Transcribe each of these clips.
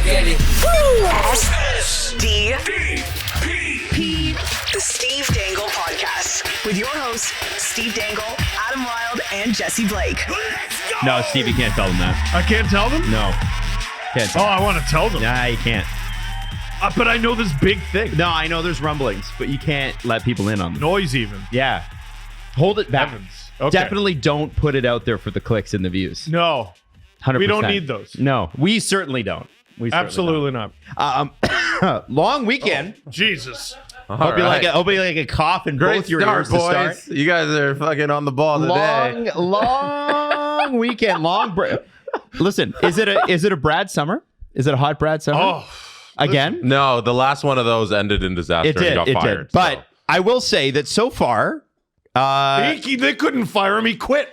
get it. SDP, the Steve Dangle Podcast, with your hosts, Steve Dangle, Adam Wilde, and Jesse Blake. No, Steve, you can't tell them that. I can't tell them? No. Can't tell Oh, I want to tell them. Nah, you can't. But I know this big thing. No, I know there's rumblings, but you can't let people in on them. Noise even. Yeah. Hold it back. Heavens. Okay. Definitely don't put it out there for the clicks and the views. No. 100%. We don't need those. No, we certainly don't. Absolutely not. Long weekend. Oh, Jesus. Hope you like a cough in Great both your start, ears boys. to start. You guys are fucking on the ball today. Long weekend. Listen, is it a Brad summer? Is it a hot Brad summer? Oh. Again? No, the last one of those ended in disaster and got fired. But I will say that so far, they couldn't fire him. He quit.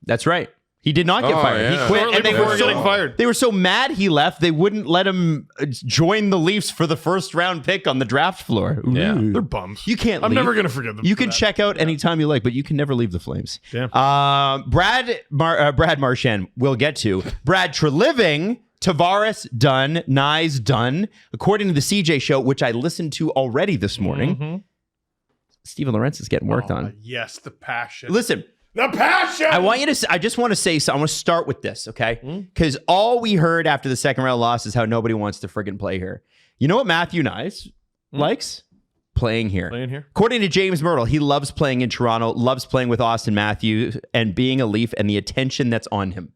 that's right. He did not get fired. yeah. He quit, Shortly and they before were getting fired. They were so mad he left. They wouldn't let him join the Leafs for the first round pick on the draft floor. Yeah. Ooh. They're bums. You can't. I'm leave. never going to forgive them. You for can that. check out anytime you like, but you can never leave the Flames. Yeah. Brad Marchand, we'll get to. Brad Treliving, Tavares done, Knies done. According to the CJ show, which I listened to already this morning, Steven Lorentz is getting worked on. Yes, the passion. Listen, The passion. I just want to say so. I want to start with this, okay? Because all we heard after the second round loss is how nobody wants to friggin' play here. You know what Matthew Knies likes? Playing here. Playing here. According to James Myrtle, he loves playing in Toronto, loves playing with Austin Matthews and being a Leaf and the attention that's on him.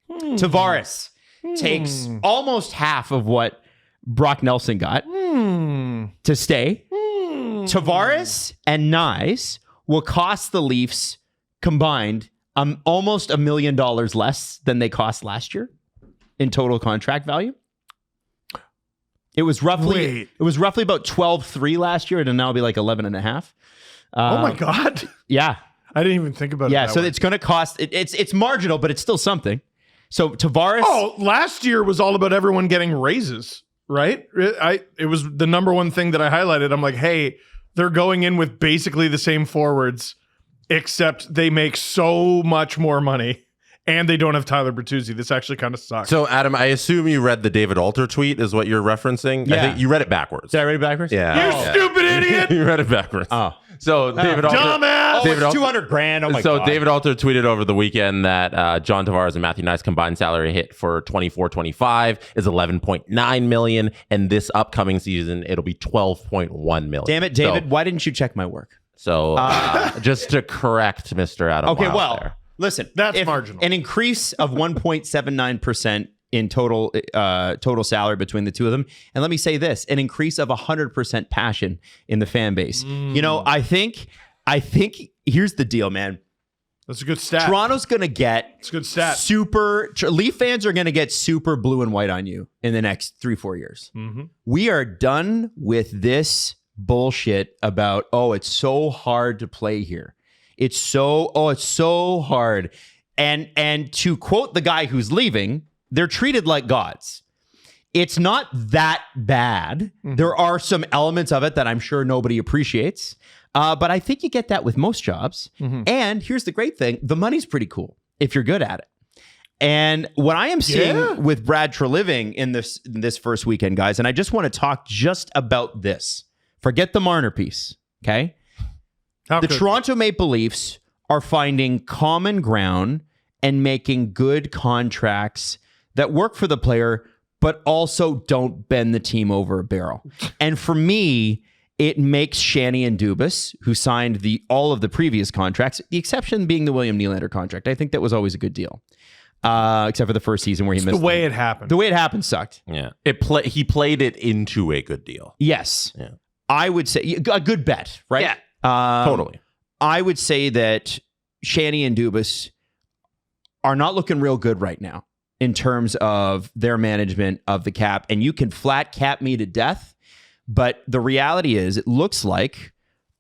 Tavares takes almost half of what Brock Nelson got to stay. Tavares and Knies will cost the Leafs combined almost $1 million less than they cost last year in total contract value. It was roughly about 12.3 last year, and it'll now be like 11.5. Oh my God. Yeah. I didn't even think about it. Yeah. that So way. it's going to cost. It's marginal, but it's still something. So Tavares. Oh, last year was all about everyone getting raises, right? It was the number one thing that I highlighted. I'm like, hey, they're going in with basically the same forwards, except they make so much more money. And they don't have Tyler Bertuzzi. This actually kind of sucks. So, Adam, I assume you read the David Alter tweet is what you're referencing? Yeah. I think you read it backwards. Did I read it backwards? Yeah. You stupid idiot! You read it backwards. Oh. So, David Alter... Dumbass! Oh, it's 200 grand. Oh my so God. David Alter tweeted over the weekend that John Tavares and Matthew Knies combined salary hit for 24-25 is $11.9 million, and this upcoming season it'll be $12.1 million. Damn it, David. Why didn't you check my work? So just to correct Mr. Adam Okay, Wilde well, there. listen. That's if marginal. An increase of 1.79% in total salary between the two of them. And let me say this, an increase of 100% passion in the fan base. You know, I think here's the deal, man. That's a good stat. Toronto's going to get It's a good stat. Leaf fans are going to get super blue and white on you in the next 3-4 years. We are done with this bullshit about, it's so hard to play here. It's so hard. And to quote the guy who's leaving, they're treated like gods. It's not that bad. There are some elements of it that I'm sure nobody appreciates. But I think you get that with most jobs. And here's the great thing. The money's pretty cool if you're good at it. And what I am seeing with Brad Treliving in this first weekend, guys, and I just want to talk just about this. Forget the Marner piece, okay? The Toronto Maple Leafs are finding common ground and making good contracts that work for the player, but also don't bend the team over a barrel. And for me, it makes Shanny and Dubas, who signed all of the previous contracts, the exception being the William Nylander contract. I think that was always a good deal, except for the first season where he missed. The way it happened. The way it happened sucked. Yeah. He played it into a good deal. Yes. Yeah. I would say a good bet, right? Yeah. Totally. I would say that Shanny and Dubas are not looking real good right now in terms of their management of the cap. And you can flat cap me to death. But the reality is, it looks like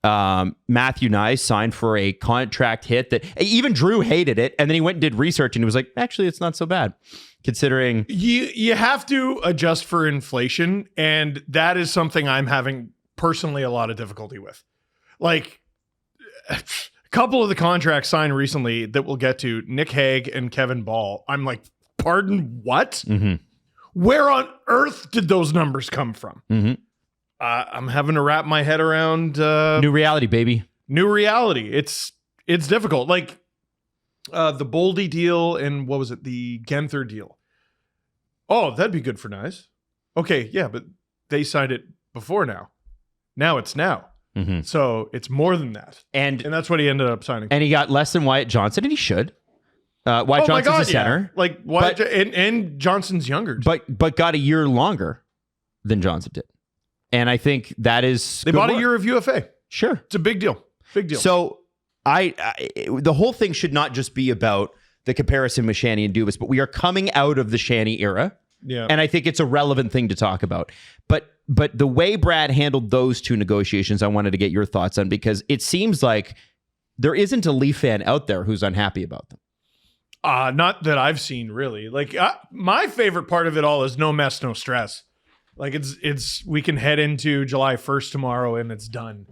Matthew Knies signed for a contract hit that even Drew hated it. And then he went and did research and he was like, actually, it's not so bad. Considering you have to adjust for inflation. And that is something I'm having personally a lot of difficulty with. Like a couple of the contracts signed recently that we'll get to, Nick Hague and Kevin Ball. I'm like, pardon, what? Where on earth did those numbers come from? Mm-hmm. I'm having to wrap my head around New reality, baby. New reality. It's difficult. Like the Boldy deal and what was it? The Genther deal. Oh, that'd be good for Knies. Okay, yeah, but they signed it before now. Now it's now. Mm-hmm. So it's more than that. And that's what he ended up signing. And he got less than Wyatt Johnson, and he should. Wyatt Johnson's a center. Yeah. Like Wyatt, and Johnson's younger. But got a year longer than Johnson did. And I think that is they bought a year of UFA. Sure. It's a big deal. Big deal. So the whole thing should not just be about the comparison with Shanny and Dubas, but we are coming out of the Shanny era. Yeah. And I think it's a relevant thing to talk about. But the way Brad handled those two negotiations, I wanted to get your thoughts on, because it seems like there isn't a Leaf fan out there who's unhappy about them. Not that I've seen, really. Like my favorite part of it all is no mess, no stress. Like it's we can head into July 1st tomorrow and it's done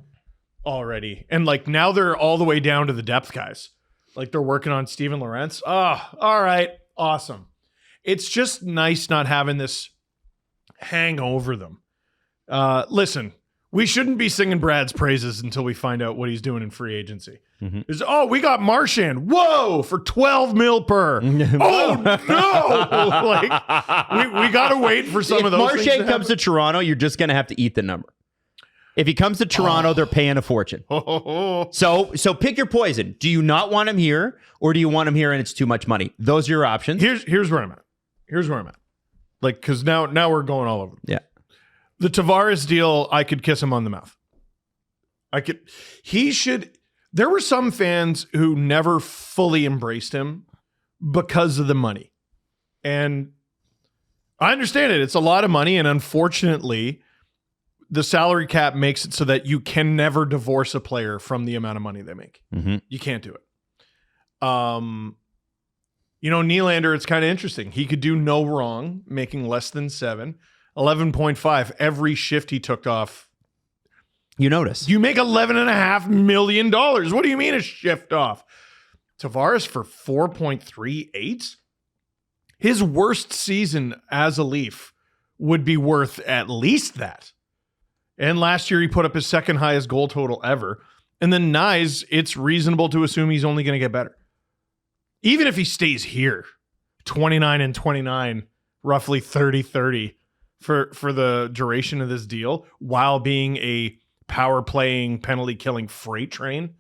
already. And like now they're all the way down to the depth guys. Like they're working on Steven Lorentz. All right. Awesome. It's just nice not having this hang over them. Listen, we shouldn't be singing Brad's praises until we find out what he's doing in free agency. Mm-hmm. We got Marchand. Whoa, for $12 million per. Oh no! Like we got to wait for some of those. If Marchand comes to Toronto, you're just going to have to eat the number. If he comes to Toronto, they're paying a fortune. So pick your poison. Do you not want him here, or do you want him here and it's too much money? Those are your options. Here's where I'm at. Like, because now we're going all over. Yeah. The Tavares deal, I could kiss him on the mouth. There were some fans who never fully embraced him because of the money. And I understand it. It's a lot of money. And unfortunately, the salary cap makes it so that you can never divorce a player from the amount of money they make. Mm-hmm. You can't do it. Nylander, it's kind of interesting. He could do no wrong, making less than 7. 11.5 every shift he took off. You notice. You make $11.5 million. What do you mean a shift off? Tavares for 4.38? His worst season as a Leaf would be worth at least that. And last year he put up his second highest goal total ever. And then Knies, it's reasonable to assume he's only going to get better. Even if he stays here, 29 and 29, roughly 30-30 for the duration of this deal, while being a power playing, penalty killing freight train,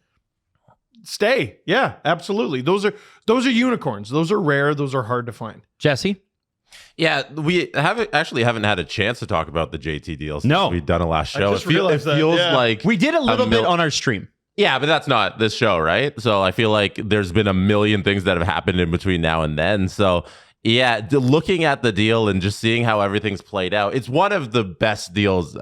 stay. Yeah, absolutely. Those are unicorns. Those are rare. Those are hard to find. Jesse? Yeah, we haven't had a chance to talk about the JT deals. No. We've done a last show. It feels like we did a little bit on our stream. Yeah, but that's not this show, right? So I feel like there's been a million things that have happened in between now and then. So yeah, looking at the deal and just seeing how everything's played out, it's one of the best deals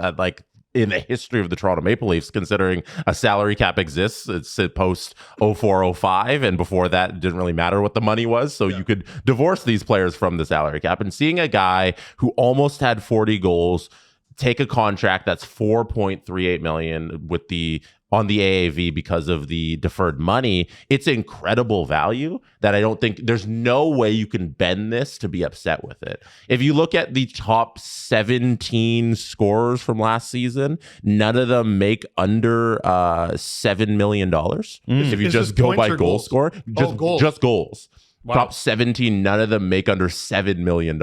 in the history of the Toronto Maple Leafs, considering a salary cap exists. It's post 04-05, and before that, it didn't really matter what the money was. So you could divorce these players from the salary cap. And seeing a guy who almost had 40 goals take a contract that's $4.38 million on the AAV because of the deferred money, it's incredible value that I don't think there's no way you can bend this to be upset with it. If you look at the top 17 scorers from last season, none of them make under $7 million. If you just go by goal score, just goals. Wow. Top 17, none of them make under $7 million.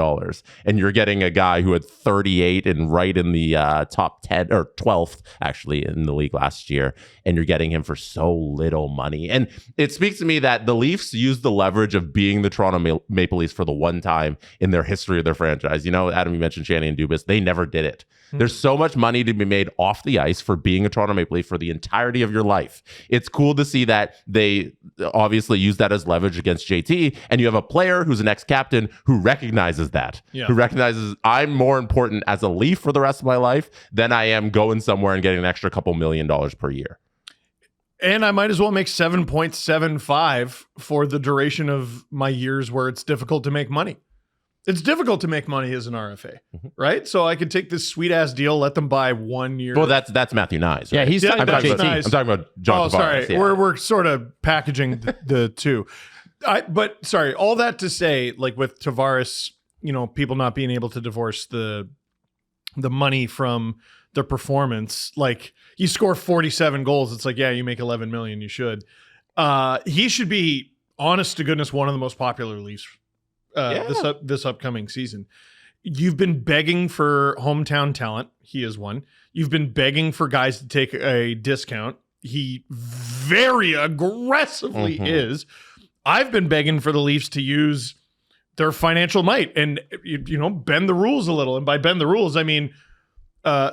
And you're getting a guy who had 38 and right in the top 10 or 12th, actually, in the league last year. And you're getting him for so little money. And it speaks to me that the Leafs used the leverage of being the Toronto Maple Leafs for the one time in their history of their franchise. You know, Adam, you mentioned Shanny and Dubas. They never did it. There's so much money to be made off the ice for being a Toronto Maple Leaf for the entirety of your life. It's cool to see that they obviously use that as leverage against JT, and you have a player who's an ex-captain who recognizes that, who recognizes I'm more important as a Leaf for the rest of my life than I am going somewhere and getting an extra couple $1 million per year. And I might as well make 7.75 for the duration of my years where it's difficult to make money. It's difficult to make money as an RFA, right? So I could take this sweet ass deal, let them buy 1 year. Well, that's Matthew Knies. Right? Yeah, he's talking about JT. Nice. I'm talking about John Tavares. Sorry, yeah. we're sort of packaging the two. But sorry, all that to say, like with Tavares, people not being able to divorce the money from their performance. Like, you score 47 goals, it's like, yeah, you make 11 million, you should. He should be, honest to goodness, one of the most popular Leafs this upcoming season. You've been begging for hometown talent. He is one. You've been begging for guys to take a discount. He very aggressively is. I've been begging for the Leafs to use their financial might and, bend the rules a little. And by bend the rules, I mean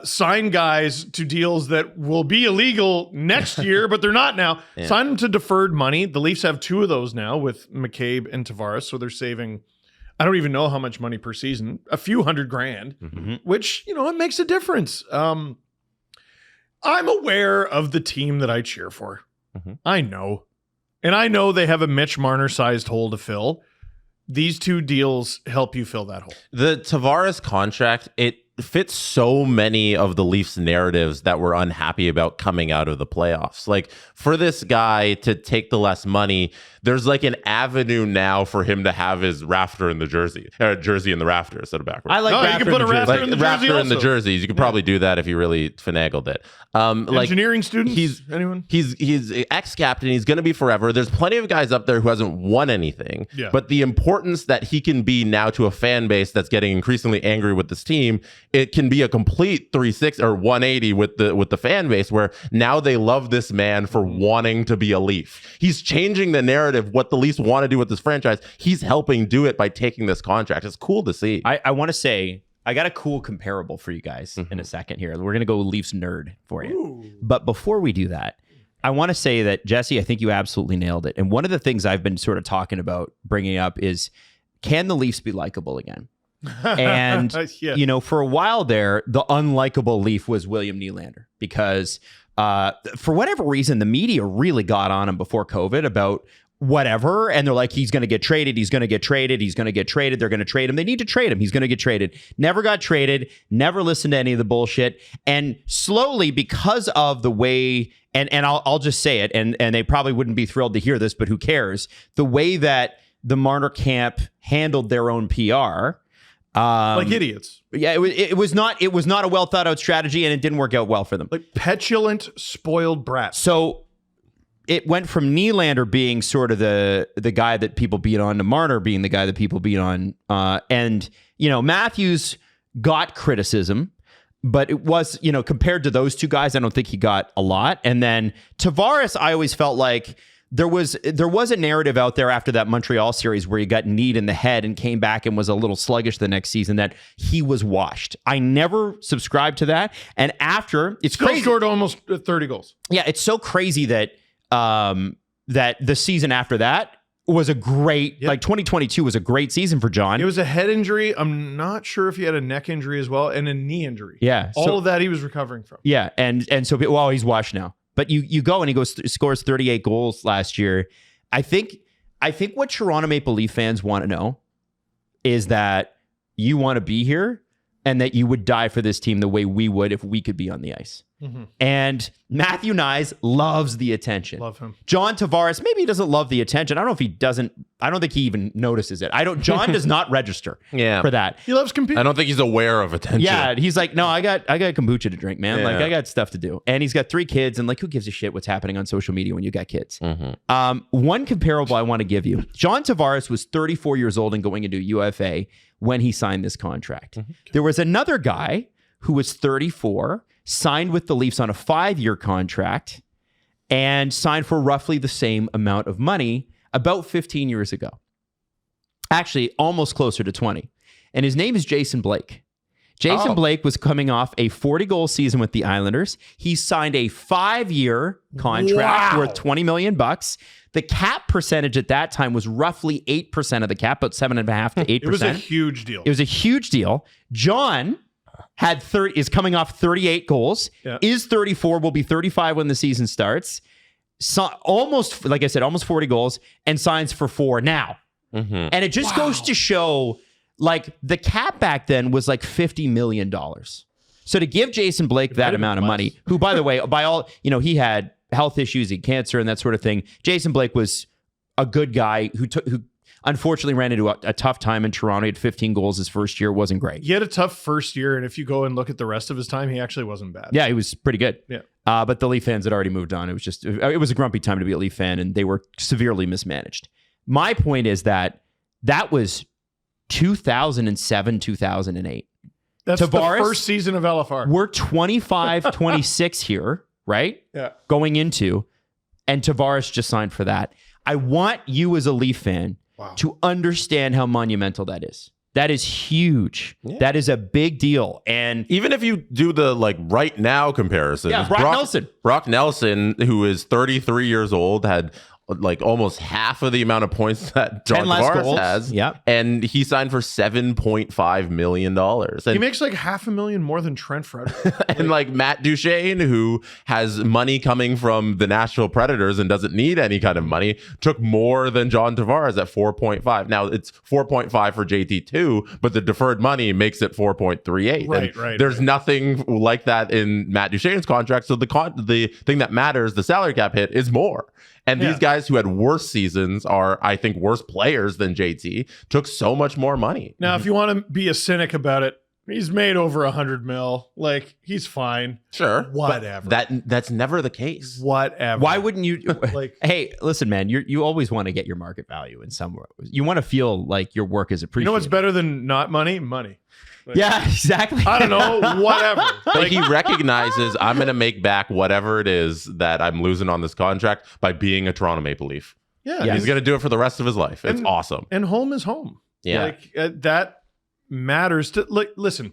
sign guys to deals that will be illegal next year, but they're not now. Yeah. Sign them to deferred money. The Leafs have 2 of those now with McCabe and Tavares, so they're saving, I don't even know how much money per season, a few $100,000, which, it makes a difference. I'm aware of the team that I cheer for. I know. And I know they have a Mitch Marner-sized hole to fill. These 2 deals help you fill that hole. The Tavares contract, it fits so many of the Leafs narratives that we're unhappy about coming out of the playoffs. Like, for this guy to take the less money, there's like an avenue now for him to have his rafter in the jersey, or jersey in the rafter instead of backwards. I like you can put a rafter in the jersey also. In the jerseys. You could probably do that if you really finagled it. Engineering students? Anyone? He's ex-captain. He's going to be forever. There's plenty of guys up there who hasn't won anything. Yeah. But the importance that he can be now to a fan base that's getting increasingly angry with this team, it can be a complete 360 or 180 with the fan base, where now they love this man for wanting to be a Leaf. He's changing the narrative, what the Leafs want to do with this franchise. He's helping do it by taking this contract. It's cool to see. I want to say, I got a cool comparable for you guys in a second here. We're going to go Leafs nerd for you. Ooh. But before we do that, I want to say that, Jesse, I think you absolutely nailed it. And one of the things I've been sort of talking about, bringing up, is, can the Leafs be likable again? And, for a while there, the unlikable Leaf was William Nylander, because for whatever reason, the media really got on him before COVID about whatever. And they're like, he's going to get traded. He's going to get traded. He's going to get traded. They're going to trade him. They need to trade him. He's going to get traded. Never got traded. Never listened to any of the bullshit. And slowly, because of the way, and I'll just say it, and they probably wouldn't be thrilled to hear this, but who cares? The way that the Marner camp handled their own PR, like idiots. Yeah, it was not a well thought out strategy, and it didn't work out well for them. Like petulant, spoiled brats. So it went from Nylander being sort of the guy that people beat on to Marner being the guy that people beat on. And Matthews got criticism, but it was, compared to those 2 guys, I don't think he got a lot. And then Tavares, I always felt like there was a narrative out there after that Montreal series where he got kneed in the head and came back and was a little sluggish the next season, that he was washed. I never subscribed to that. And after, it's still crazy. Scored almost 30 goals. Yeah, it's so crazy that that the season after that was a great, like 2022 was a great season for John. It was a head injury. I'm not sure if he had a neck injury as well, and a knee injury. Yeah. All of that he was recovering from. Yeah, and so, well, he's washed now. But you go and he scores 38 goals last year. I think what Toronto Maple Leaf fans want to know is that you want to be here and that you would die for this team the way we would if we could be on the ice. Mm-hmm. And Matthew Knies loves the attention. Love him. John Tavares, maybe he doesn't love the attention. I don't know if he doesn't. I don't think he even notices it. John does not register for that. He loves competing. I don't think he's aware of attention. Yeah, he's like, no, I got kombucha to drink, man. Like, I got stuff to do. And he's got 3 kids, and like, who gives a shit what's happening on social media when you got kids? Mm-hmm. One comparable I want to give you. John Tavares was 34 years old and going into UFA when he signed this contract. Mm-hmm. There was another guy who was 34, signed with the Leafs on a 5-year contract, and signed for roughly the same amount of money about 15 years ago. Actually, almost closer to 20. And his name is Jason Blake. Jason Blake was coming off a 40-goal season with the Islanders. He signed a 5-year contract worth $20 million. The cap percentage at that time was roughly 8% of the cap, about 7.5% to 8%. It was a huge deal. It was a huge deal. John is coming off 38 goals, is 34, will be 35 when the season starts. So almost, like I said, almost 40 goals, and signs for 4 now. Mm-hmm. And it just goes to show, like, the cap back then was like $50 million. So to give Jason Blake that amount of money, who, by the way, by all, he had health issues, he had cancer and that sort of thing. Jason Blake was a good guy who Unfortunately, ran into a tough time in Toronto. He had 15 goals his first year. Wasn't great. He had a tough first year, and if you go and look at the rest of his time, he actually wasn't bad. Yeah, he was pretty good. Yeah. But the Leaf fans had already moved on. It was a grumpy time to be a Leaf fan, and they were severely mismanaged. My point is that was 2007, 2008. That's Tavares, the first season of LFR. We're 25, 26 here, right? Yeah. Going into, and Tavares just signed for that. I want you as a Leaf fan to understand how monumental that is. That is huge. Yeah. That is a big deal. And even if you do the right now comparison, Brock Nelson, who is 33 years old, had almost half of the amount of points that John Tavares has. Yep. And he signed for $7.5 million. And he makes $500,000 more than Trent Frederick. And Matt Duchene, who has money coming from the Nashville Predators and doesn't need any kind of money, took more than John Tavares at 4.5. Now it's 4.5 for JT2, but the deferred money makes it 4.38. Right. There's nothing like that in Matt Duchene's contract. So the thing that matters, the salary cap hit, is more. And these guys who had worse seasons are, I think, worse players than JT, took so much more money. Now, if you want to be a cynic about it, he's made over $100 million. He's fine. Sure. Whatever. That's never the case. Whatever. Why wouldn't you? Hey, listen, man, you always want to get your market value in somewhere. You want to feel like your work is appreciated. You know what's better than not money? Money. Yeah, exactly. I don't know, whatever. He recognizes I'm going to make back whatever it is that I'm losing on this contract by being a Toronto Maple Leaf. Yeah. He's going to do it for the rest of his life. It's awesome. And home is home. Yeah. That matters to listen.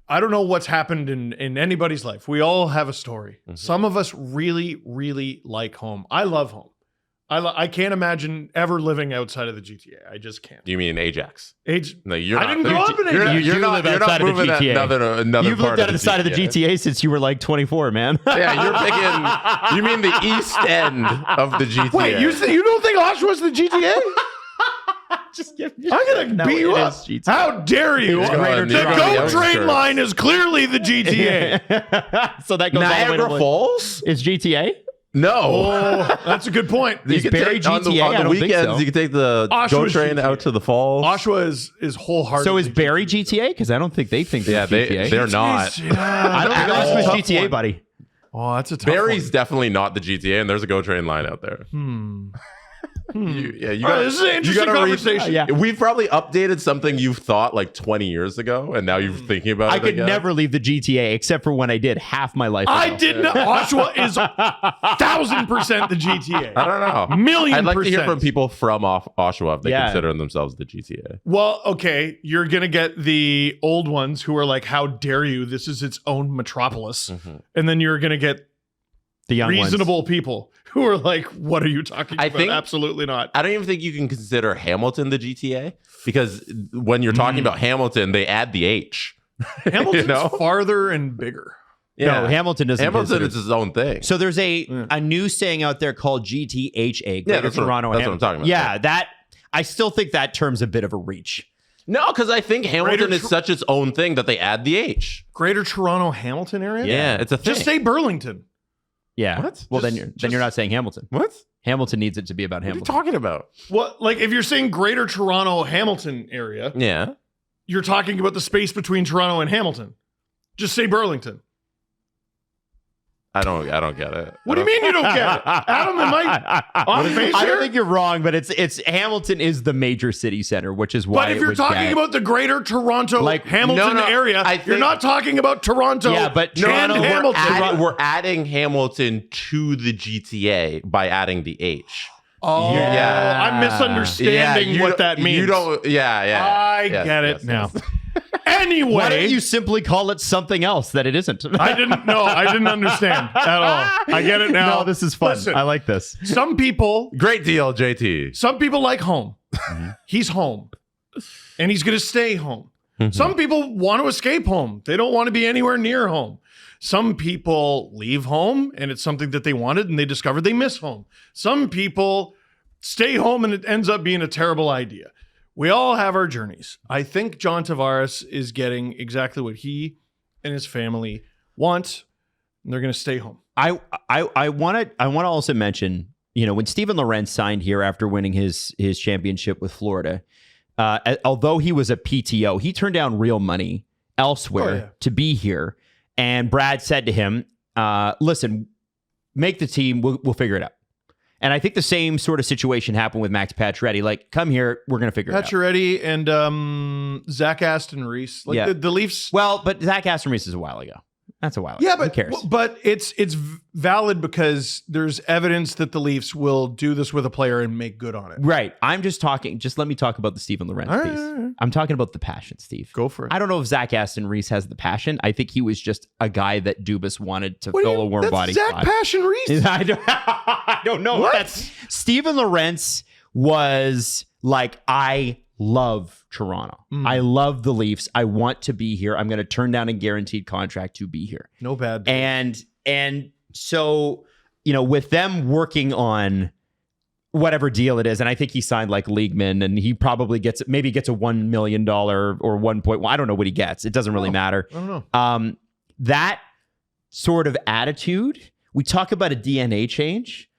I don't know what's happened in anybody's life. We all have a story. Mm-hmm. Some of us really, really like home. I love home. I can't imagine ever living outside of the GTA. I just can't. You mean Ajax? No, you're I didn't grow up in Ajax. You're not moving another You've lived outside of the GTA since you were 24, man. Yeah, you're picking. You mean the east end of the GTA? Wait, you don't think Oshawa's the GTA? I'm gonna beat you up. How dare you? The GO train line is clearly the GTA. So that goes Niagara Falls is GTA. No. Oh, that's a good point. You can take on the weekends. You can take the GO train out to the falls. Oshawa is wholehearted. So is Barrie GTA? Because I don't think they think they're GTA. They're not. I don't think Oshawa's GTA, buddy. Oh, that's a tough Barrie's one. definitely not the GTA, and there's a GO train line out there. This is an interesting conversation. Yeah. We've probably updated something you've thought 20 years ago, and now you're thinking about it. I could again. never leave the GTA except for when I did half my life ago. I did not. Oshawa is 1,000% the GTA. I don't know. Million I'd like percent. to hear from people from Oshawa if they consider themselves the GTA. Well, okay, you're going to get the old ones who are like, how dare you? This is its own metropolis. Mm-hmm. And then you're going to get the young reasonable people who are like, what are you talking about? Absolutely not. I don't even think you can consider Hamilton the GTA, because when you're talking about Hamilton, they add the H. Hamilton's farther and bigger. Yeah. No, Hamilton doesn't. Hamilton is his own thing. So there's a new saying out there called GTHA. Yeah, that's Toronto. What I'm talking about. Yeah, that I still think that term's a bit of a reach. No, because I think Hamilton is such its own thing that they add the H. Greater Toronto Hamilton area? Yeah, it's a thing. Just say Burlington. Yeah. What? Well, then you're not saying Hamilton. What? Hamilton needs it to be about Hamilton. What are you talking about? Well, if you're saying Greater Toronto Hamilton area, you're talking about the space between Toronto and Hamilton. Just say Burlington. I don't get it. What do you mean you don't get it? Adam, am I on base here? I don't think you're wrong, but it's Hamilton is the major city center, which is why. But if you're talking about the Greater Toronto Hamilton area, you're not talking about Toronto. Yeah, but Toronto, and Hamilton. We're adding Hamilton to the GTA by adding the H. Oh, yeah. I'm misunderstanding what that means. You don't. I get it now. Anyway, why don't you simply call it something else that it isn't? I didn't understand at all. I get it now. No, this is fun. Listen, I like this. Some people, great deal, JT. Some people like home. He's home, and he's going to stay home. Some people want to escape home. They don't want to be anywhere near home. Some people leave home, and it's something that they wanted, and they discovered they miss home. Some people stay home, and it ends up being a terrible idea. We all have our journeys. I think John Tavares is getting exactly what he and his family want, and they're going to stay home. I want to also mention when Steven Lorenz signed here after winning his championship with Florida, although he was a PTO, he turned down real money elsewhere to be here. And Brad said to him, listen, make the team. We'll figure it out. And I think the same sort of situation happened with Max Pacioretty. Like, come here, we're going to figure it out. Pacioretty and Zach Aston Reese. Like the Leafs. Well, but Zach Aston Reese is a while ago. That's a while ago. Yeah, but who cares? But it's valid because there's evidence that the Leafs will do this with a player and make good on it. Right. I'm just talking. Just let me talk about the Steven Lorenz piece. Right. I'm talking about the passion, Steve. Go for it. I don't know if Zach Aston Reese has the passion. I think he was just a guy that Dubas wanted to fill a warm body Zach spot. Passion Reese. I don't know. What? Steven Lorenz was like, I love Toronto. I love the Leafs. I want to be here. I'm going to turn down a guaranteed contract to be here. No bad. And so, with them working on whatever deal it is, and I think he signed like Leagueman, and he probably gets a $1 million or 1.1. I don't know what he gets. It doesn't really matter. I don't know. That sort of attitude, we talk about a DNA change.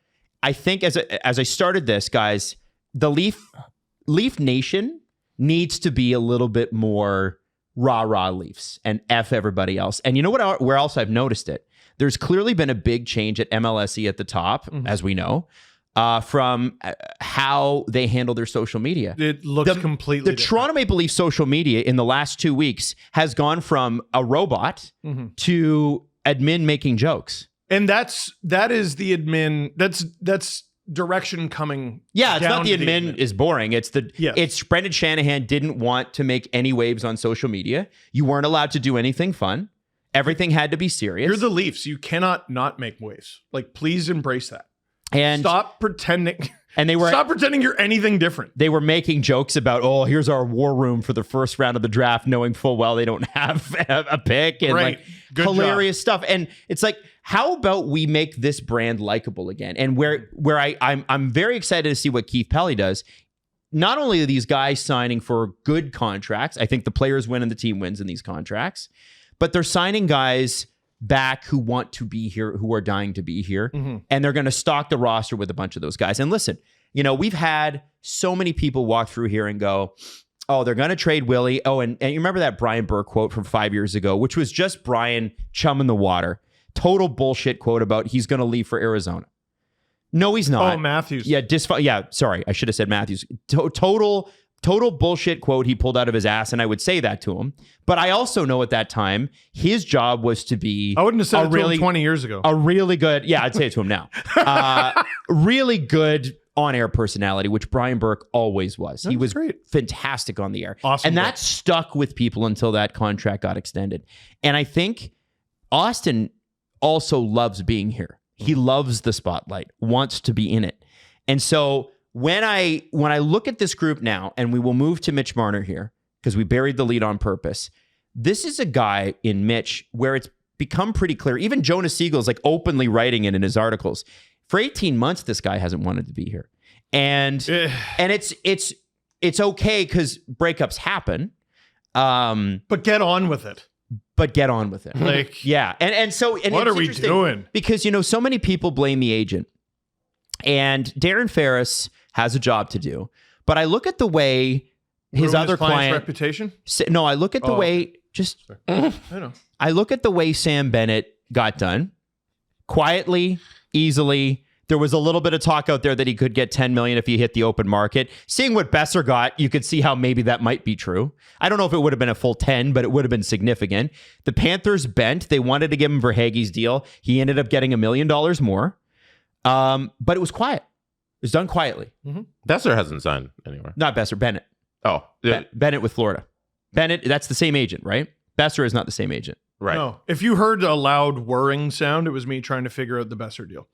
I think as I started this, guys, the Leaf Nation needs to be a little bit more rah-rah Leafs and F everybody else. And you know what? Where else I've noticed it? There's clearly been a big change at MLSE at the top, as we know, from how they handle their social media. It looks completely The different. Toronto Maple Leaf social media in the last 2 weeks has gone from a robot to admin making jokes. And that is the admin. That's direction coming. Yeah, it's down not the to admin is boring. It's Yes. it's Brendan Shanahan didn't want to make any waves on social media. You weren't allowed to do anything fun. Everything had to be serious. You're the Leafs. You cannot not make waves. Like, please embrace that. and Stop pretending. And they were Stop pretending you're anything different. They were making jokes about, oh, here's our war room for the first round of the draft, knowing full well they don't have a pick, and Great. like Good hilarious stuff. And it's like, how about we make this brand likable again? And where I'm very excited to see what Keith Pelly does. Not only are these guys signing for good contracts, I think the players win and the team wins in these contracts, but they're signing guys back who want to be here, who are dying to be here. And they're going to stock the roster with a bunch of those guys. And listen, we've had so many people walk through here and go, oh, they're going to trade Willie. Oh, and you remember that Brian Burke quote from 5 years ago, which was just Brian chumming the water. Total bullshit quote about he's going to leave for Arizona. No, he's not. Oh, Matthews. Yeah, sorry. I should have said Matthews. Total bullshit quote he pulled out of his ass, and I would say that to him. But I also know at that time, his job was to be... I wouldn't have said it to him 20 years ago. A really good... Yeah, I'd say it to him now. Really good on-air personality, which Brian Burke always was. He was great. Fantastic on the air. Awesome. And that stuck with people until that contract got extended. And I think Austin also loves being here. He loves the spotlight, wants to be in it. And so when I look at this group now, and we will move to Mitch Marner here, because we buried the lead on purpose, this is a guy in Mitch where it's become pretty clear. Even Jonas Siegel's like openly writing it in his articles. For 18 months, this guy hasn't wanted to be here. And it's okay because breakups happen. But get on with it. Like, yeah. And so what are we doing? Because, so many people blame the agent. And Darren Ferris has a job to do. But I look at the way his other client reputation. No, I look at the way I know. I look at the way Sam Bennett got done. Quietly, easily. There was a little bit of talk out there that he could get $10 million if he hit the open market. Seeing what Besser got, you could see how maybe that might be true. I don't know if it would have been a full 10, but it would have been significant. The Panthers bent. They wanted to give him Verhaeghe's deal. He ended up getting $1 million more. But it was quiet. It was done quietly. Besser hasn't signed anywhere. Not Besser, Bennett. Oh, yeah. Bennett with Florida. Bennett, that's the same agent, right? Besser is not the same agent. Right. No. If you heard a loud whirring sound, it was me trying to figure out the Besser deal.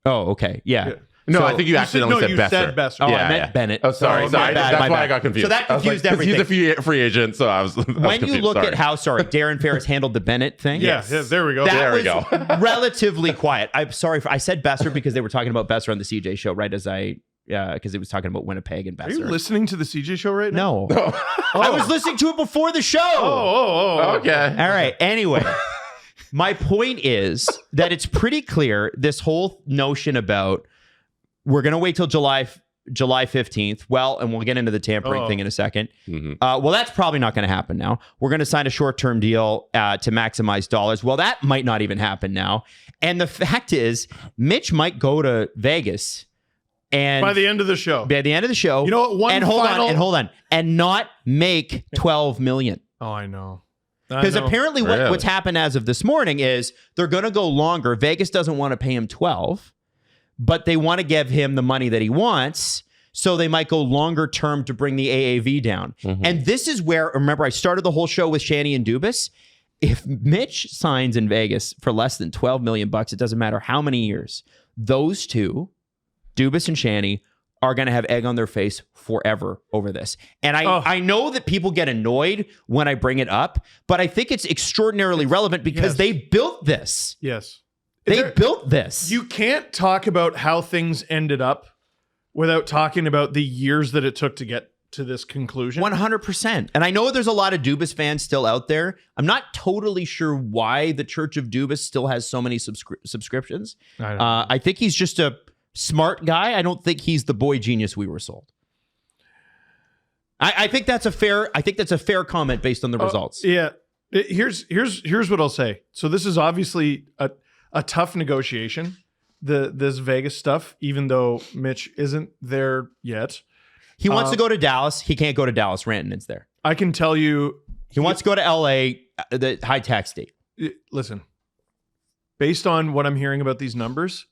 Oh, okay. Yeah. No, So- I think you accidentally said Besser. said Besser. Oh, Yeah, I meant yeah. Bennett. Oh, sorry. Oh, my bad, That's my why bad. I got confused. So that I was confused like, 'cause everything. He's a free agent, so I was When you confused. look Sorry. at how, Darren Ferris handled the Bennett thing. Yeah, there we go. That There we was go. relatively quiet. I'm sorry. I said Besser because they were talking about Besser on the CJ show, right? Because it was talking about Winnipeg and Are Besser. you listening to the CJ show right now? No. I was listening to it before the show. Oh. Okay. All right. Anyway, my point is that it's pretty clear this whole notion about We're going to wait till July 15th. Well, and we'll get into the tampering thing in a second. Well, that's probably not going to happen now. We're going to sign a short-term deal to maximize dollars. Well, that might not even happen now. And the fact is, Mitch might go to Vegas. And by the end of the show, you know what? Hold on, and not make $12 million. Oh, I know. Because apparently, what's happened as of this morning is they're going to go longer. Vegas doesn't want to pay him 12, but they want to give him the money that he wants. So they might go longer term to bring the AAV down. And this is where, remember, I started the whole show with Shanny and Dubas. If Mitch signs in Vegas for less than $12 million, it doesn't matter how many years, those two, Dubas and Shanny, are going to have egg on their face forever over this. And I know that people get annoyed when I bring it up, but I think it's extraordinarily relevant because they built this. Yes. They built this. You can't talk about how things ended up without talking about the years that it took to get to this conclusion. 100%. And I know there's a lot of Dubas fans still out there. I'm not totally sure why the Church of Dubas still has so many subscriptions. I think he's just a smart guy. I don't think he's the boy genius we were sold. I think that's a fair comment based on the results. Yeah. Here's what I'll say. So this is obviously a tough negotiation, this Vegas stuff, even though Mitch isn't there yet. He wants to go to Dallas. He can't go to Dallas. Rantanen's there. I can tell you. He wants to go to LA, the high tax state. Listen, based on what I'm hearing about these numbers,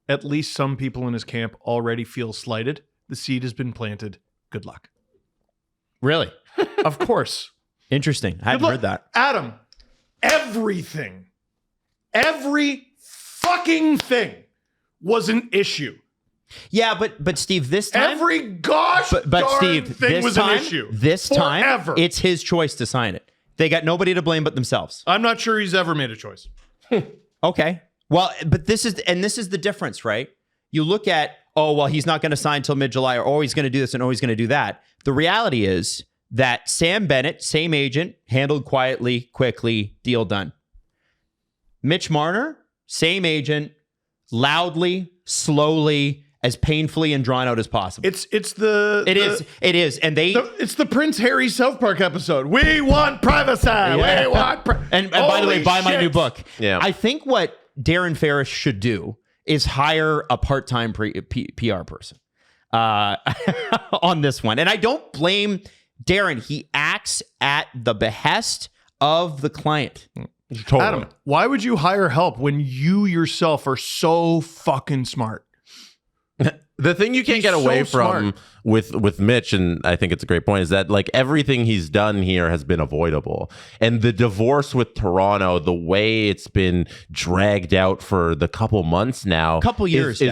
at least some people in his camp already feel slighted. The seed has been planted. Good luck. Really? Of course. Interesting. I hadn't heard that. Adam, every fucking thing was an issue. Yeah, but Steve, this time every but Steve, thing was an issue. This time, it's his choice to sign it. They got nobody to blame but themselves. I'm not sure he's ever made a choice. Okay. Well, but this is the difference, right? You look at, he's not going to sign till mid-July, or he's going to do this and he's going to do that. The reality is that Sam Bennett, same agent, handled quietly, quickly, deal done. Mitch Marner, same agent, loudly, slowly, as painfully and drawn out as possible. It is, and it's the Prince Harry South Park episode. We want privacy. Yeah. We want and by the way, buy my new book. Yeah, I think what Darren Ferris should do is hire a part-time PR person on this one. And I don't blame Darren. He acts at the behest of the client. Totally. Adam, why would you hire help when you yourself are so fucking smart? The thing you can't get away from with Mitch, and I think it's a great point, is that like everything he's done here has been avoidable. And the divorce with Toronto, the way it's been dragged out for the couple months now. Couple years,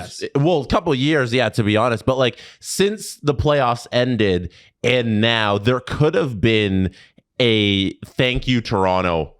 couple years, yeah, to be honest. But like since the playoffs ended and now, there could have been a thank you, Toronto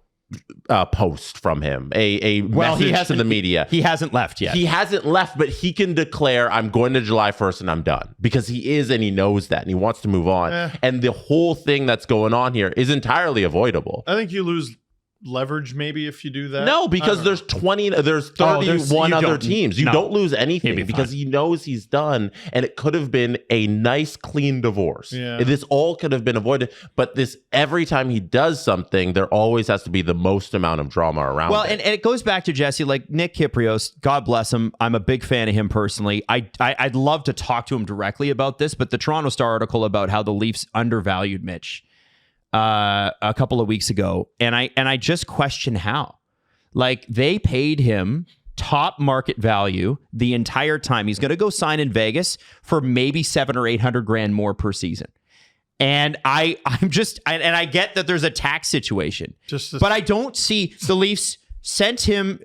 post from him, a message to the media. He hasn't left yet. He hasn't left, but he can declare, I'm going to July 1st and I'm done, because he is, and he knows that, and he wants to move on. And the whole thing that's going on here is entirely avoidable. I think you lose leverage maybe if you do that. No, because there's 31 other teams. You don't lose anything because he knows he's done, and it could have been a nice, clean divorce. Yeah. This all could have been avoided, but this, every time he does something, there always has to be the most amount of drama around it. And it goes back to Jesse, like Nick Kyprios, God bless him. I'm a big fan of him personally. I'd love to talk to him directly about this, but the Toronto Star article about how the Leafs undervalued Mitch a couple of weeks ago, and I just question how. Like, they paid him top market value the entire time. He's going to go sign in Vegas for maybe $700,000 or $800,000 more per season. And I get that there's a tax situation, but I don't see the Leafs sent him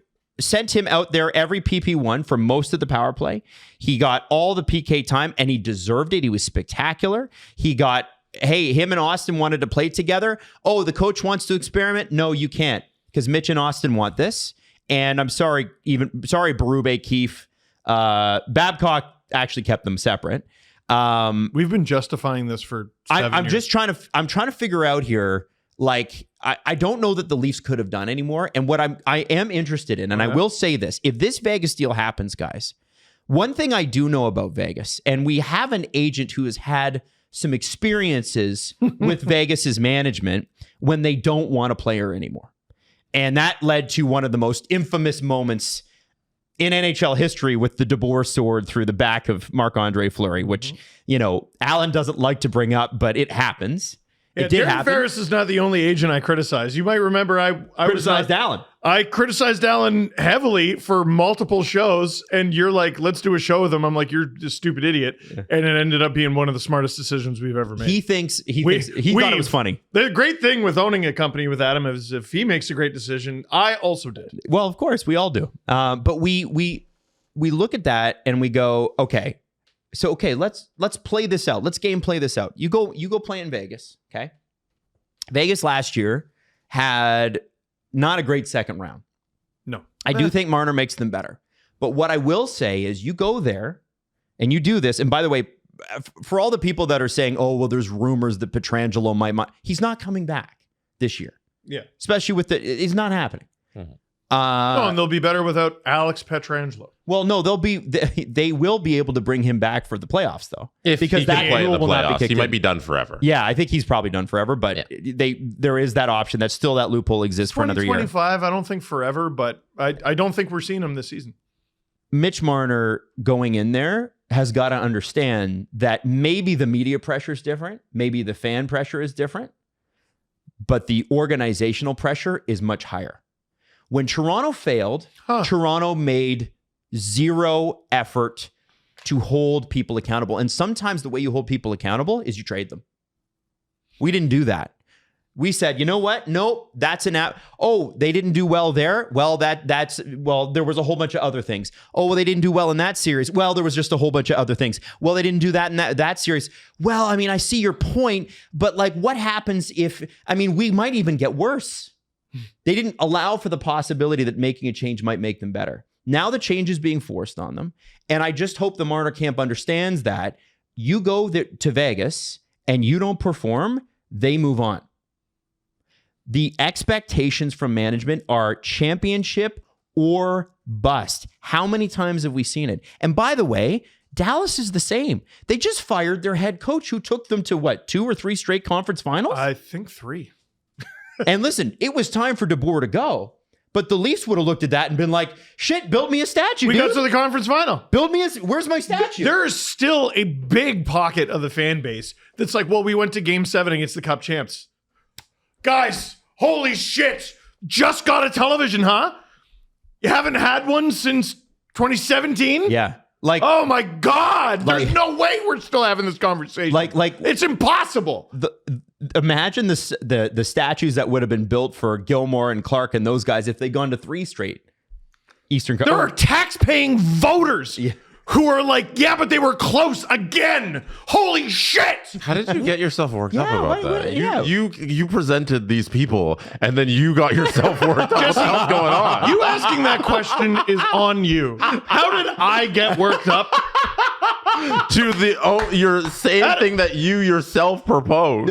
out there every PP1 for most of the power play. He got all the PK time, and he deserved it. He was spectacular. He got, hey, him and Austin wanted to play together. Oh, the coach wants to experiment. No, you can't, because Mitch and Austin want this. And I'm sorry, Berube, Keefe, Babcock actually kept them separate. We've been justifying this for 7 years. I'm trying to figure out here. Like, I don't know that the Leafs could have done anymore. And what I am interested in, and I will say this, if this Vegas deal happens, guys, One thing I do know about Vegas, and we have an agent who has had some experiences with Vegas's management when they don't want a player anymore. And that led to one of the most infamous moments in NHL history with the DeBoer sword through the back of Marc-Andre Fleury, which, Alan doesn't like to bring up, but it happens. It did Darren happen. Ferris is not the only agent I criticize. You might remember I Criticized Alan. I criticized Alan heavily for multiple shows, and you're like, let's do a show with him. I'm like, you're a stupid idiot. Yeah. And it ended up being one of the smartest decisions we've ever made. He thought it was funny. The great thing with owning a company with Adam is if he makes a great decision, I also did. Well, of course, we all do. But we look at that and we go, okay. So, let's play this out. Let's play this out. You go play in Vegas, okay? Vegas last year had not a great second round. No. I do think Marner makes them better. But what I will say is you go there and you do this. And by the way, for all the people that are saying, oh, well, there's rumors that Pietrangelo might, he's not coming back this year. Yeah. Especially it's not happening. Mm-hmm. And they'll be better without Alex Pietrangelo. Well, no, they will be able to bring him back for the playoffs, though, because that rule will not be kicked in. He might be done forever. Yeah, I think he's probably done forever, but there is that option. That still that loophole exists for another year. 2025, I don't think forever, but I don't think we're seeing him this season. Mitch Marner going in there has got to understand that maybe the media pressure is different, maybe the fan pressure is different, but the organizational pressure is much higher. When Toronto failed, Toronto made zero effort to hold people accountable. And sometimes the way you hold people accountable is you trade them. We didn't do that. We said, you know what? Nope, that's an out. Oh, they didn't do well there. Well, there was a whole bunch of other things. Oh, well, they didn't do well in that series. Well, there was just a whole bunch of other things. Well, they didn't do that in that series. Well, I mean, I see your point, but like, what happens we might even get worse. They didn't allow for the possibility that making a change might make them better. Now the change is being forced on them. And I just hope the Marner camp understands that you go to Vegas and you don't perform, they move on. The expectations from management are championship or bust. How many times have we seen it? And by the way, Dallas is the same. They just fired their head coach who took them to 2 or 3 straight conference finals? I think 3. And listen, it was time for DeBoer to go. But the Leafs would have looked at that and been like, shit, build me a statue, We got to the conference final. Where's my statue? There is still a big pocket of the fan base that's like, well, we went to game 7 against the Cup champs. Guys, holy shit. Just got a television, huh? You haven't had one since 2017? Yeah. Oh my God. There's no way we're still having this conversation. It's impossible. Imagine the statues that would have been built for Gilmore and Clark and those guys if they'd gone to 3 straight Eastern. There are tax-paying voters who are like, yeah, but they were close again. Holy shit! How did you get yourself worked up about that? You presented these people, and then you got yourself worked up. What's going on? You asking that question is on you. How did I get worked up? To your same thing that you yourself proposed.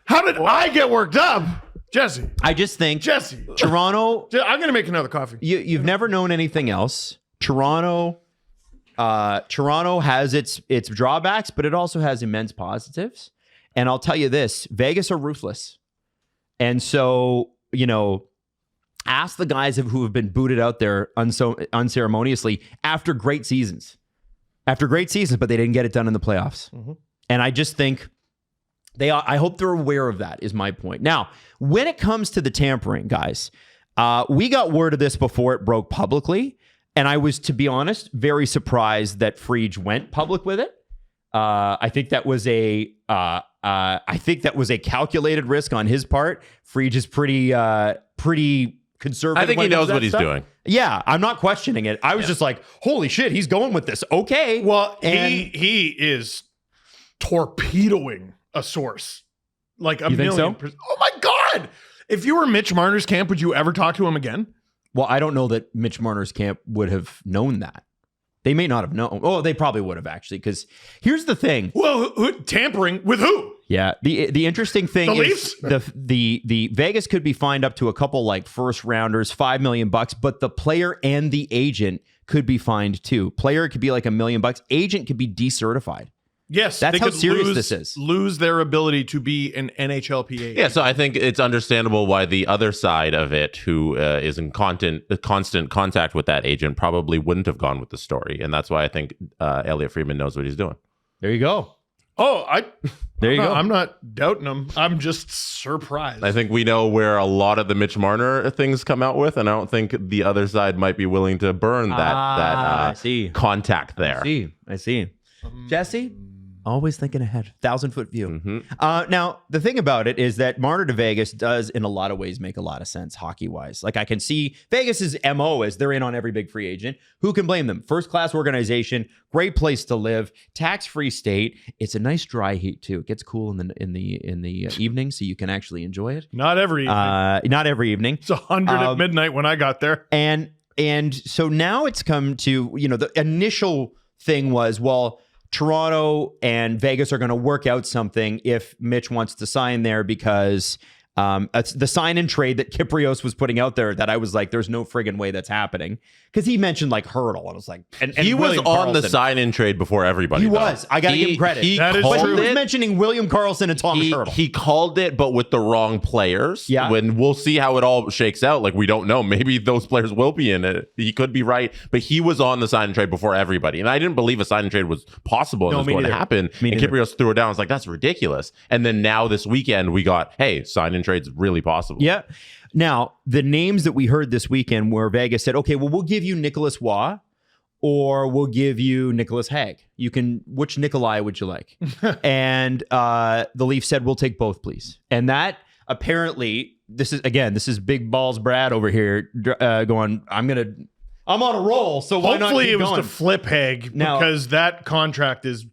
How did I get worked up? Jesse. I just think Toronto. I'm going to make another coffee. You've never known anything else. Toronto has its drawbacks, but it also has immense positives. And I'll tell you this, Vegas are ruthless. And so, ask the guys who have been booted out there unceremoniously after great seasons, but they didn't get it done in the playoffs. Mm-hmm. And I just think I hope they're aware of that, is my point. Now, when it comes to the tampering, guys, we got word of this before it broke publicly. And I was, to be honest, very surprised that Freege went public with it. I think that was a calculated risk on his part. Freege is pretty conservative. I think he knows what he's doing. Yeah, I'm not questioning it. I was just like, holy shit, he's going with this. Okay. Well, he is torpedoing a source. Like a million. So? Oh my God. If you were Mitch Marner's camp, would you ever talk to him again? Well, I don't know that Mitch Marner's camp would have known that. They may not have known. Oh, they probably would have actually, because here's the thing. Well, tampering with who? Yeah. The interesting thing The is the Vegas could be fined up to a couple like first rounders, $5 million, but the player and the agent could be fined too. Player could be like $1 million. Agent could be decertified. Yes, that's they how could serious this is. Lose their ability to be an NHLPA. Yeah, so I think it's understandable why the other side of it, who is in constant contact with that agent, probably wouldn't have gone with the story, and that's why I think Elliot Friedman knows what he's doing. There you go. Oh, There you go. I'm not doubting him. I'm just surprised. I think we know where a lot of the Mitch Marner things come out with, and I don't think the other side might be willing to burn I see. contact there. I see. Jesse? Always thinking ahead. 1,000-foot view. Mm-hmm. Now, the thing about it is that Marner to Vegas does, in a lot of ways, make a lot of sense hockey-wise. Like, I can see Vegas's MO is they're in on every big free agent. Who can blame them? First-class organization, great place to live, tax-free state. It's a nice dry heat, too. It gets cool in the evening, so you can actually enjoy it. Not every evening. Not every evening. It's 100 at midnight when I got there. And so now it's come to, the initial thing was, well, Toronto and Vegas are going to work out something if Mitch wants to sign there, because it's the sign and trade that Kyprios was putting out there that I was like, there's no friggin' way that's happening. Because he mentioned like Hurdle, and I was like, and he was William on the Karlsson. sign in trade before everybody. He though. was. I got to give him credit. That is But he true. was mentioning William Karlsson and Thomas Hurdle. He called it, but with the wrong players. Yeah. When we'll see how it all shakes out. Like, we don't know. Maybe those players will be in it. He could be right. But he was on the sign and trade before everybody. And I didn't believe a sign and trade was possible and No, was me going to neither. happen. Me And neither. Kyprios threw it down. I was like, that's ridiculous. And then now this weekend we got, hey, sign and trade's really possible. Yeah. Now, the names that we heard this weekend where Vegas said, okay, well, we'll give you Nicholas Waugh or we'll give you Nicholas Hague. Which Nikolai would you like? And the Leafs said, we'll take both, please. And that apparently, this is big balls Brad over here going, I'm on a roll, so why not Hopefully keep it was going? to flip Hague, Now- because that contract is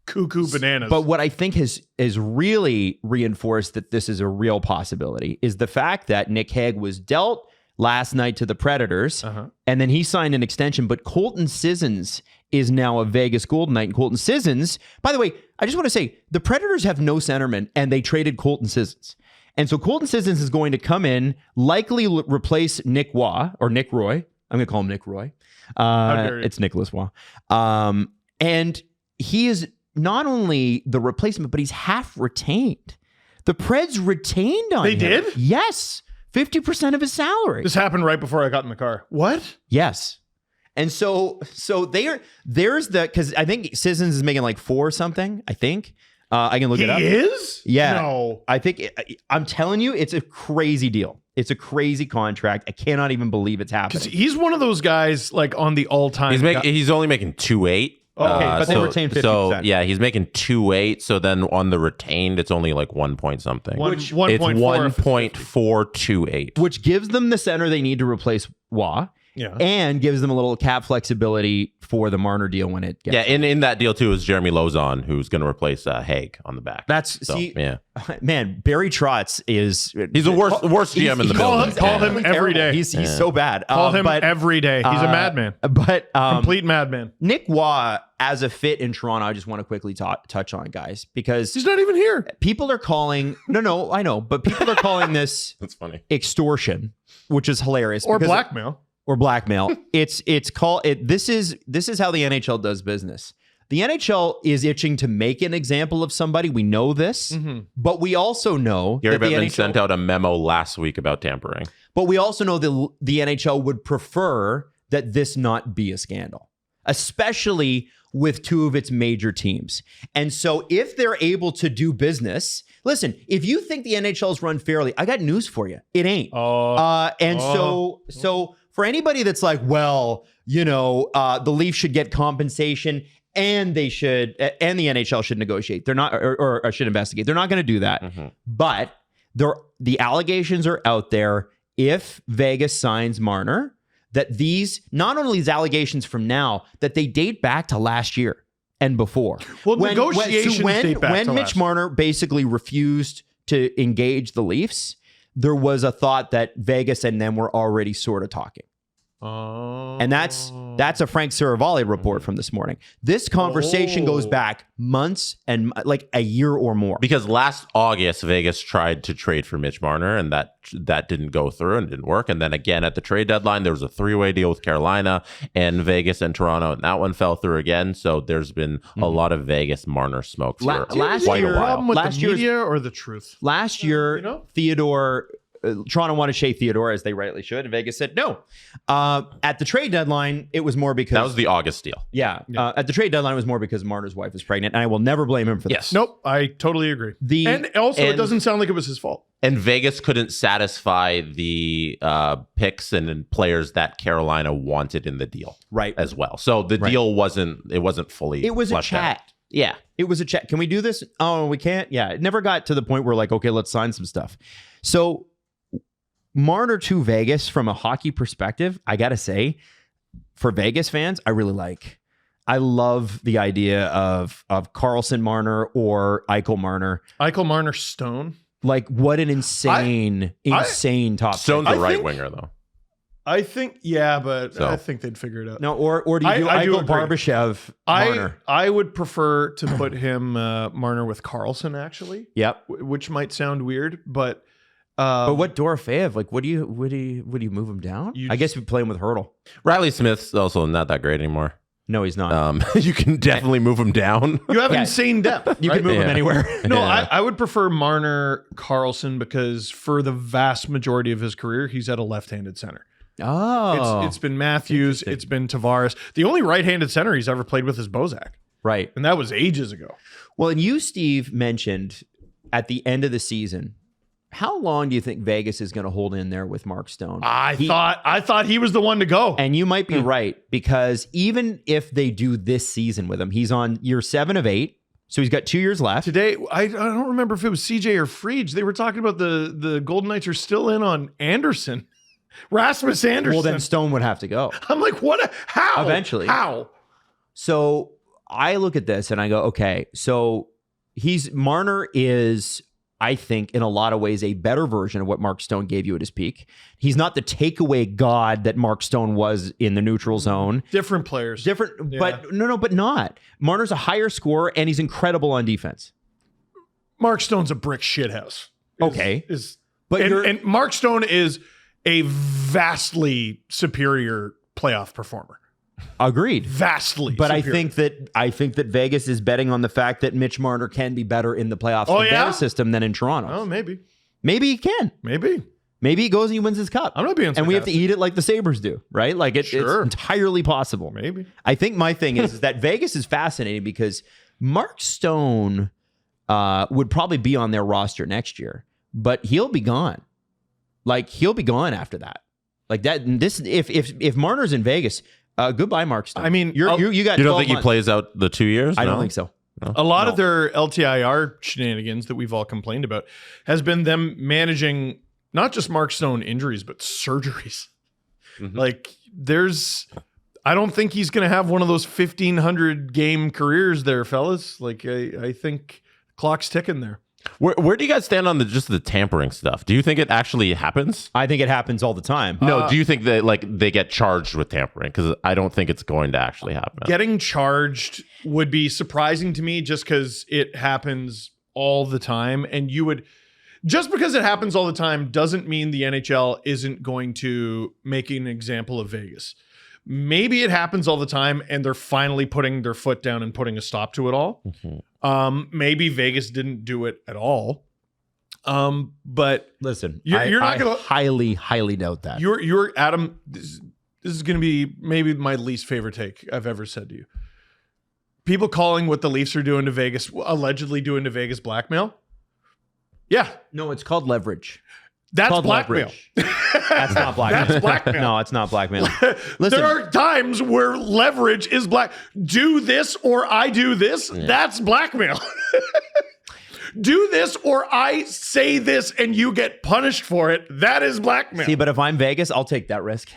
cuckoo bananas. But what I think has really reinforced that this is a real possibility is the fact that Nick Hague was dealt last night to the Predators, and then he signed an extension. But Colton Sissons is now a Vegas Golden Knight. And Colton Sissons, by the way, I just want to say, the Predators have no centerman, and they traded Colton Sissons. And so Colton Sissons is going to come in, likely replace Nick Waugh, or Nick Roy. I'm going to call him Nick Roy. dare you. It's Nicholas Waugh. And he is not only the replacement, but he's half retained. The Preds retained on him. They did? Yes. 50% of his salary. this happened right before I got in the car. What? Yes. And so there's because I think Sissons is making like 4 something, I think. I can look He it up. is? Yeah. No. I think I'm telling you, it's a crazy deal. It's a crazy contract. I cannot even believe it's Because happening. he's one of those guys like on the all-time. He's only making 2.8. Okay, but they retain 50%. So yeah, he's making 2.8. So then on the retained, it's only like 1 point something. Which- It's 1.4. 1.428. Which gives them the center they need to replace Waugh. Yeah. And gives them a little cap flexibility for the Marner deal when it gets. Yeah, in that deal too is Jeremy Lozon, who's going to replace Hague on the back. Yeah, Man, Barry Trotz is he's the worst GM in the building. Call him every terrible. day. He's so bad. Call him but, every day. He's a madman. But Complete madman. Nick Waugh as a fit in Toronto, I just want to quickly touch on, guys, because He's not even here. people are calling. No, I know, but people are calling this That's funny. extortion, which is hilarious. Or because- blackmail. or blackmail. This is how the NHL does business. The NHL is itching to make an example of somebody. We know this, but we also know Gary that the Bettman NHL sent out a memo last week about tampering. But we also know that the NHL would prefer that this not be a scandal, especially with 2 of its major teams. And so if they're able to do business, listen, if you think the NHL is run fairly, I got news for you. It ain't. So for anybody that's like, well, the Leafs should get compensation and the NHL should negotiate. They're not, or should investigate. They're not going to do that. But the allegations are out there. If Vegas signs Marner, that not only these allegations from now, that they date back to last year and before. Well, negotiations date back when to Mitch last. Marner basically refused to engage the Leafs, there was a thought that Vegas and them were already sort of talking. Oh. And that's a Frank Saravalli report from this morning. This conversation goes back months and like a year or more. Because last August, Vegas tried to trade for Mitch Marner, and that didn't go through and didn't work. And then again at the trade deadline, there was a 3-way deal with Carolina and Vegas and Toronto, and that one fell through again. So there's been a lot of Vegas Marner smoke for last quite year- a while. Problem with Last the year's- media or the truth? Last year, You know? Theodore, Toronto wanted Shea Theodore, as they rightly should, and Vegas said no. At the trade deadline, it was more because That was the August deal. at the trade deadline, it was more because Marner's wife is pregnant, and I will never blame him for this. Nope, I totally agree. And it doesn't sound like it was his fault. And Vegas couldn't satisfy the picks and players that Carolina wanted in the deal, Right. as well. So the deal wasn't fully. It was a fleshed chat. out. Yeah. It was a chat. Can we do this? Oh, we can't? Yeah. It never got to the point where like, okay, let's sign some stuff. So Marner to Vegas from a hockey perspective, I got to say, for Vegas fans, I really like. I love the idea of Carlson Marner or Eichel Marner. Eichel Marner Stone. Like, what an insane top. Stone's I a right think- winger, though. I think, yeah, but So. I think they'd figure it out. No, or do you do I do Eichel, agree. Barbashev, Marner? I would prefer to put him Marner with Carlson, actually, Yep. which might sound weird, but But what Dorofeyev? Like, would you move him down? You I guess you'd play him with Hurdle. Riley Smith's also not that great anymore. No, he's not. You can definitely move him down. you have Yeah. insane depth. You right? can move him Yeah. anywhere. No, Yeah. I would prefer Marner Carlson because for the vast majority of his career, he's at a left-handed center. Oh, It's been Matthews, it's been Tavares. The only right-handed center he's ever played with is Bozak, right. and that was ages ago. Well, and you, Steve, mentioned at the end of the season, how long do you think Vegas is going to hold in there with Mark Stone? I thought he was the one to go. And you might be right, because even if they do this season with him, he's on year 7 of 8. So he's got 2 years left. Today, I don't remember if it was CJ or Freege. They were talking about the Golden Knights are still in on Anderson. Rasmus Andersson. Well, then Stone would have to go. I'm like, what? How? Eventually. How? So I look at this and I go, okay, so Marner is, I think, in a lot of ways, a better version of what Mark Stone gave you at his peak. He's not the takeaway god that Mark Stone was in the neutral zone. Different players. Different, Yeah. but not. Marner's a higher scorer and he's incredible on defense. Mark Stone's a brick shithouse. Okay. But you're- and Mark Stone is a vastly superior playoff performer. Agreed. Vastly. But superior. I think that Vegas is betting on the fact that Mitch Marner can be better in the playoffs Oh, in yeah? their system than in Toronto. Oh, maybe. Maybe he can. Maybe. Maybe he goes and he wins his cup. I'm not being and we have to sarcastic. eat it like the Sabres do, right? Like Sure. it's entirely possible. Maybe. I think my thing is that Vegas is fascinating because Mark Stone would probably be on their roster next year, but he'll be gone. Like he'll be gone after that. Like that. This if Marner's in Vegas, goodbye, Mark Stone. I mean, you got. You don't 12 think he months. plays out the 2 years? I No? don't think so. A lot of their LTIR shenanigans that we've all complained about has been them managing not just Mark Stone injuries, but surgeries. Mhm. Like I don't think he's going to have one of those 1,500 game careers there, fellas. Like I think clock's ticking there. Where do you guys stand on just the tampering stuff? Do you think it actually happens? I think it happens all the time. No. Do you think that they get charged with tampering? Because I don't think it's going to actually happen. Getting charged would be surprising to me just because it happens all the time. And just because it happens all the time doesn't mean the NHL isn't going to make an example of Vegas. Maybe it happens all the time and they're finally putting their foot down and putting a stop to it all. Mm-hmm. Maybe Vegas didn't do it at all. But Listen, You're not I gonna- highly doubt that. you're Adam, this is going to be maybe my least favorite take I've ever said to you. People calling what the Leafs are doing to Vegas, allegedly doing to Vegas, blackmail. Yeah, No, it's called leverage. that's Called blackmail. leverage. That's not blackmail. That's blackmail. No, it's not blackmail. Listen, There are times where leverage is black. Do this or I do this. That's blackmail. Do this or I say this and you get punished for it. That is blackmail. see, but if I'm Vegas, I'll take that risk.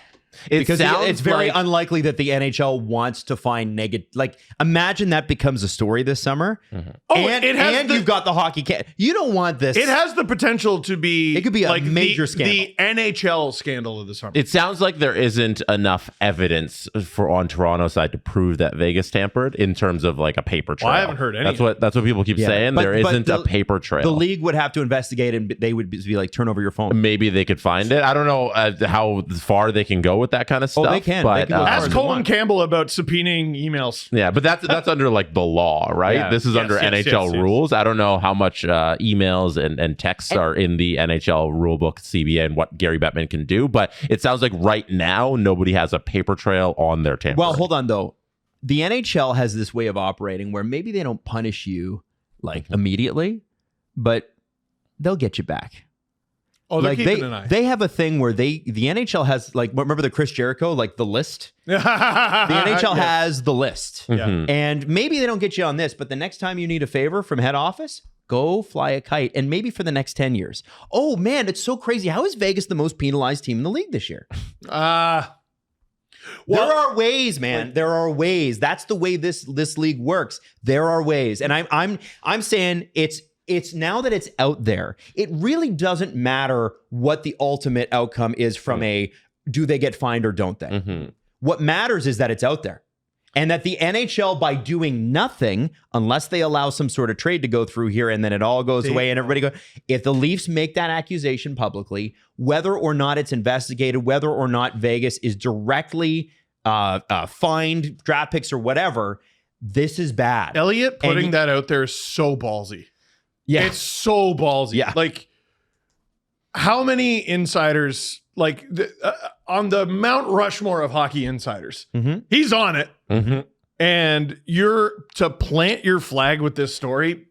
Because sounds it's very like- unlikely that the NHL wants to find negative. Like, imagine that becomes a story this summer. Oh, and it has you've got the hockey. You don't want this. It has the potential to be. It could be a like major scandal. The NHL scandal of the summer. It sounds like there isn't enough evidence for on Toronto's side to prove that Vegas tampered in terms of like a paper trail. Well, I haven't heard any. That's what people keep saying. But- There but isn't a paper trail. The league would have to investigate, and they would be like, turn over your phone. Maybe they could find it. I don't know how far they can go with that kind of stuff. They can. But, They can go as far Ask as Colin want. Campbell about subpoenaing emails. yeah, but that's under like the law, right? Yeah. This is Yes, under yes, NHL yes. rules. I don't know how much emails and texts are in the NHL rulebook CBA and what Gary Bettman can do, but it sounds like right now nobody has a paper trail on their tampering. Well, hold on though. The NHL has this way of operating where maybe they don't punish you like immediately, but they'll get you back. Oh, they're Like keeping an eye. they have a thing where the NHL has like, remember the Chris Jericho, like the list? the The NHL yeah. has the list. Yeah. And maybe they don't get you on this, but the next time you need a favor from head office, go fly a kite. And maybe for the next 10 years. Oh man, it's so crazy. How is Vegas the most penalized team in the league this year? Well, There are ways, man. There are ways. That's the way this league works. There are ways. And I'm saying it's now that it's out there, it really doesn't matter what the ultimate outcome is from do they get fined or don't they? What matters is that it's out there. And that the NHL, by doing nothing, unless they allow some sort of trade to go through here and then it all goes away and everybody goes, if the Leafs make that accusation publicly, whether or not it's investigated, whether or not Vegas is directly fined, draft picks or whatever, this is bad. Elliot And putting that out there is so ballsy. Yeah. It's so ballsy. Yeah. Like, how many insiders, like, on the Mount Rushmore of hockey insiders, he's on it. And you're to plant your flag with this story.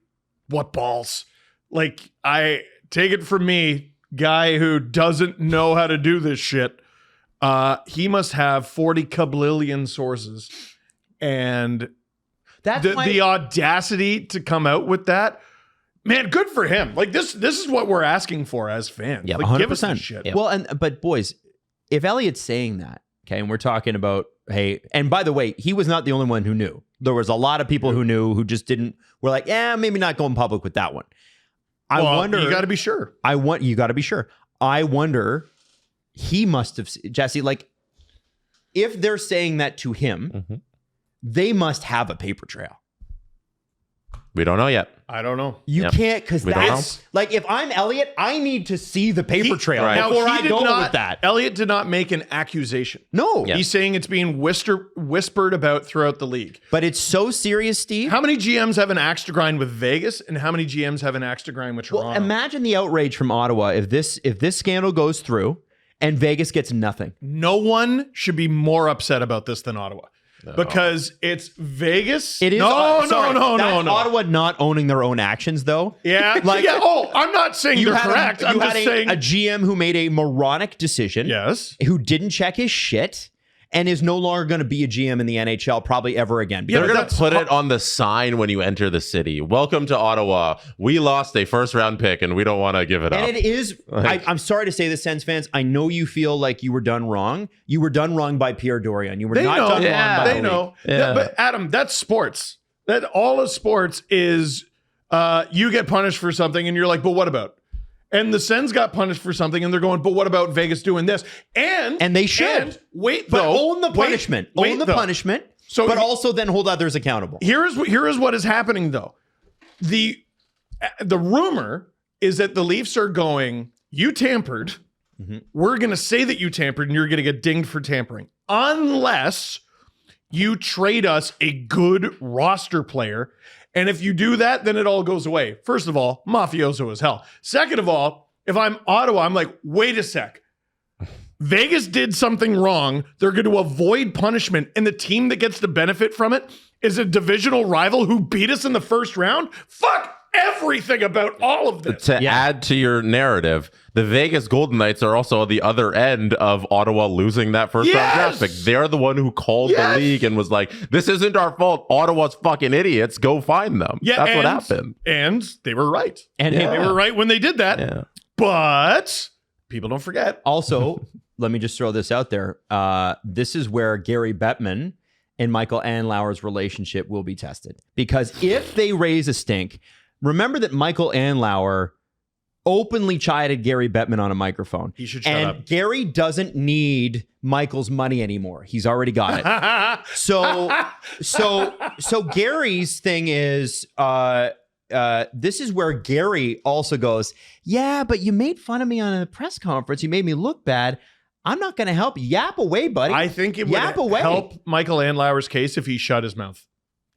What balls? Like, I take it from me, guy who doesn't know how to do this shit. He must have 40 kablillion sources. And That's the audacity to come out with that. Man, good for him. Like this is what we're asking for as fans. Yeah, like, 100%. give us this shit. Well, but boys, if Elliot's saying that, okay, and we're talking about, hey, and by the way, he was not the only one who knew. There was a lot of people who knew who just were like, yeah, maybe not going public with that one. I wonder. You got to be sure. You got to be sure. I wonder, he must have, Jesse, like, if they're saying that to him, they must have a paper trail. We don't know yet. I don't know. You can't, because We don't that's like, if I'm Elliot, I need to see the paper trail Right. before Now, I go with that. Elliot did not make an accusation. No, Yeah. He's saying it's being whispered about throughout the league. but it's so serious, Steve. How many GMs have an axe to grind with Vegas, and how many GMs have an axe to grind with Toronto? Well, imagine the outrage from Ottawa if this scandal goes through and Vegas gets nothing. No one should be more upset about this than Ottawa. Because it's Vegas. It is no. That's Ottawa not owning their own actions, though. Yeah, Like- yeah. Oh, I'm not saying they're correct. I'm just saying a GM who made a moronic decision. yes. Who didn't check his shit and is no longer going to be a GM in the NHL probably ever again. Yeah, They're but going to that's- put it on the sign when you enter the city. Welcome to Ottawa. We lost a first round pick and we don't want to give it up. And it is, I'm sorry to say this, Sens fans. I know you feel like you were done wrong. You were done wrong by Pierre Dorian. You were They not know. done Yeah. wrong by They the know. league. Yeah. But Adam, that's sports. That all of sports is you get punished for something and you're like, but what about? And the Sens got punished for something and they're going, but what about Vegas doing this? And they should. and wait, But though. own the punishment. Wait, own the though. punishment. So but he- also then hold others accountable. Here is what is happening though. The rumor is that the Leafs are going, you tampered. We're going to say that you tampered and you're going to get dinged for tampering. Unless you trade us a good roster player. And if you do that, then it all goes away. First of all, mafioso as hell. Second of all, if I'm Ottawa, I'm like, wait a sec. Vegas did something wrong. They're going to avoid punishment. And the team that gets the benefit from it is a divisional rival who beat us in the first round. Fuck everything about all of this. To add to your narrative, the Vegas Golden Knights are also on the other end of Ottawa losing that first round draft pick. They're the one who called the league and was like, this isn't our fault. Ottawa's fucking idiots. Go find them. Yeah, That's what happened. And they were right. And They were right when they did that. Yeah. But people don't forget. also, let me just throw this out there. This is where Gary Bettman and Michael Andlauer's relationship will be tested. Because if they raise a stink, remember that Michael Andlauer openly chided Gary Bettman on a microphone. He should shut up. Gary doesn't need Michael's money anymore. He's already got it. So Gary's thing is, this is where Gary also goes, yeah, but you made fun of me on a press conference. You made me look bad. I'm not going to help you. Yap away, buddy. I think it would help Michael Andlauer's case if he shut his mouth.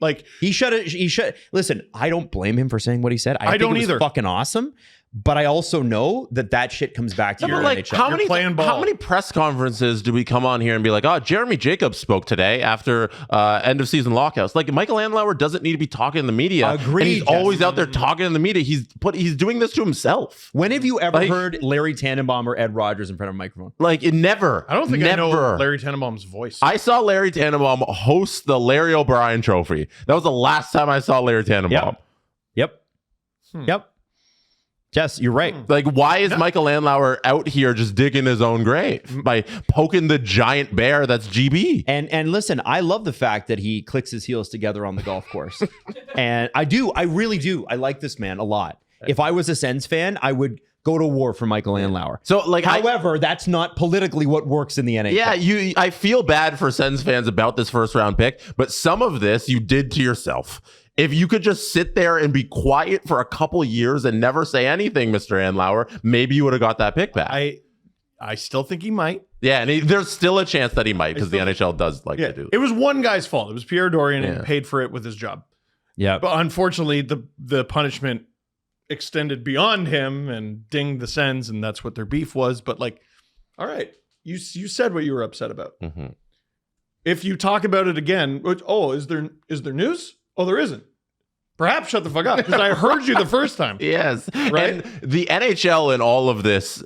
Like he should. Listen, I don't blame him for saying what he said. I think don't it was either. Fucking awesome. But I also know that shit comes back to your NHL. How many press conferences do we come on here and be like, oh, Jeremy Jacobs spoke today after end of season lockouts? Like Michael Andlauer doesn't need to be talking in the media. Agreed. And he's always out there talking in the media. He's doing this to himself. When have you ever heard Larry Tannenbaum or Ed Rogers in front of a microphone? Like it never. I don't think I know Larry Tannenbaum's voice. I saw Larry Tannenbaum host the Larry O'Brien Trophy. That was the last time I saw Larry Tannenbaum. Yep. Jess, you're right. Like, why is Michael Andlauer out here just digging his own grave by poking the giant bear that's GB? And listen, I love the fact that he clicks his heels together on the golf course. And I really do. I like this man a lot. If I was a Sens fan, I would go to war for Michael Andlauer. So, like, however, that's not politically what works in the NHL. Yeah, I feel bad for Sens fans about this first round pick, but some of this you did to yourself. If you could just sit there and be quiet for a couple years and never say anything, Mr. Andlauer, maybe you would have got that pick back. I still think he might. Yeah, and there's still a chance that he might because the NHL does like to do that. It was one guy's fault. It was Pierre Dorion and he paid for it with his job. Yeah. But unfortunately, the punishment extended beyond him and dinged the Sens, and that's what their beef was. But like, all right, you said what you were upset about. Mm-hmm. If you talk about it again, is there news? Oh, there isn't. Perhaps shut the fuck up, because I heard you the first time. Yes. Right? And the NHL in all of this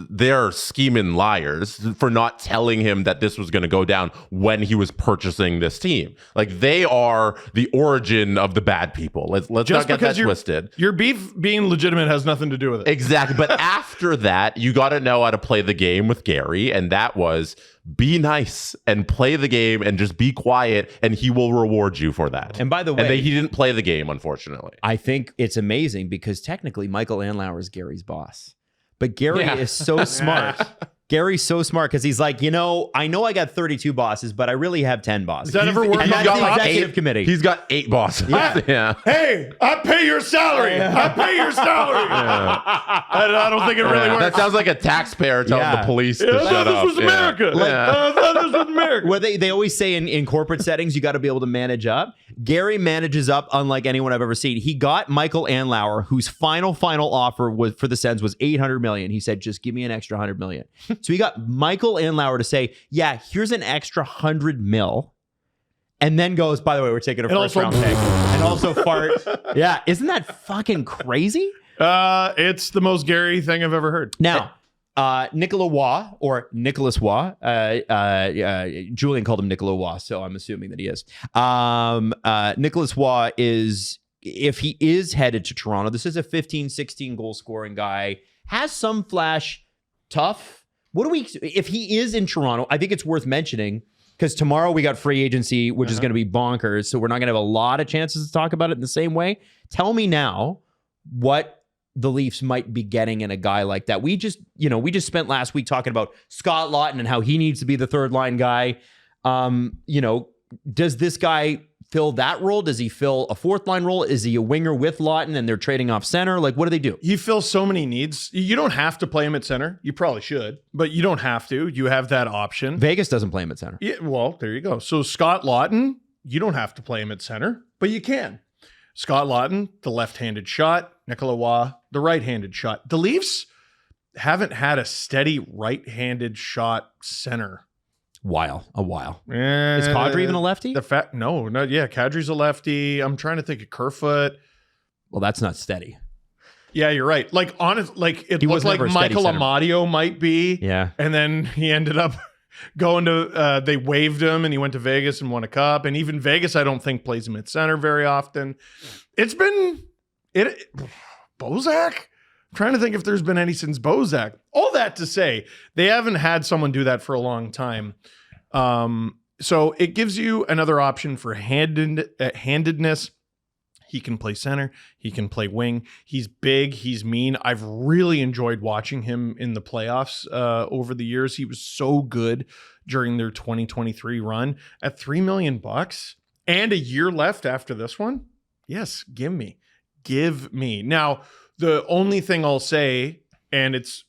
they're scheming liars for not telling him that this was going to go down when he was purchasing this team. Like, they are the origin of the bad people. Let's not get that twisted. Your beef being legitimate has nothing to do with it. Exactly. But after that, you got to know how to play the game with Gary. And that was be nice and play the game and just be quiet, and he will reward you for that. And by the way, he didn't play the game, unfortunately. I think it's amazing because technically Michael Andlauer is Gary's boss. But Gary is so smart. Gary's so smart because he's like, I know I got 32 bosses, but I really have 10 bosses. Does that ever work? And that's the executive committee. He's got 8 bosses. Yeah. Hey, I pay your salary. I pay your salary. I don't think it really works. That sounds like a taxpayer telling the police to shut up. This was America. I thought this was America. Well, they always say in corporate settings, you got to be able to manage up. Gary manages up unlike anyone I've ever seen. He got Michael Andlauer, whose final offer was for the Sens was $800 million. He said, just give me an extra $100 million. So he got Michael Andlauer to say, yeah, here's an extra $100 million. And then goes, by the way, we're taking a first round pick. And also fart. Yeah. Isn't that fucking crazy? It's the most Gary thing I've ever heard. Now, Nicolas Waugh, or Nicholas Waugh, Julian called him Nicolas Waugh, so I'm assuming that he is. Nicolas Waugh is, if he is headed to Toronto, this is a 15, 16 goal scoring guy, has some flash, tough. If he is in Toronto, I think it's worth mentioning because tomorrow we got free agency, which is going to be bonkers. So we're not going to have a lot of chances to talk about it in the same way. Tell me now what the Leafs might be getting in a guy like that. We just spent last week talking about Scott Laughton and how he needs to be the third line guy. Does this guy fill that role? Does he fill a fourth line role? Is he a winger with Laughton and they're trading off center? Like, what do they do? He fills so many needs. You don't have to play him at center. You probably should, but you don't have to. You have that option. Vegas doesn't play him at center. Yeah, well, there you go. So Scott Laughton, you don't have to play him at center, but you can. Scott Laughton, the left-handed shot. Nicolas Waugh, the right-handed shot. The Leafs haven't had a steady right-handed shot center. A while. Is Kadri even a lefty? No, Kadri's a lefty. I'm trying to think of Kerfoot. Well, that's not steady. Yeah, you're right. Like, it looked like Michael Amadio might be. Yeah. And then he ended up going to, they waived him and he went to Vegas and won a cup. And even Vegas, I don't think plays him at center very often. It's been, Bozak trying to think if there's been any since Bozak. All that to say, they haven't had someone do that for a long time. So it gives you another option for handedness. He can play center. He can play wing. He's big. He's mean. I've really enjoyed watching him in the playoffs over the years. He was so good during their 2023 run at $3 million and a year left after this one. Yes, give me. Now, the only thing I'll say, and it's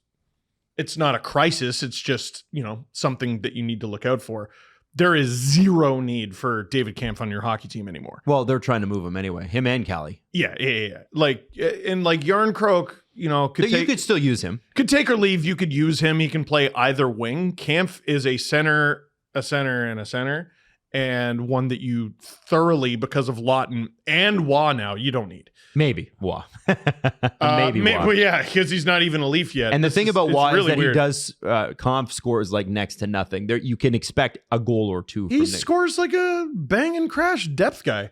not a crisis, it's just, something that you need to look out for. There is zero need for David Kampf on your hockey team anymore. Well, they're trying to move him anyway. Him and Callie. Yeah. Like Jarn Krok, you could still use him. Could take or leave. You could use him. He can play either wing. Kampf is a center, and a center, and one that you thoroughly, because of Lawton and Waugh now, you don't need. Maybe Waugh. Maybe Waugh. Well, yeah, because he's not even a Leaf yet. And the thing about Waugh is that weird. he does Kampf scores like next to nothing. There, you can expect a goal or two. He scores like a bang and crash depth guy.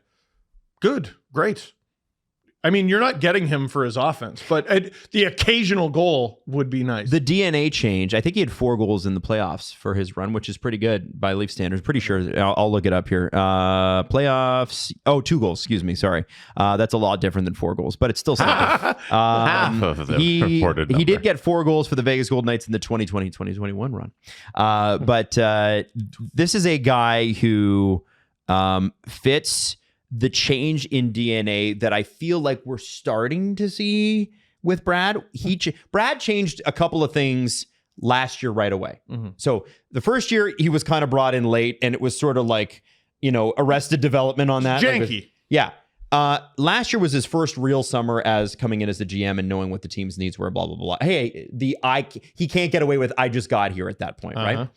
Good, great. I mean, you're not getting him for his offense, but the occasional goal would be nice. The DNA change, I think he had 4 goals in the playoffs for his run, which is pretty good by Leaf standards. Pretty sure. I'll look it up here. Playoffs. 2 goals. Excuse me. Sorry. That's a lot different than 4 goals, but it's still something. Half of the reported number. He did get 4 goals for the Vegas Golden Knights in the 2020-2021 run. But this is a guy who fits the change in DNA that I feel like we're starting to see with Brad. Brad changed a couple of things last year right away. Mm-hmm. So the first year he was kind of brought in late, and it was sort of like, arrested development on that. Janky. Yeah. Last year was his first real summer as coming in as the GM and knowing what the team's needs were, blah, blah, blah. Hey, he can't get away with, I just got here at that point, right?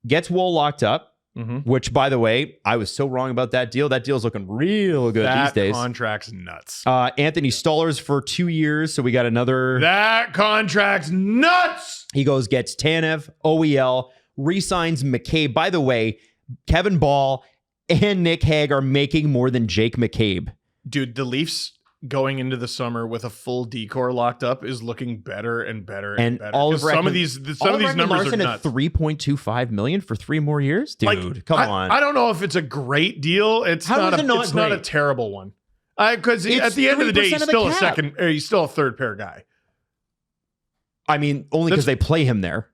Gets Woll locked up. Mm-hmm. Which, by the way, I was so wrong about that deal. That deal's looking real good these days. That contract's nuts. Anthony Stoller's for 2 years, so we got another. That contract's nuts. He gets Tanev, OEL, re-signs McCabe. By the way, Kevin Ball and Nick Hague are making more than Jake McCabe. Dude, the Leafs going into the summer with a full decor locked up is looking better and better and better. Some of these numbers are nuts. At $3.25 million for 3 more years, dude. Come on. I don't know if it's a great deal. It's not a terrible one. Because at the end of the day, he's still he's still a third pair guy. I mean, only because they play him there.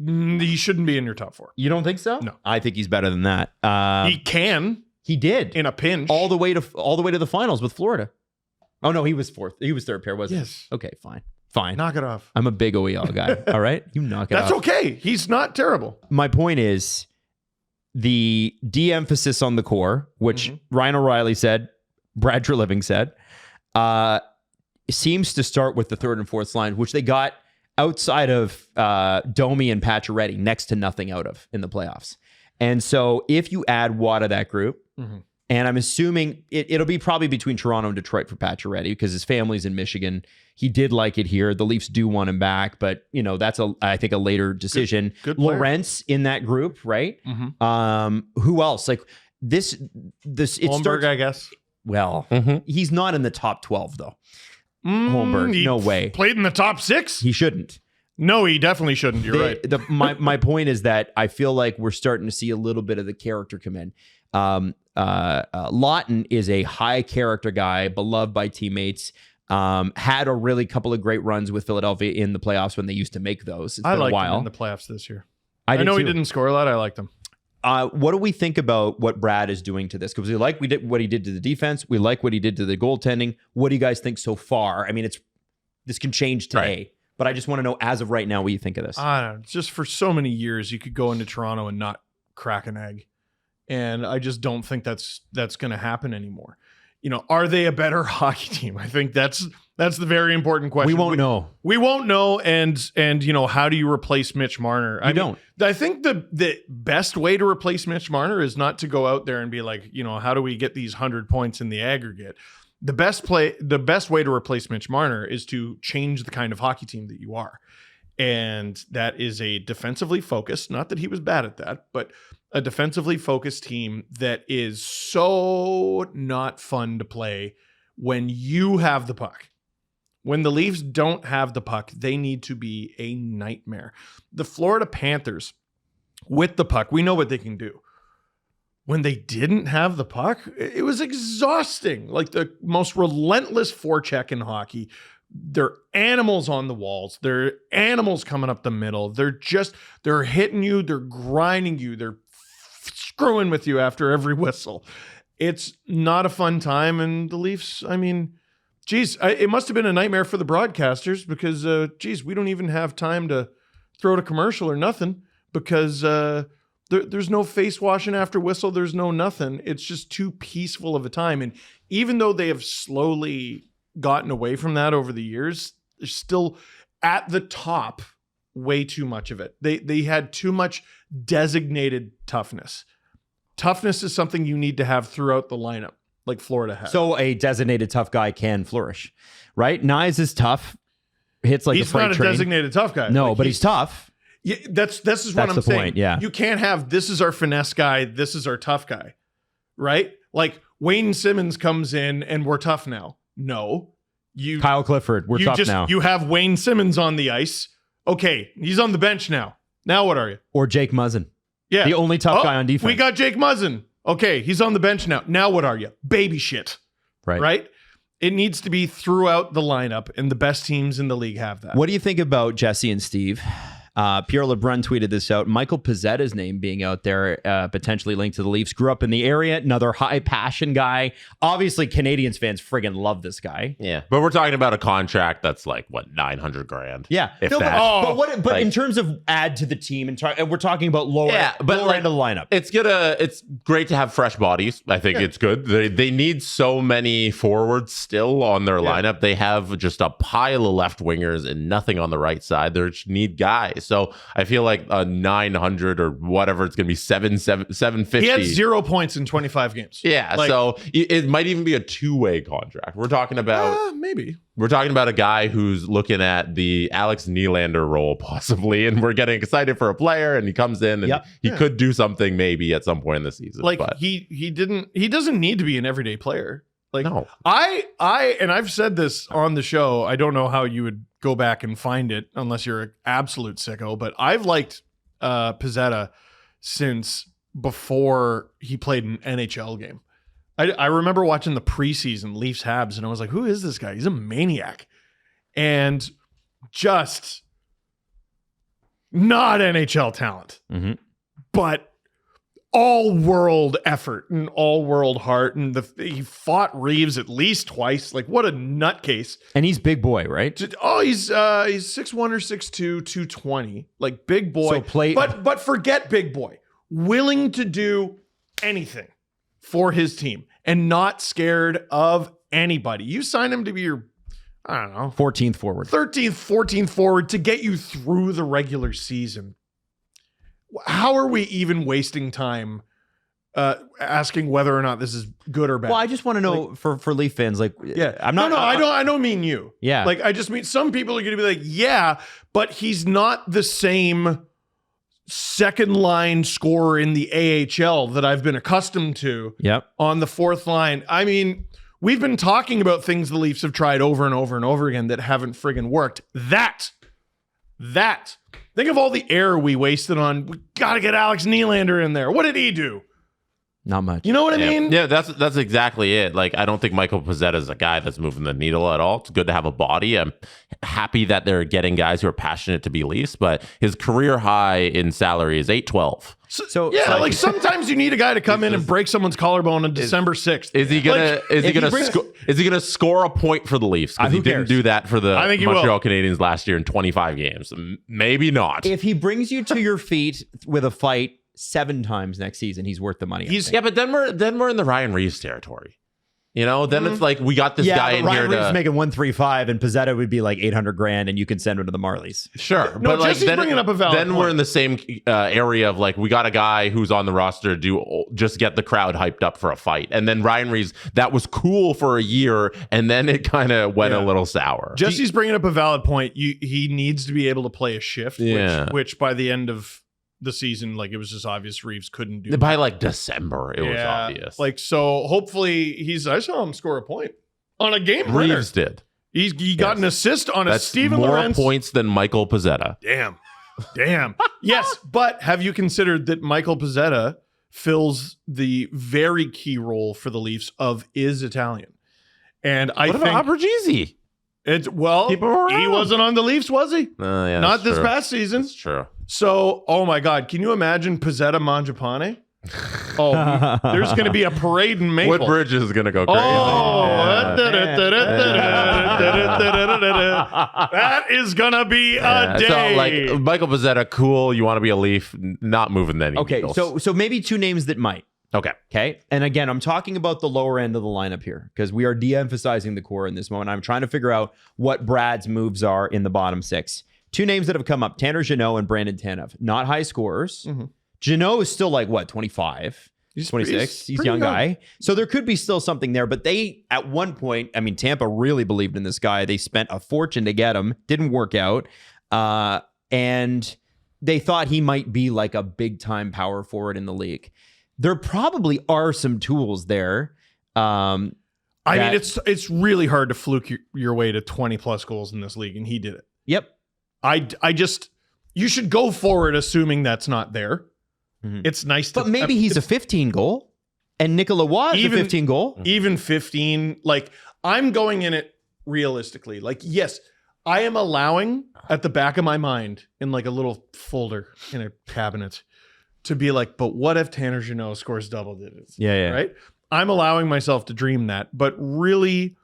He shouldn't be in your top 4. You don't think so? No, I think he's better than that. He can. He did in a pinch all the way to the finals with Florida. Oh no, he was 4th. He was 3rd pair, wasn't he? Yes. Okay, fine. Knock it off. I'm a big OEL guy. All right, you knock it off. That's okay. He's not terrible. My point is the de-emphasis on the core, which Ryan O'Reilly said, Brad Treliving said, seems to start with the 3rd and 4th line, which they got outside of Domi and Pacioretty next to nothing out of in the playoffs. And so if you add Watt to that group, and I'm assuming it'll be probably between Toronto and Detroit for Pacioretty because his family's in Michigan. He did like it here. The Leafs do want him back, but that's I think a later decision. Good Lorentz in that group, right? Mm-hmm. Who else? Like this Holmberg, I guess. Well, he's not in the top 12 though. Holmberg, no way. Played in the top 6? He shouldn't. No, he definitely shouldn't. You're right. My point is that I feel like we're starting to see a little bit of the character come in. Lawton is a high character guy, beloved by teammates. Had a really couple of great runs with Philadelphia in the playoffs when they used to make those. It's been a while. Him in the playoffs this year. I know he didn't score a lot. I liked him. What do we think about what Brad is doing to this? Because we like what he did to the defense. We like what he did to the goaltending. What do you guys think so far? I mean, this can change today. Right. But I just want to know, as of right now, what you think of this. I don't know. Just for so many years, you could go into Toronto and not crack an egg. And I just don't think that's going to happen anymore. Are they a better hockey team? I think that's the very important question. We won't know. We won't know. And how do you replace Mitch Marner? I think the best way to replace Mitch Marner is not to go out there and be like, how do we get these 100 points in the aggregate? The best way to replace Mitch Marner is to change the kind of hockey team that you are. And that is a defensively focused, not that he was bad at that, but a defensively focused team that is so not fun to play when you have the puck. When the Leafs don't have the puck, they need to be a nightmare. The Florida Panthers, with the puck, we know what they can do. When they didn't have the puck, it was exhausting. Like the most relentless forecheck in hockey. They're animals on the walls. They're animals coming up the middle. They're hitting you. They're grinding you. They're screwing with you after every whistle. It's not a fun time. And the Leafs, I mean, geez, it must have been a nightmare for the broadcasters because, we don't even have time to throw to commercial or nothing because there's no face washing after whistle. There's no nothing. It's just too peaceful of a time. And even though they have slowly gotten away from that over the years, they're still at the top way too much of it. They had too much designated toughness. Toughness is something you need to have throughout the lineup, like Florida has. So a designated tough guy can flourish, right? Knies is tough. Hits like he's a freight not a train. designated tough guy. No, Like, but he's tough. Yeah, this is what That's I'm the saying. point, yeah. You can't have this is our finesse guy, this is our tough guy, right? Like Wayne Simmons comes in and we're tough now. No, Kyle Clifford, we're tough now. You have Wayne Simmons on the ice. Okay, he's on the bench now. Now what are you? Or Jake Muzzin. Yeah, The only tough guy on defense. We got Jake Muzzin. Okay, he's on the bench now. Now what are you? Baby shit. Right? It needs to be throughout the lineup, and the best teams in the league have that. What do you think about Jesse and Steve? Pierre LeBrun tweeted this out. Michael Pezzetta's name being out there, potentially linked to the Leafs. Grew up in the area. Another high passion guy. Obviously, Canadians fans friggin' love this guy. Yeah, but we're talking about a contract that's like what, $900,000. Yeah, if no, that. but in terms of add to the team, and we're talking about lower end of the lineup. It's great to have fresh bodies. I think it's good. They need so many forwards still on their lineup. They have just a pile of left wingers and nothing on the right side. They just need guys. So I feel like a 900 or whatever it's going to be 750. He had 0 points in 25 games. Yeah, so it might even be a two-way contract. We're talking about maybe. We're talking about a guy who's looking at the Alex Nylander role possibly, and we're getting excited for a player, and he comes in and he could do something maybe at some point in the season. Like but he doesn't need to be an everyday player. Like no. and I've said this on the show. I don't know how you would go back and find it unless you're an absolute sicko, but I've liked Pezzetta since before he played an NHL game. I remember watching the preseason Leafs Habs, and I was like, who is this guy? He's a maniac. And just not NHL talent, but all-world effort and all-world heart. And he fought Reeves at least twice. Like, what a nutcase. And he's big boy, right? Oh, he's 6'1" or 6'2", 220. Like, big boy. So but forget big boy. Willing to do anything for his team and not scared of anybody. You sign him to be your, I don't know, 14th forward. 13th, 14th forward to get you through the regular season. How are we even wasting time asking whether or not this is good or bad? Well, I just want to know for Leaf fans, like, I'm not. No, I don't mean you. Yeah. Like, I just mean some people are going to be like, yeah, but he's not the same second line scorer in the AHL that I've been accustomed to. Yep. On the fourth line. I mean, we've been talking about things the Leafs have tried over and over and over again that haven't friggin' worked. That. Think of all the air we wasted on, we got to get Alex Nylander in there. What did he do? Not much. You know what I mean? Yeah, that's exactly it. Like, I don't think Michael Pezzetta is a guy that's moving the needle at all. It's good to have a body. I'm happy that they're getting guys who are passionate to be Leafs, but his career high in salary is $812. So like sometimes you need a guy to come in and break someone's collarbone on December 6th. Is he gonna score a point for the Leafs? Because he didn't do that for the Montreal Canadiens last year in 25 games. Maybe not. If he brings you to your feet with a fight 7 times next season, he's worth the money. But then we're in the Ryan Reeves territory. You know, then it's like we got this guy in Ryan here Reeves making 135, and Pezzetta would be like $800,000, and you can send him to the Marlies. Sure, No, but like Jesse's bringing up a valid then point. we're in the same area of like we got a guy who's on the roster to just get the crowd hyped up for a fight, and then Ryan Reeves, that was cool for a year, and then it kind of went a little sour. Jesse's bringing up a valid point. He needs to be able to play a shift, which by the end of the season, like, it was just obvious Reeves couldn't do. By like December, it was obvious. Like, so hopefully I saw him score a point on a game winner. Reeves did. He got an assist on a That's Steven more Lorentz. points than Michael Pezzetta. Damn. Yes, but have you considered that Michael Pezzetta fills the very key role for the Leafs of is Italian? And I What think about Abergese? it's well, Keep him around. he wasn't on the Leafs, was he? Yeah, Not that's this true. past season. That's true. So, oh my God, can you imagine Pezzetta Mangiapane? Oh, there's going to be a parade in Maple. Woodbridge is going to go crazy. That is going to be a day. So, like, Michael Pezzetta, cool. You want to be a Leaf, not moving any Okay, needles. so maybe two names that might. Okay. Okay. And again, I'm talking about the lower end of the lineup here because we are de-emphasizing the core in this moment. I'm trying to figure out what Brad's moves are in the bottom six. Two names that have come up, Tanner Jeannot and Brandon Tanev. Not high scorers. Mm-hmm. Jeannot is still like, what, 25? He's 26. He's a young guy. So there could be still something there. But they, at one point, I mean, Tampa really believed in this guy. They spent a fortune to get him. Didn't work out. And they thought he might be like a big-time power forward in the league. There probably are some tools there. I mean, it's really hard to fluke your way to 20 plus goals in this league, and he did it. Yep. You should go forward assuming that's not there. Mm-hmm. It's nice to, but maybe he's a 15 goal, and Nicola was a 15 goal. Even 15. Like, I'm going in it realistically. Like, yes, I am allowing at the back of my mind in like a little folder in a cabinet to be like, but what if Tanner Jeannot scores double digits? Yeah. Right? I'm allowing myself to dream that, but really,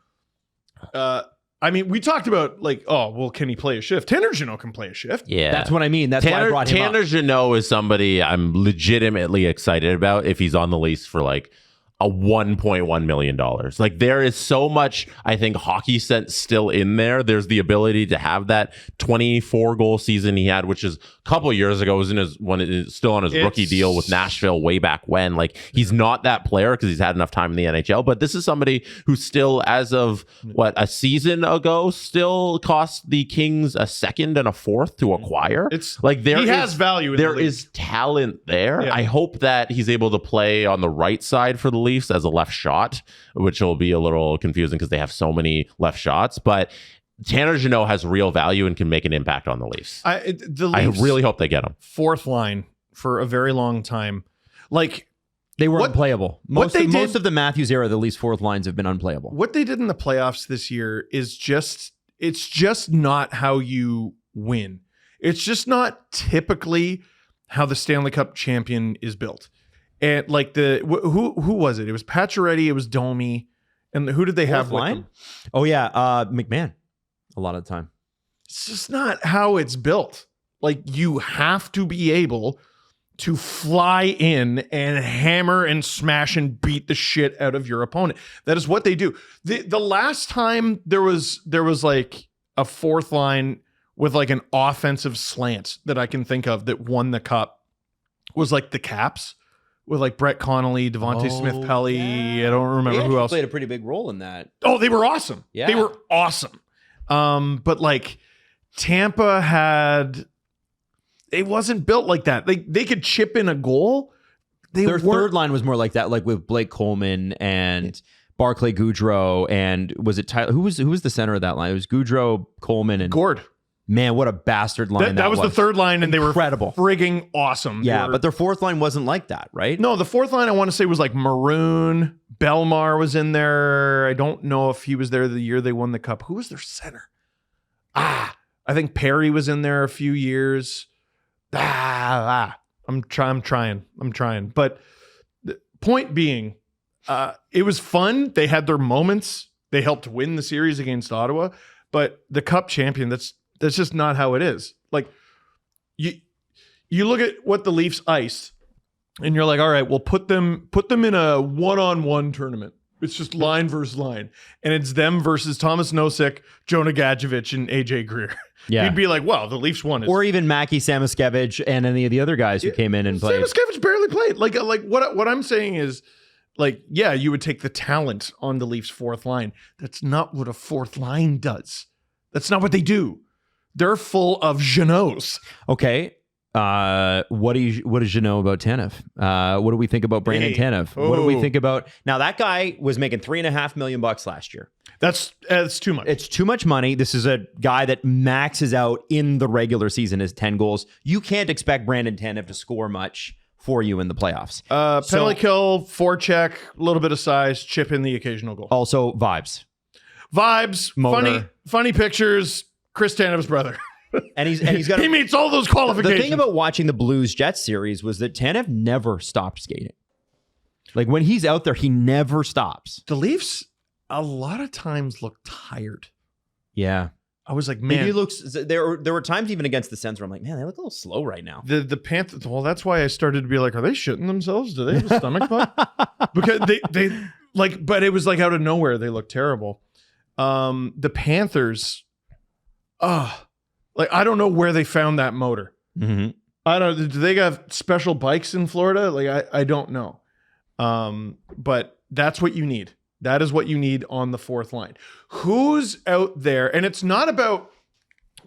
I mean, we talked about like, oh, well, can he play a shift? Tanner Jeannot can play a shift. Yeah. That's what I mean. That's why I brought him up. Tanner Jeannot is somebody I'm legitimately excited about if he's on the Leafs for like a $1.1 million. Like, there is so much, I think, hockey sense still in there. There's the ability to have that 24 goal season he had, which is a couple of years ago, was still on his rookie deal with Nashville way back when. Like, he's not that player because he's had enough time in the NHL, but this is somebody who still, as of a season ago, still cost the Kings a second and a fourth to acquire. It's like, he has value. There is talent there. Yeah. I hope that he's able to play on the right side for the Leafs as a left shot, which will be a little confusing because they have so many left shots. But Tanner Jeannot has real value and can make an impact on the Leafs. I really hope they get him. Fourth line for a very long time. Like, they were unplayable. Most of the Matthews era, the Leafs fourth lines have been unplayable. What they did in the playoffs this year is it's just not how you win. It's just not typically how the Stanley Cup champion is built. And like who was it? It was Pacioretty, it was Domi, and who did they have with them? Oh yeah, McMahon. A lot of the time, it's just not how it's built. Like, you have to be able to fly in and hammer and smash and beat the shit out of your opponent. That is what they do. The last time there was like a fourth line with like an offensive slant that I can think of that won the cup was like the Caps. With like Brett Connolly, Devontae Smith-Pelly, I don't remember who else played a pretty big role in that. Oh, they were awesome. Yeah, they were awesome. But like Tampa it wasn't built like that. They could chip in a goal. Their third line was more like that, like with Blake Coleman and Barclay Goodrow, and was it Tyler? Who was the center of that line? It was Goodrow, Coleman, and Gord. Man, what a bastard line that was. The third line, and incredible. They were frigging awesome. Yeah, but their fourth line wasn't like that, right? No, the fourth line I want to say was like Maroon. Belmar was in there. I don't know if he was there the year they won the cup. Who was their center? I think Perry was in there a few years. I'm trying. But the point being, it was fun. They had their moments. They helped win the series against Ottawa. But the cup champion, that's just not how it is. Like, you look at what the Leafs iced, and you're like, all right, well, put them in a one-on-one tournament. It's just line versus line, and it's them versus Thomas Nosek, Jonah Gadjevich, and AJ Greer. Yeah, you'd be like, wow, the Leafs won. Or even Mackie Samoskevich and any of the other guys who came in and played. Samoskevich barely played. Like what I'm saying is, like, yeah, you would take the talent on the Leafs fourth line. That's not what a fourth line does. That's not what they do. They're full of Jeannots. Okay. What does you know about Tanev? What do we think about Brandon Tanev? What do we think about now? That guy was making $3.5 million last year. That's too much. It's too much money. This is a guy that maxes out in the regular season as 10 goals. You can't expect Brandon Tanev to score much for you in the playoffs. Penalty kill, forecheck, a little bit of size, chip in the occasional goal. Also vibes, motor. funny pictures. Chris Tanev's brother. And he's got he meets all those qualifications. The thing about watching the Blues Jets series was that Tanev never stopped skating. Like when he's out there, he never stops. The Leafs a lot of times look tired. Yeah. I was like, man, he looks. There were times even against the Sens where I'm like, man, they look a little slow right now. The Panthers. Well, that's why I started to be like, are they shitting themselves? Do they have a stomach bug? Because they like, but it was like out of nowhere. They look terrible. The Panthers. Like I don't know where they found that motor. Mm-hmm. I don't. Do they have special bikes in Florida? Like I don't know. But that's what you need. That is what you need on the fourth line. Who's out there? And it's not about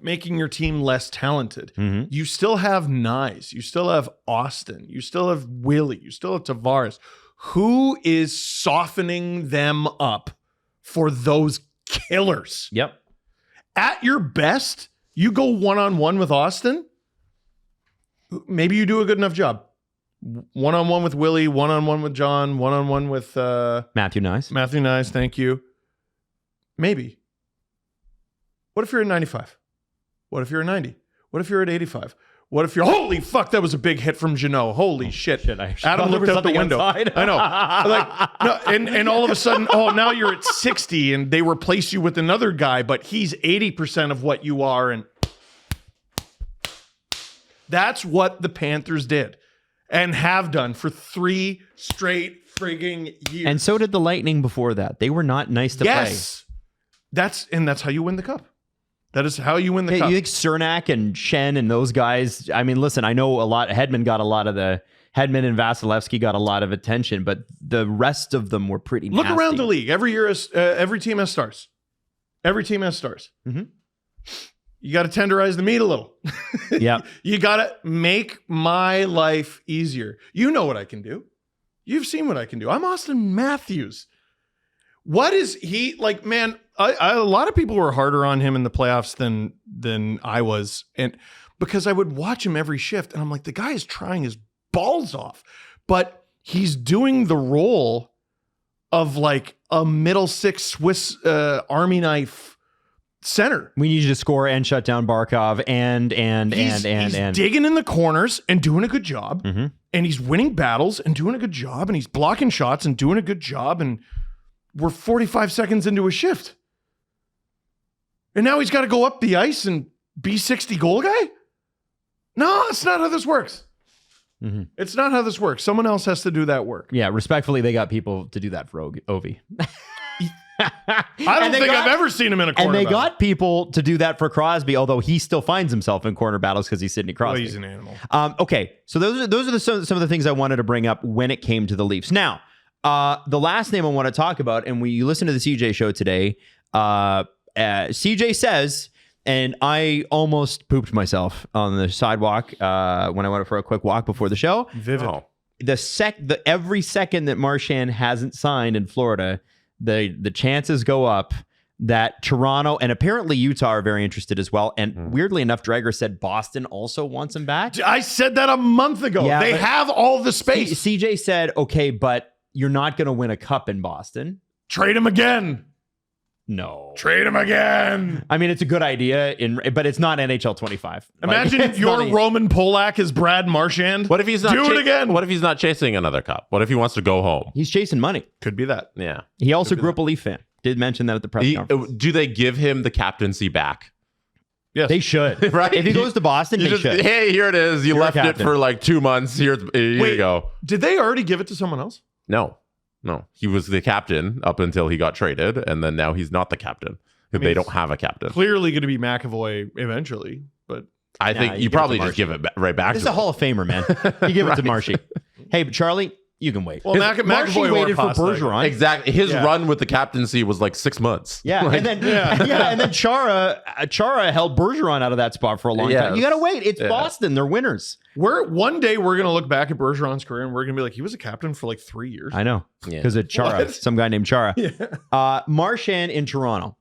making your team less talented. Mm-hmm. You still have Knies. You still have Austin. You still have Willie. You still have Tavares. Who is softening them up for those killers? Yep. At your best, you go one-on-one with Austin. Maybe you do a good enough job. One-on-one with Willie, one-on-one with John, one-on-one with Matthew Knies, thank you. Maybe. What if you're at 95? What if you're at 90? What if you're at 85? What if you're... Holy fuck, that was a big hit from Jeannot. Holy shit. Adam looked out the window. Outside. I know. Like, no, and all of a sudden, now you're at 60 and they replace you with another guy, but he's 80% of what you are. And that's what the Panthers did. And have done for 3 straight frigging years. And so did the Lightning before that. They were not nice to play. That's how you win the cup. That is how you win the cup. You think Cernak and Shen and those guys, I mean, listen, I know Hedman and Vasilevsky got a lot of attention, but the rest of them were pretty nasty. Look around the league. Every year, every team has stars. Every team has stars. Mm-hmm. You got to tenderize the meat a little. Yeah. You got to make my life easier. You know what I can do. You've seen what I can do. I'm Austin Matthews. What is he like, man? A lot of people were harder on him in the playoffs than I was. And because I would watch him every shift and I'm like, the guy is trying his balls off, but he's doing the role of like a middle six Swiss Army knife center. We need you to score and shut down Barkov and he's digging in the corners and doing a good job. Mm-hmm. And he's winning battles and doing a good job. And he's blocking shots and doing a good job. And we're 45 seconds into a shift. And now he's got to go up the ice and be 60 goal guy? No, it's not how this works. Mm-hmm. It's not how this works. Someone else has to do that work. Yeah, respectfully, they got people to do that for Ovi. I don't think I've ever seen him in a corner battle. And they battle. got people to do that for Crosby, although he still finds himself in corner battles because he's Sidney Crosby. Well, he's an animal. Okay, so those are some of the things I wanted to bring up when it came to the Leafs. Now, the last name I want to talk about, and you listen to the CJ show today, CJ says, and I almost pooped myself on the sidewalk when I went for a quick walk before the show. Vivid. Oh. Every second that Marchand hasn't signed in Florida, the chances go up that Toronto and apparently Utah are very interested as well. And weirdly enough, Drager said Boston also wants him back. I said that a month ago. Yeah, they have all the space. CJ said, okay, but you're not going to win a cup in Boston. Trade him again. No. Trade him again. I mean, it's a good idea, but it's not NHL 25. Imagine it's your not Roman Polak is Brad Marchand. What if he's not Do it again. What if he's not chasing another cup? What if he wants to go home? He's chasing money. Could be that. Yeah. He also grew up a Leaf fan. Did mention that at the press conference. Do they give him the captaincy back? Yes. They should. Right? If he goes to Boston, they should. Hey, here it is. You You're left a it captain. for like 2 months. Here you go. Did they already give it to someone else? No. He was the captain up until he got traded, and then now he's not the captain. They don't have a captain. Clearly going to be McAvoy eventually, but I think you you give it probably to just give it right back This is to a him. Hall of Famer, man. You give it to Marshy. Hey, Charlie, You can wait. Well, Marchand McAvoy waited for or Pasta. Bergeron. Exactly. His run with the captaincy was like 6 months. Yeah, and then Chara held Bergeron out of that spot for a long time. You got to wait. It's Boston. They're winners. One day we're gonna look back at Bergeron's career and we're gonna be like, he was a captain for like 3 years. I know, because of Chara, some guy named Chara. Marchand in Toronto.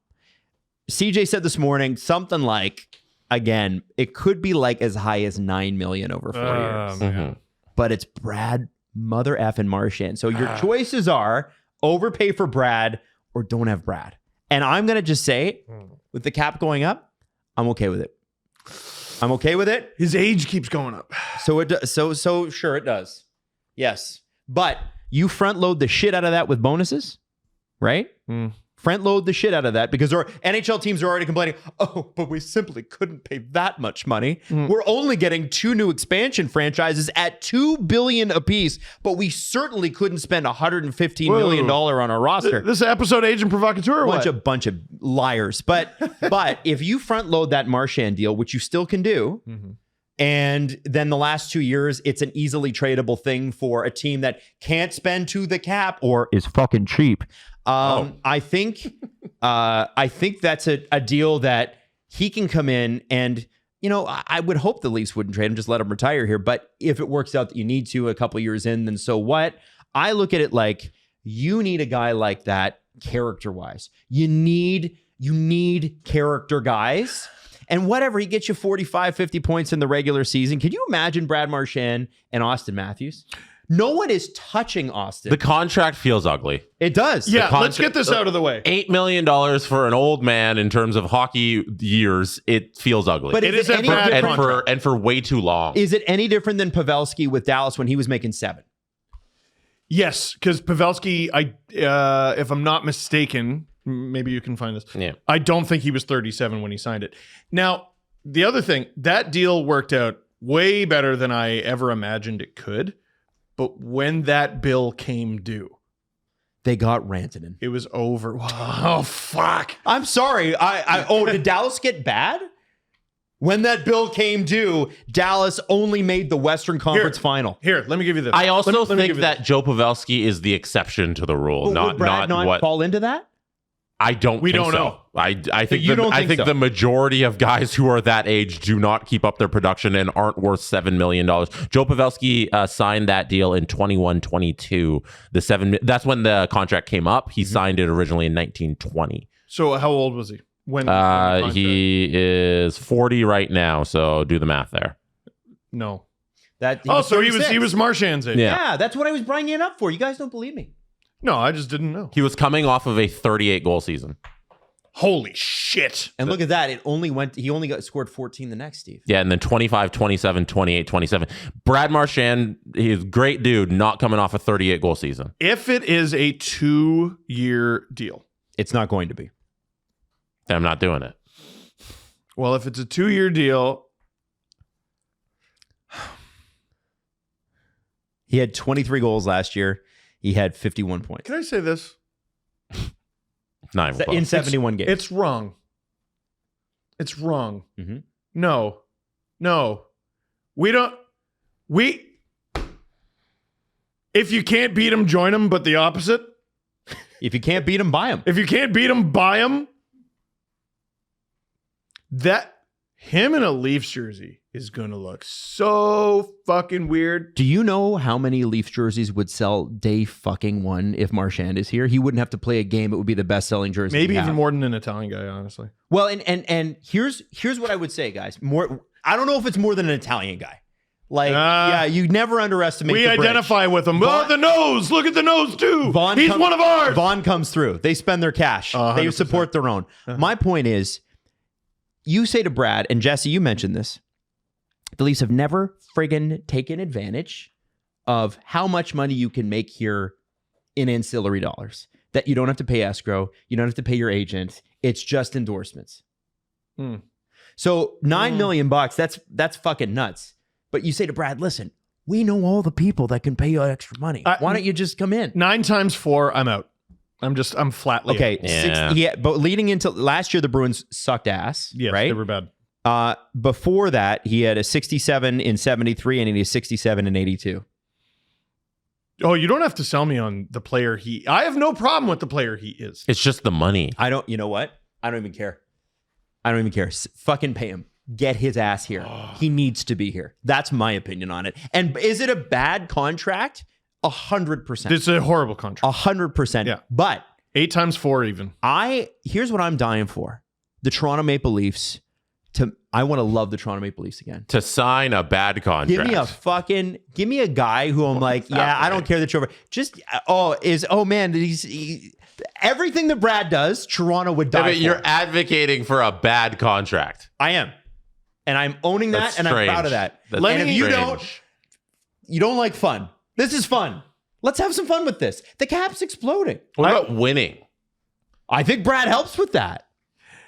CJ said this morning something like, again, it could be like as high as $9 million over 4 years, but it's Brad mother effing Marchand. So your choices are overpay for Brad or don't have Brad. And I'm going to just say, with the cap going up, I'm okay with it. I'm okay with it. His age keeps going up. So sure it does. Yes. But you front load the shit out of that with bonuses, right? Front load the shit out of that because our NHL teams are already complaining, oh, but we simply couldn't pay that much money. We're only getting 2 new expansion franchises at $2 billion apiece, but we certainly couldn't spend $115 million on our roster. This episode agent provocateur or what? Bunch of liars. But if you front load that Marchand deal, which you still can do, and then the last 2 years, it's an easily tradable thing for a team that can't spend to the cap or is fucking cheap. I think that's a deal that he can come in and, I would hope the Leafs wouldn't trade him, just let him retire here. But if it works out that you need to a couple years in, then so what? I look at it like you need a guy like that character-wise. You need character guys. And whatever, he gets you 45, 50 points in the regular season. Can you imagine Brad Marchand and Austin Matthews? No one is touching Austin. The contract feels ugly. It does. Yeah, let's get this out of the way. $8 million for an old man in terms of hockey years, it feels ugly. But it is a bad contract. And for way too long. Is it any different than Pavelski with Dallas when he was making $7? Yes, because Pavelski, if I'm not mistaken, maybe you can find this. Yeah. I don't think he was 37 when he signed it. Now, the other thing, that deal worked out way better than I ever imagined it could. But when that bill came due, they got Rantanen. it was over. Oh, fuck. I'm sorry. Did Dallas get bad? When that bill came due, Dallas only made the Western Conference final. Here, let me give you this. I also Let me think give you that Joe Pavelski is the exception to the rule, But not would Brad not what fall into that? I don't. We think don't so. know. I think You don't I think think so? the majority of guys who are that age do not keep up their production and aren't worth $7 million. Joe Pavelski signed that deal in 21-22. That's when the contract came up. He signed it originally in 1920. So how old was he? When He is 40 right now. So do the math there. No. So he was Marchand's age. Yeah, that's what I was bringing it up for. You guys don't believe me. No, I just didn't know. He was coming off of a 38 goal season. Holy shit. And look at that. He only scored 14 the next, Steve. Yeah, and then 25, 27, 28, 27. Brad Marchand, he's a great dude, not coming off a 38 goal season. If it is a 2-year deal. It's not going to be. I'm not doing it. Well, if it's a 2-year deal. He had 23 goals last year. He had 51 points. Can I say this? Not even close. In 71 games. It's wrong. It's wrong. Mm-hmm. No. If you can't beat him, join him, but the opposite. If you can't beat him, buy him. If you can't beat him, buy him. Him in a Leafs jersey is going to look so fucking weird. Do you know how many Leafs jerseys would sell day fucking one if Marchand is here? He wouldn't have to play a game. It would be the best-selling jersey. Maybe even more than an Italian guy, honestly. Well, and here's what I would say, guys. I don't know if it's more than an Italian guy. You never underestimate. We identify with him. The nose. Look at the nose too. He's one of ours. Vaughn comes through. They spend their cash. 100%. They support their own. My point is, you say to Brad, and Jesse, you mentioned this, the Leafs have never friggin' taken advantage of how much money you can make here in ancillary dollars. That you don't have to pay escrow. You don't have to pay your agent. It's just endorsements. So $9 million, that's fucking nuts. But you say to Brad, listen, we know all the people that can pay you extra money. Why don't you just come in? 9 times 4, I'm out. I'm flatly okay. out. But leading into last year, the Bruins sucked ass. Yes, right? They were bad. Before that, he had a 67 in 73 and he had a 67 in 82. Oh, you don't have to sell me on the player he. I have no problem with the player he is. It's just the money. You know what? I don't even care. Fucking pay him. Get his ass here. He needs to be here. That's my opinion on it. And is it a bad contract? 100%. It's a horrible contract. 100%. Yeah. But 8 times 4 even. Here's what I'm dying for. The Toronto Maple Leafs. I want to love the Toronto Maple Leafs again. To sign a bad contract. Give me a guy who I'm like, yeah, I don't care that you're over. Everything that Brad does, Toronto would die for. You're advocating for a bad contract. I am. And I'm owning that. That's and strange. I'm proud of that. That's And if you strange. you don't like fun. This is fun. Let's have some fun with this. The cap's exploding. What about winning? I think Brad helps with that.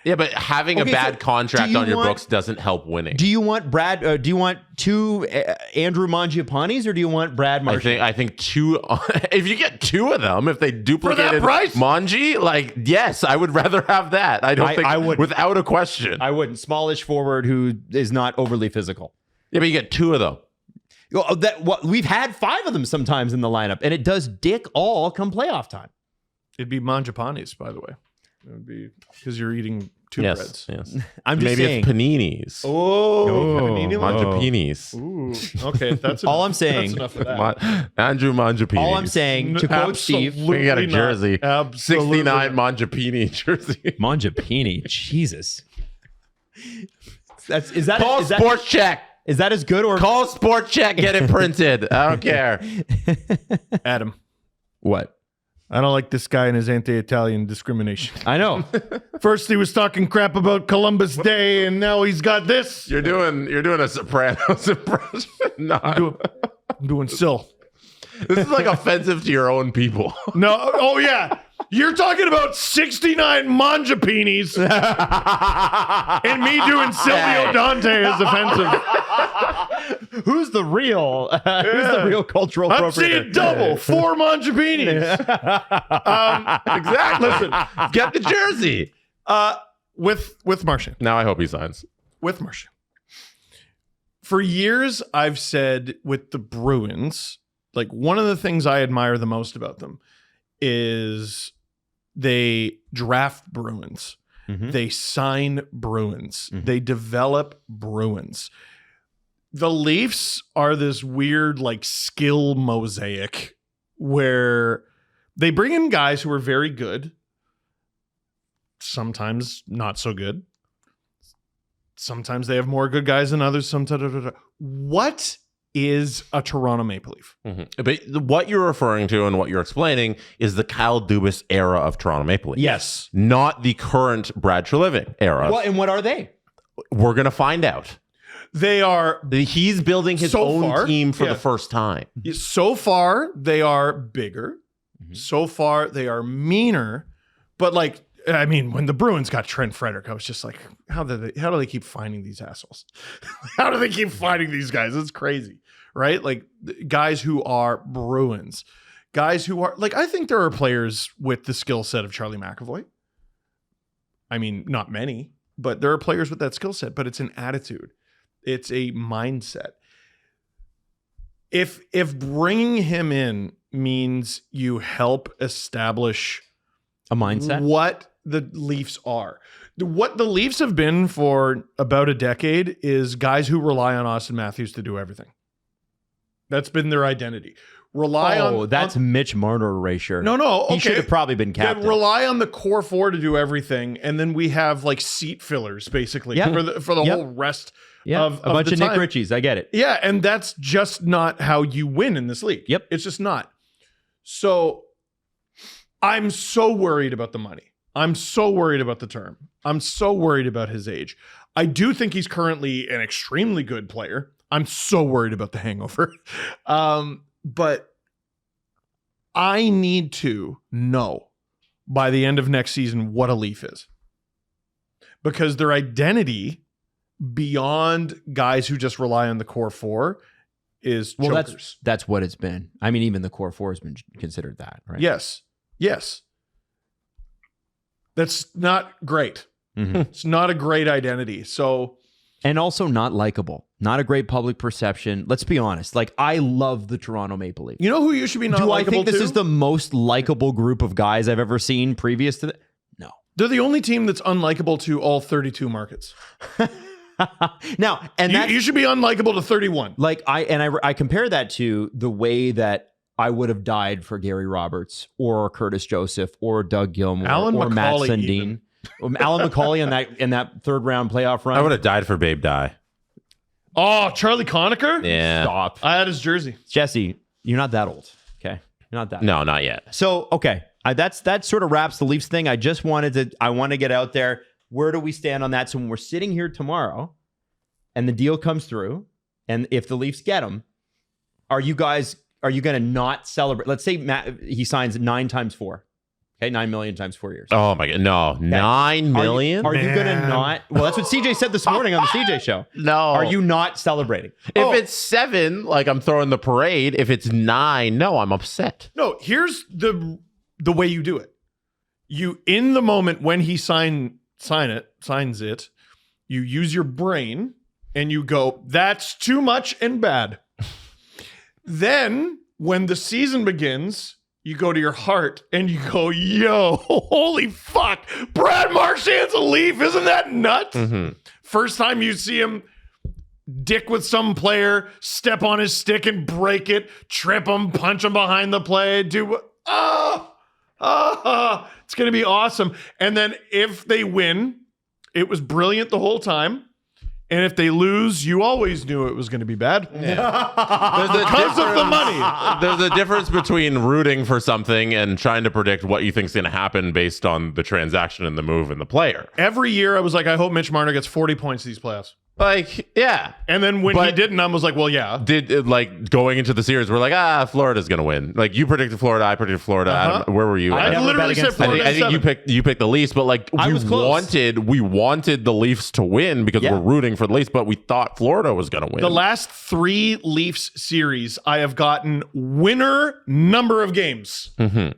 Yeah, but having a bad contract on your books doesn't help winning. Do you want Brad? Do you want 2 Andrew Mangiapanis, or do you want Brad Marchand? I think 2. If you get 2 of them, if they duplicated Mangi, yes, I would rather have that. I think I would, without a question. I wouldn't. Smallish forward who is not overly physical. Yeah, but you get 2 of them. We've had 5 of them sometimes in the lineup, and it does dick all come playoff time. It'd be Mangiapanis, by the way. It would be because you're eating 2 breads. Yes. I'm just saying. It's paninis. Mangiapinis. Ooh. Okay, that's enough. All I'm saying. That's enough of that. Andrew Mangiapini. All I'm saying, to quote Steve, we got a jersey. Absolutely 69 Mangiapini jersey. Mangiapini, Jesus. Is that Call Sports Check. Is that as good or Call Sports Check? Get it printed. I don't care. Adam, what? I don't like this guy and his anti-Italian discrimination. I know. First he was talking crap about Columbus Day, and now he's got this. You're doing a Sopranos impression. No, I'm doing Sill. This is like offensive to your own people. No, oh yeah. You're talking about 69 Mangiapinis and me doing Silvio Dante is offensive. Who's the real cultural I'm appropriator? seeing double 4 Mangiapinis. Exactly. Listen, get the jersey. With Marchand. Now I hope he signs. With Marchand. For years, I've said with the Bruins, like one of the things I admire the most about them is they draft Bruins. Mm-hmm. They sign Bruins. Mm-hmm. They develop Bruins. The Leafs are this weird skill mosaic where they bring in guys who are very good, sometimes not so good. Sometimes they have more good guys than others. What is a Toronto Maple Leaf? Mm-hmm. But what you're referring to and what you're explaining is the Kyle Dubas era of Toronto Maple Leafs. Yes. Not the current Brad Treliving era. Well, and what are they? We're going to find out. They are... He's building his own team for the first time. So far, they are bigger. Mm-hmm. So far, they are meaner. But when the Bruins got Trent Frederick, I was just like, how do they keep finding these assholes? How do they keep finding these guys? It's crazy, right? Guys who are Bruins, guys who are I think there are players with the skill set of Charlie McAvoy. I mean, not many, but there are players with that skill set, but it's an attitude. It's a mindset. If bringing him in means you help establish a mindset, what the Leafs are. What the Leafs have been for about a decade is guys who rely on Austin Matthews to do everything. That's been their identity. That's Mitch Marner erasure. No, okay. He should have probably been captain. That rely on the core 4 to do everything, and then we have seat fillers basically for the whole rest of a bunch the of time. Nick Richies. I get it. Yeah, and that's just not how you win in this league. Yep. It's just not. So I'm so worried about the money. I'm so worried about the term. I'm so worried about his age. I do think he's currently an extremely good player. I'm so worried about the hangover. But I need to know by the end of next season what a Leaf is. Because their identity beyond guys who just rely on the core 4 is chokers. That's what it's been. I mean, even the core 4 has been considered that, right? Yes. That's not great. Mm-hmm. It's not a great identity. So And also not likable. Not a great public perception. Let's be honest. Like, I love the Toronto Maple Leafs. You know who you should be not Do I likable think this to? is the most likable group of guys I've ever seen previous to that? No. They're the only team that's unlikable to all 32 markets. Now, and You should be unlikable to 31. like I compare that to the way that I would have died for Gary Roberts or Curtis Joseph or Doug Gilmour Alan or Matt McCauley Sundin. Alan McCauley in that third round playoff run. I would have died for Babe Die. Oh, Charlie Conacher? Yeah. Stop. I had his jersey. Jesse, you're not that old. Okay. You're not that No, not yet. So, okay. That sort of wraps the Leafs thing. I want to get out there. Where do we stand on that? So when we're sitting here tomorrow and the deal comes through, and if the Leafs get him, are you going to not celebrate? Let's say he signs 9 times 4. Okay, 9 million times 4 years. Oh my God. No, Okay. 9 million? Are you going to not? Well, that's what CJ said this morning on the CJ show. No. Are you not celebrating? If it's 7, like I'm throwing the parade. If it's 9, no, I'm upset. No, here's the way you do it. You, in the moment when he signs it, you use your brain and you go, that's too much and bad. Then when the season begins, you go to your heart and you go, yo, holy fuck, Brad Marchand's a Leaf. Isn't that nuts? Mm-hmm. First time you see him dick with some player, step on his stick and break it, trip him, punch him behind the play, it's going to be awesome. And then if they win, it was brilliant the whole time. And if they lose, you always knew it was going to be bad. Because of the money. There's a difference between rooting for something and trying to predict what you think is going to happen based on the transaction and the move and the player. Every year I was like, I hope Mitch Marner gets 40 points these playoffs. Like, yeah. And then when he didn't, I was like, well, yeah. Like going into the series, we're like, Florida's going to win. Like you predicted Florida, I predicted Florida. Adam, where were you? I never literally bet said against the Florida. I think you picked the Leafs, but like I was close. we wanted the Leafs to win because we're rooting for the Leafs, but we thought Florida was going to win. The last 3 Leafs series, I have gotten winner number of games. Mm-hmm.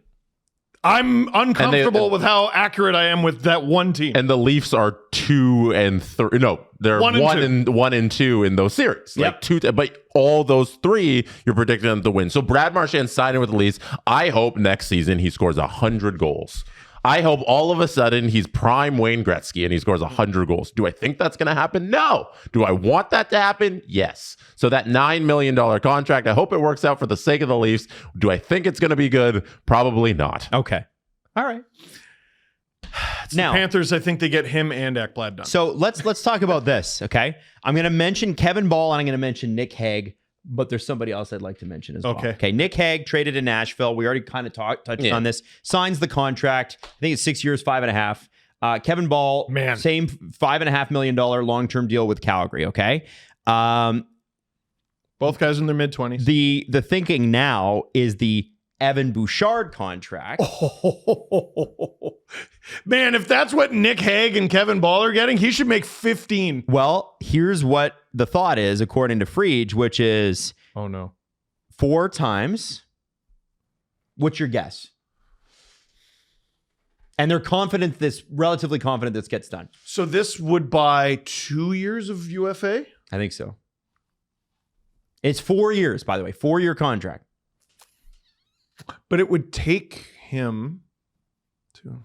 I'm uncomfortable with how accurate I am with that one team. And the Leafs are 2 and 3. No, they're 1 and 2 in those series. Yep. Like 2, but all those 3, you're predicting them to win. So Brad Marchand signing with the Leafs. I hope next season he scores 100 goals. I hope all of a sudden he's prime Wayne Gretzky and he scores 100 goals. Do I think that's going to happen? No. Do I want that to happen? Yes. So that $9 million contract, I hope it works out for the sake of the Leafs. Do I think it's going to be good? Probably not. Okay. All right. Now, Panthers, I think they get him and Ekblad done. so let's talk about this, okay? I'm going to mention Kevin Ball and I'm going to mention Nick Hague, but there's somebody else I'd like to mention as well. Okay, Nick Hague traded to Nashville. We already kind of touched on this. Signs the contract. I think it's 6 years, 5.5. Kevin Ball, same $5.5 million long-term deal with Calgary, okay? Both guys in their mid-20s. The thinking now is the Evan Bouchard contract. Man, if that's what Nick Hague and Kevin Ball are getting, he should make 15. Well, here's what the thought is, according to Freege, which is 4 times. What's your guess? And they're relatively confident this gets done. So this would buy 2 years of UFA? I think so. It's 4 years, by the way, 4-year contract. But it would take him to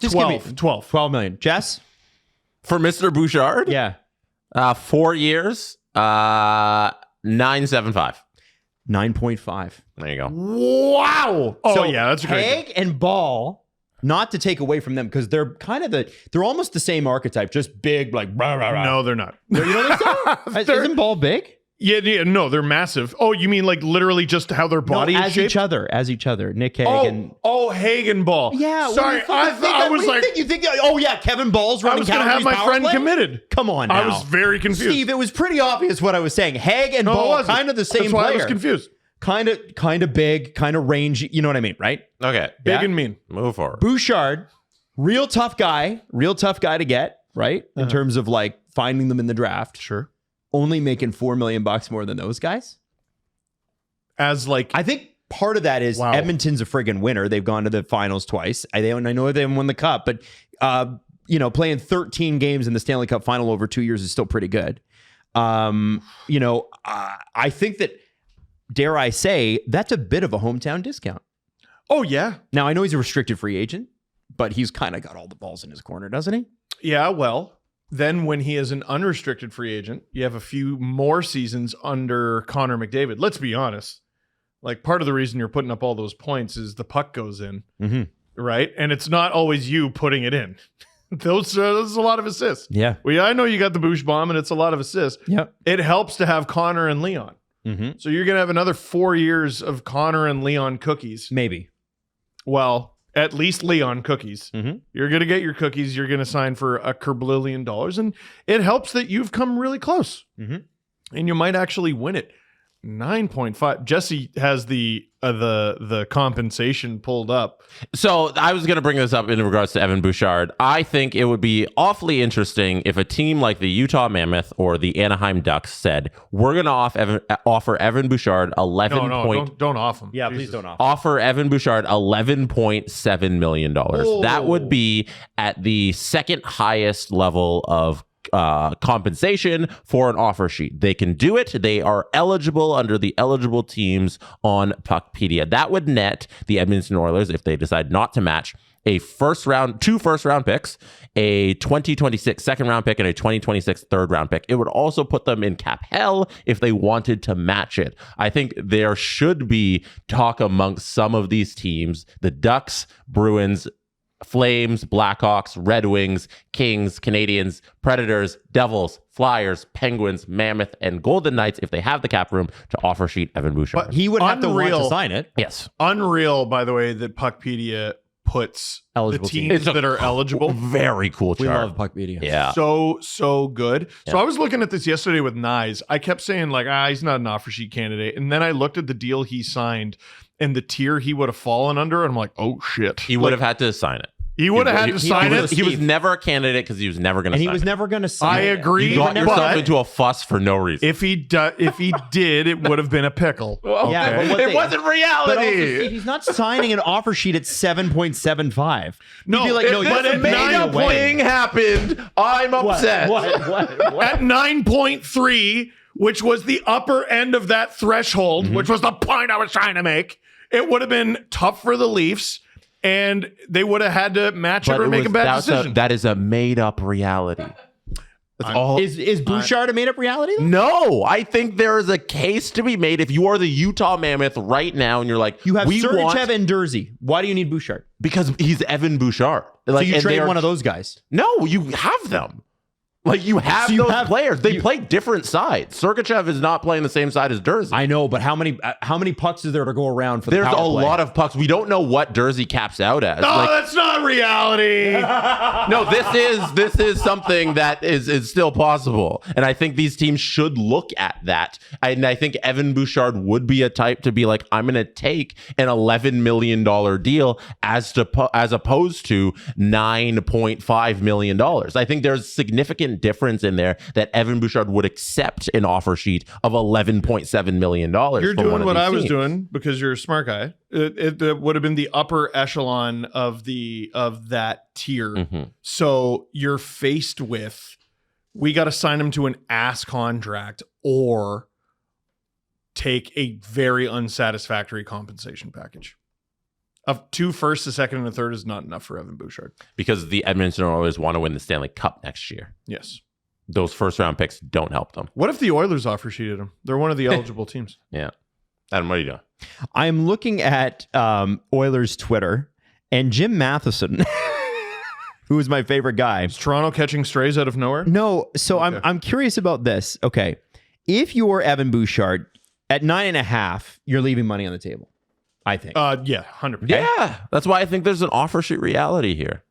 Just 12, give me 12 million. Jess? For Mr. Bouchard? Yeah. 4 years, 9.75. 9.5. There you go. Wow. Oh, So yeah, that's a great Hague and Ball, not to take away from them, because they're kind of they're almost the same archetype, just big, like rah, rah, rah. No, they're not. You don't think so? Isn't Ball big? Yeah, no, they're massive. Oh, you mean like literally just how their body is as shaped? as each other. Nick Hague and Hague and Ball. yeah. Sorry, I was like, you think? Oh yeah, Kevin Ball's running. I was going to have my friend committed. Come on, now. I was very confused. Steve, it was pretty obvious what I was saying. Hague and Ball, kind of the same That's why player. I was confused. Kind of big, kind of rangy. You know what I mean, right? Okay. Big and mean. Move forward. Bouchard, real tough guy to get, right? In terms of like finding them in the draft. Sure. Only making $4 million more than those guys. As like, I think part of that is Edmonton's a friggin' winner. They've gone to the finals twice. I know they haven't won the cup, but playing 13 games in the Stanley Cup final over 2 years is still pretty good. I think that, dare I say, that's a bit of a hometown discount. Oh, yeah. Now, I know he's a restricted free agent, but he's kind of got all the balls in his corner, doesn't he? Yeah, well, then when he is an unrestricted free agent, you have a few more seasons under Connor McDavid. Let's be honest. Like, part of the reason you're putting up all those points is the puck goes in, right? And it's not always you putting it in. Those a lot of assists. Yeah. Well, I know you got the Bouch bomb, and it's a lot of assists. Yep. It helps to have Connor and Leon. So you're going to have another 4 years of Connor and Leon cookies. Maybe. Well, at least Leon cookies. You're going to get your cookies. You're going to sign for $1 billion. And it helps that you've come really close. And you might actually win it. 9.5. Jesse has the compensation pulled up. So I was going to bring this up in regards to Evan Bouchard. I think it would be awfully interesting if a team like the Utah Mammoth or the Anaheim Ducks said, we're going to offer Evan Bouchard 11 don't off him. Yeah, Jesus. please don't offer Evan Bouchard $11.7 million. That would be at the second highest level of compensation for an offer sheet. They can do it. They are eligible under the eligible teams on Puckpedia. That would net the Edmonton Oilers, if they decide not to match, two first round picks, a 2026 second round pick, and a 2026 third round pick. It would also put them in cap hell if they wanted to match it. I think there should be talk amongst some of these teams, the Ducks, Bruins, Flames, Blackhawks, Red Wings, Kings, Canadians, Predators, Devils, Flyers, Penguins, Mammoth, and Golden Knights, if they have the cap room, to offer sheet Evan Bouchard. But he would have to want to sign it. Yes. Unreal, by the way, that Puckpedia puts eligible the teams that are eligible. Very cool chart. We love Puckpedia. Yeah. So good. Yeah. So I was looking at this yesterday with Knies. I kept saying, like, he's not an offer sheet candidate. And then I looked at the deal he signed and the tier he would have fallen under, and I'm like, oh shit. He would have had to sign it. He would have had to sign it. He was never a candidate because he was never going to sign it. And he was never going to sign it. I agree. You got yourself into a fuss for no reason. If he did, it would have been a pickle. Okay. Yeah, but it wasn't reality. But also, he's not signing an offer sheet at 7.75. No, like, if no, this made-up thing happened, I'm upset. What? At 9.3, which was the upper end of that threshold, which was the point I was trying to make, it would have been tough for the Leafs. And they would have had to match it or make a bad decision. That is a made-up reality. That's all. Is Bouchard a made-up reality? No, I think there is a case to be made if you are the Utah Mammoth right now and you're like, you have Sergachev and Dursey. Why do you need Bouchard? Because he's Evan Bouchard. So you trade one of those guys? No, you have them. Like, you have those players. They play different sides. Sergachev is not playing the same side as Dursey. I know, but how many pucks is there to go around for the There's power play? lot of pucks. We don't know what Dursey caps out as. No, that's not reality. No, this is something that is still possible. And I think these teams should look at that. And I think Evan Bouchard would be a type to be like, I'm going to take an $11 million deal as opposed to $9.5 million. I think there's significant difference in there that Evan Bouchard would accept an offer sheet of $11.7 million. You're doing what I was doing because you're a smart guy. It would have been the upper echelon of that tier. So you're faced with, we got to sign him to an ass contract or take a very unsatisfactory compensation package. Of 2 firsts, a second, and a third is not enough for Evan Bouchard. Because the Edmonton Oilers want to win the Stanley Cup next year. Yes. Those first round picks don't help them. What if the Oilers offer sheeted him? They're one of the eligible teams. Yeah. Adam, what are you doing? I'm looking at Oilers Twitter, and Jim Matheson, who is my favorite guy. Is Toronto catching strays out of nowhere? No. So okay. I'm curious about this. Okay. If you're Evan Bouchard, at 9.5, you're leaving money on the table. I think. Yeah, 100%. Yeah, that's why I think there's an offer sheet reality here.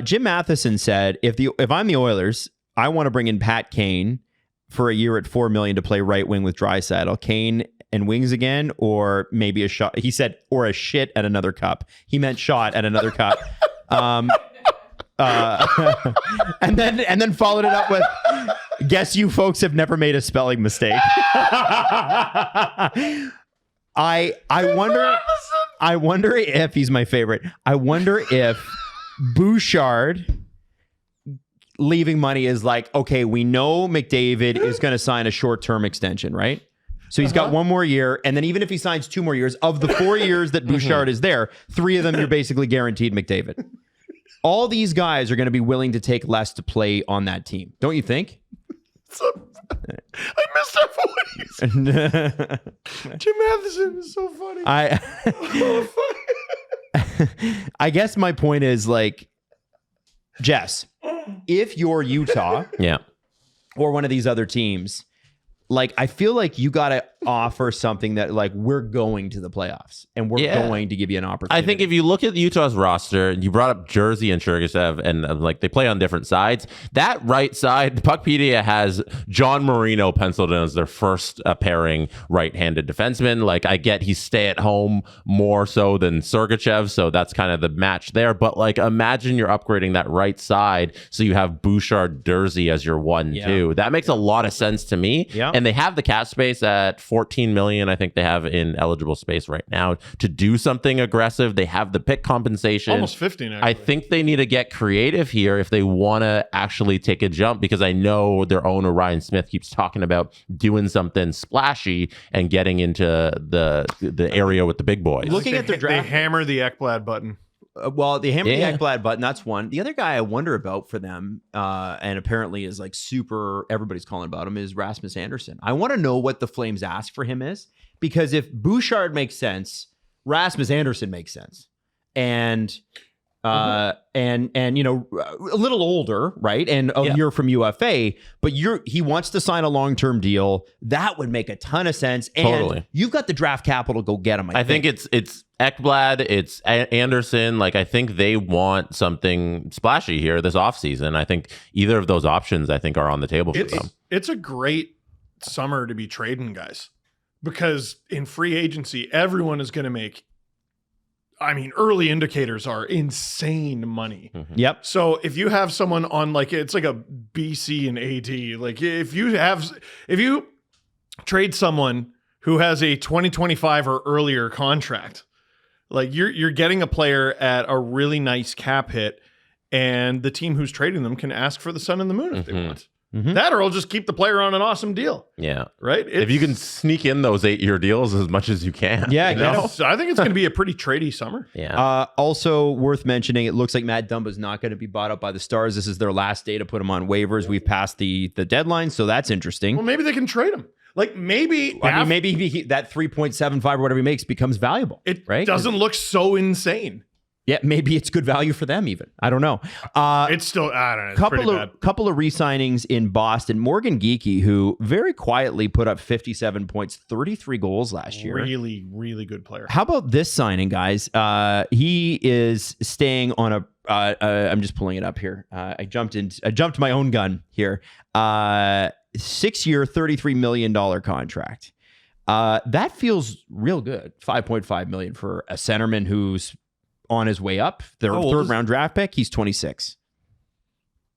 Jim Matheson said, if I'm the Oilers, I want to bring in Pat Kane for a year at $4 million to play right wing with Draisaitl. Kane and wings again, or maybe a shot. He said, or a shit at another cup. He meant shot at another cup. And then followed it up with, guess you folks have never made a spelling mistake. I wonder if he's my favorite. I wonder if Bouchard leaving money is like, okay, we know McDavid is going to sign a short-term extension, right? So he's got one more year, and then even if he signs 2 more years, of the 4 years that Bouchard is there, 3 of them you're basically guaranteed McDavid. All these guys are going to be willing to take less to play on that team, don't you think? I missed that voice. Jim Matheson is so funny. I guess my point is, like, Jess, if you're Utah or one of these other teams, like, I feel like you got to offer something that, like, we're going to the playoffs and we're going to give you an opportunity. I think if you look at Utah's roster, you brought up Jersey and Chergachev, and like they play on different sides. That right side, Puckpedia has John Marino penciled in as their first pairing right-handed defenseman. Like, I get he's stay at home more so than Sergachev, so that's kind of the match there. But like, imagine you're upgrading that right side so you have Bouchard, Jersey as your 1-2. That makes a lot of sense to me. And they have the cap space at $14 million. I think they have in eligible space right now to do something aggressive. They have the pick compensation. Almost 15. I think they need to get creative here if they want to actually take a jump, because I know their owner, Ryan Smith, keeps talking about doing something splashy and getting into the area with the big boys. Looking at their draft, they hammer the Ekblad button. Well, they hammer the Ekblad button. That's one. The other guy I wonder about for them, and apparently is like super, everybody's calling about him, is Rasmus Andersson. I want to know what the Flames ask for him is, because if Bouchard makes sense, Rasmus Andersson makes sense. And and you know, a little older, right? And a year from UFA, but he wants to sign a long-term deal. That would make a ton of sense. And you've got the draft capital to go get him. I think it's Ekblad, it's Anderson. Like, I think they want something splashy here this offseason. I think either of those options, I think, are on the table for them. It's a great summer to be trading guys, because in free agency, everyone is going to make, I mean, early indicators are insane money. Yep. So if you have someone on, like, it's like a BC and AD, like if you trade someone who has a 2025 or earlier contract, like you're getting a player at a really nice cap hit, and the team who's trading them can ask for the sun and the moon if they want. That, or I'll just keep the player on an awesome deal. Yeah. Right? If you can sneak in those 8-year deals as much as you can. Yeah. So I think it's going to be a pretty tradey summer. Yeah. Also worth mentioning, it looks like Matt Dumba's not going to be bought up by the Stars. This is their last day to put him on waivers. We've passed the deadline, so that's interesting. Well, maybe they can trade him. Like, maybe maybe that 3.75 or whatever he makes becomes valuable. It right? doesn't look so insane. Yeah, maybe it's good value for them even. I don't know. It's still, I don't know. It's couple of re-signings in Boston. Morgan Geekie, who very quietly put up 57 points, 33 goals last year. Really, really good player. How about this signing, guys? He is staying on a I'm just pulling it up here. I jumped my own gun here. 6-year, $33 million contract. That feels real good. $5.5 million for a centerman who's on his way up. Their third round draft pick. He's 26.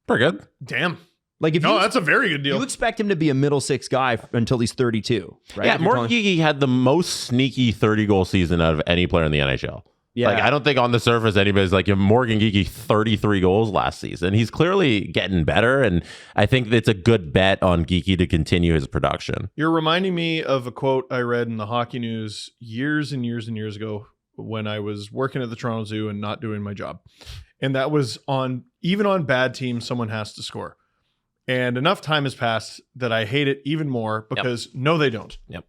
Pretty good. Damn. Like, that's a very good deal. You expect him to be a middle six guy until he's 32, right? Yeah, Morgan Geekie had the most sneaky 30-goal season out of any player in the NHL. Yeah. Like, I don't think on the surface anybody's like, Morgan Geekie 33 goals last season. He's clearly getting better, and I think it's a good bet on Geekie to continue his production. You're reminding me of a quote I read in the Hockey News years and years and years ago when I was working at the Toronto Zoo and not doing my job. And that was even on bad teams, someone has to score. And enough time has passed that I hate it even more, because no, they don't. Yep.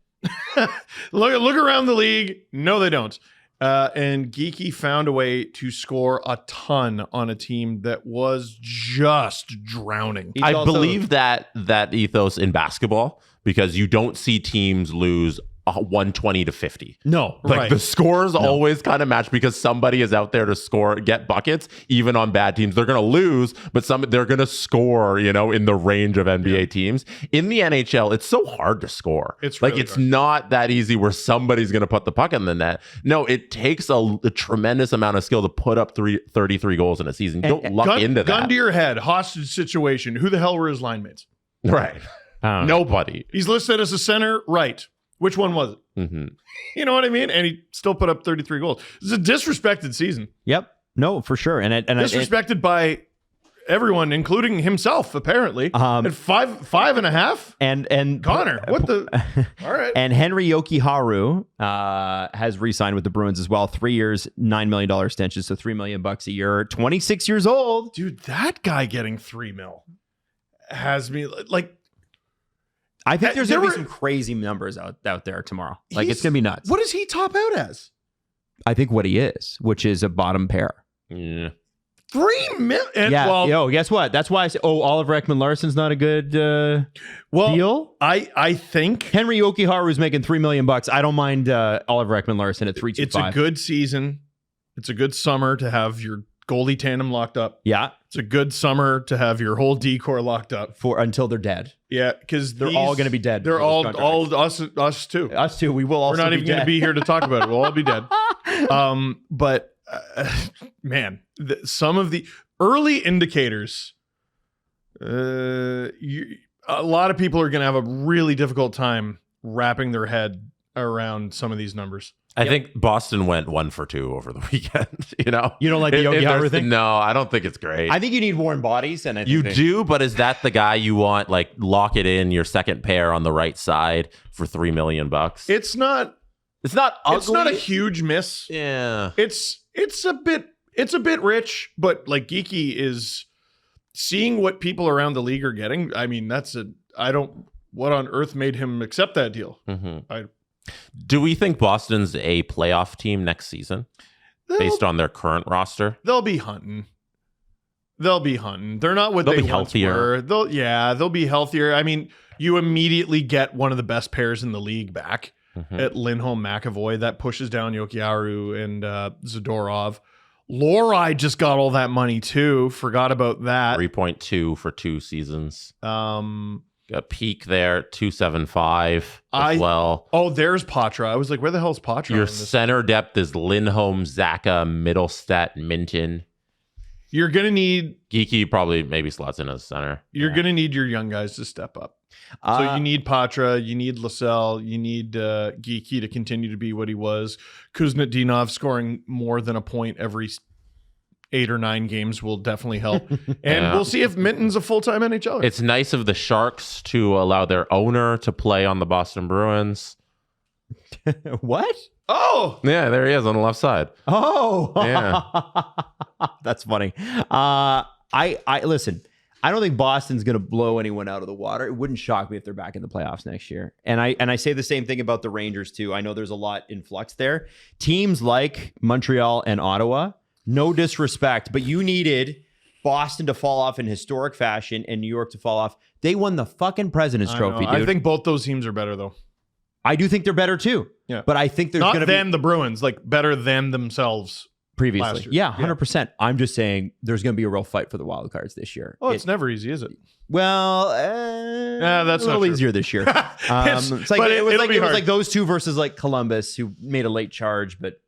Look around the league. No, they don't. And Geekie found a way to score a ton on a team that was just drowning. I believe that ethos in basketball, because you don't see teams lose 120 to 50. No, like the scores always kind of match, because somebody is out there to score, get buckets. Even on bad teams, they're going to lose, but they're going to score, in the range of NBA teams. In the NHL, it's so hard to score. It's like, really it's hard. not that easy where somebody's going to put the puck in the net. No, it takes a tremendous amount of skill to put up 33 goals in a season. Don't luck into that. Gun to your head, hostage situation. Who the hell were his line mates? Right. Nobody. He's listed as a center, right? Which one was it? You know what I mean? And he still put up 33 goals. It's a disrespected season. Yep. No, for sure. And disrespected by everyone, including himself, apparently. At 5.5. And Connor, what the? All right. And Henry Yokiharu has re-signed with the Bruins as well. 3 years, $9 million extension, so $3 million a year. 26 years old. Dude, that guy getting $3 million has me like. I think there's going to be some crazy numbers out there tomorrow. Like, it's going to be nuts. What does he top out as? I think what he is, which is a bottom pair. Yeah. $3 million. Yeah. Well, Yo, guess what? That's why I say, Oliver Ekman-Larsson's not a good deal. I think Henry Yokiharu is making $3 million. I don't mind Oliver Ekman-Larsson at 3.25. it's a good season. It's a good summer to have your goalie tandem locked up. Yeah. It's a good summer to have your whole decor locked up Until they're dead. Yeah, because they're all going to be dead. They're all us too. Us too. We will also. We're not even going to be here to talk about it. We'll all be dead. But man, some of the early indicators, a lot of people are going to have a really difficult time wrapping their head around some of these numbers. I think Boston went 1 for 2 over the weekend. You don't like the Yokiharu thing? No, I don't think it's great. I think you need warm bodies, and you do, but is that the guy you want? Like, lock it in your second pair on the right side for $3 million. It's not. It's not ugly. It's not a huge miss. Yeah. It's a bit rich, but like Geekie is seeing what people around the league are getting. I mean, what on earth made him accept that deal? Mm-hmm. Do we think Boston's a playoff team next season based on their current roster? They'll be hunting. They're not what they'll they be once healthier. were. They'll be healthier. I mean, you immediately get one of the best pairs in the league back at Lindholm McAvoy. That pushes down Yokiharu and Zadorov. Lorei just got all that money too. Forgot about that. 3.2 for 2 seasons. A peak there, 2.75 as well. Oh, there's Patra. I was like, where the hell's Patra? Your center depth is Lindholm, Zaka, Middlestat, Minton. You're going to need... Geekie probably maybe slots in as center. You're going to need your young guys to step up. So you need Patra, you need Lascelles, you need Geekie to continue to be what he was. Kuznetsov scoring more than a point every 8 or 9 games will definitely help. And we'll see if Minton's a full-time NHLer. It's nice of the Sharks to allow their owner to play on the Boston Bruins. What? Oh! Yeah, there he is on the left side. Oh! Yeah. That's funny. I listen, I don't think Boston's going to blow anyone out of the water. It wouldn't shock me if they're back in the playoffs next year. And I say the same thing about the Rangers too. I know there's a lot in flux there. Teams like Montreal and Ottawa, no disrespect, but you needed Boston to fall off in historic fashion and New York to fall off. They won the fucking President's Trophy, dude. I think both those teams are better, though. I do think they're better, too. Yeah. But I think there's going to be... Not than the Bruins, like better than themselves previously. last year. Yeah, 100%. I'm just saying there's going to be a real fight for the wild cards this year. Oh, it's never easy, is it? Well, that's a little not true. easier this year. It's like, but it was hard. like those two versus like Columbus, who made a late charge, but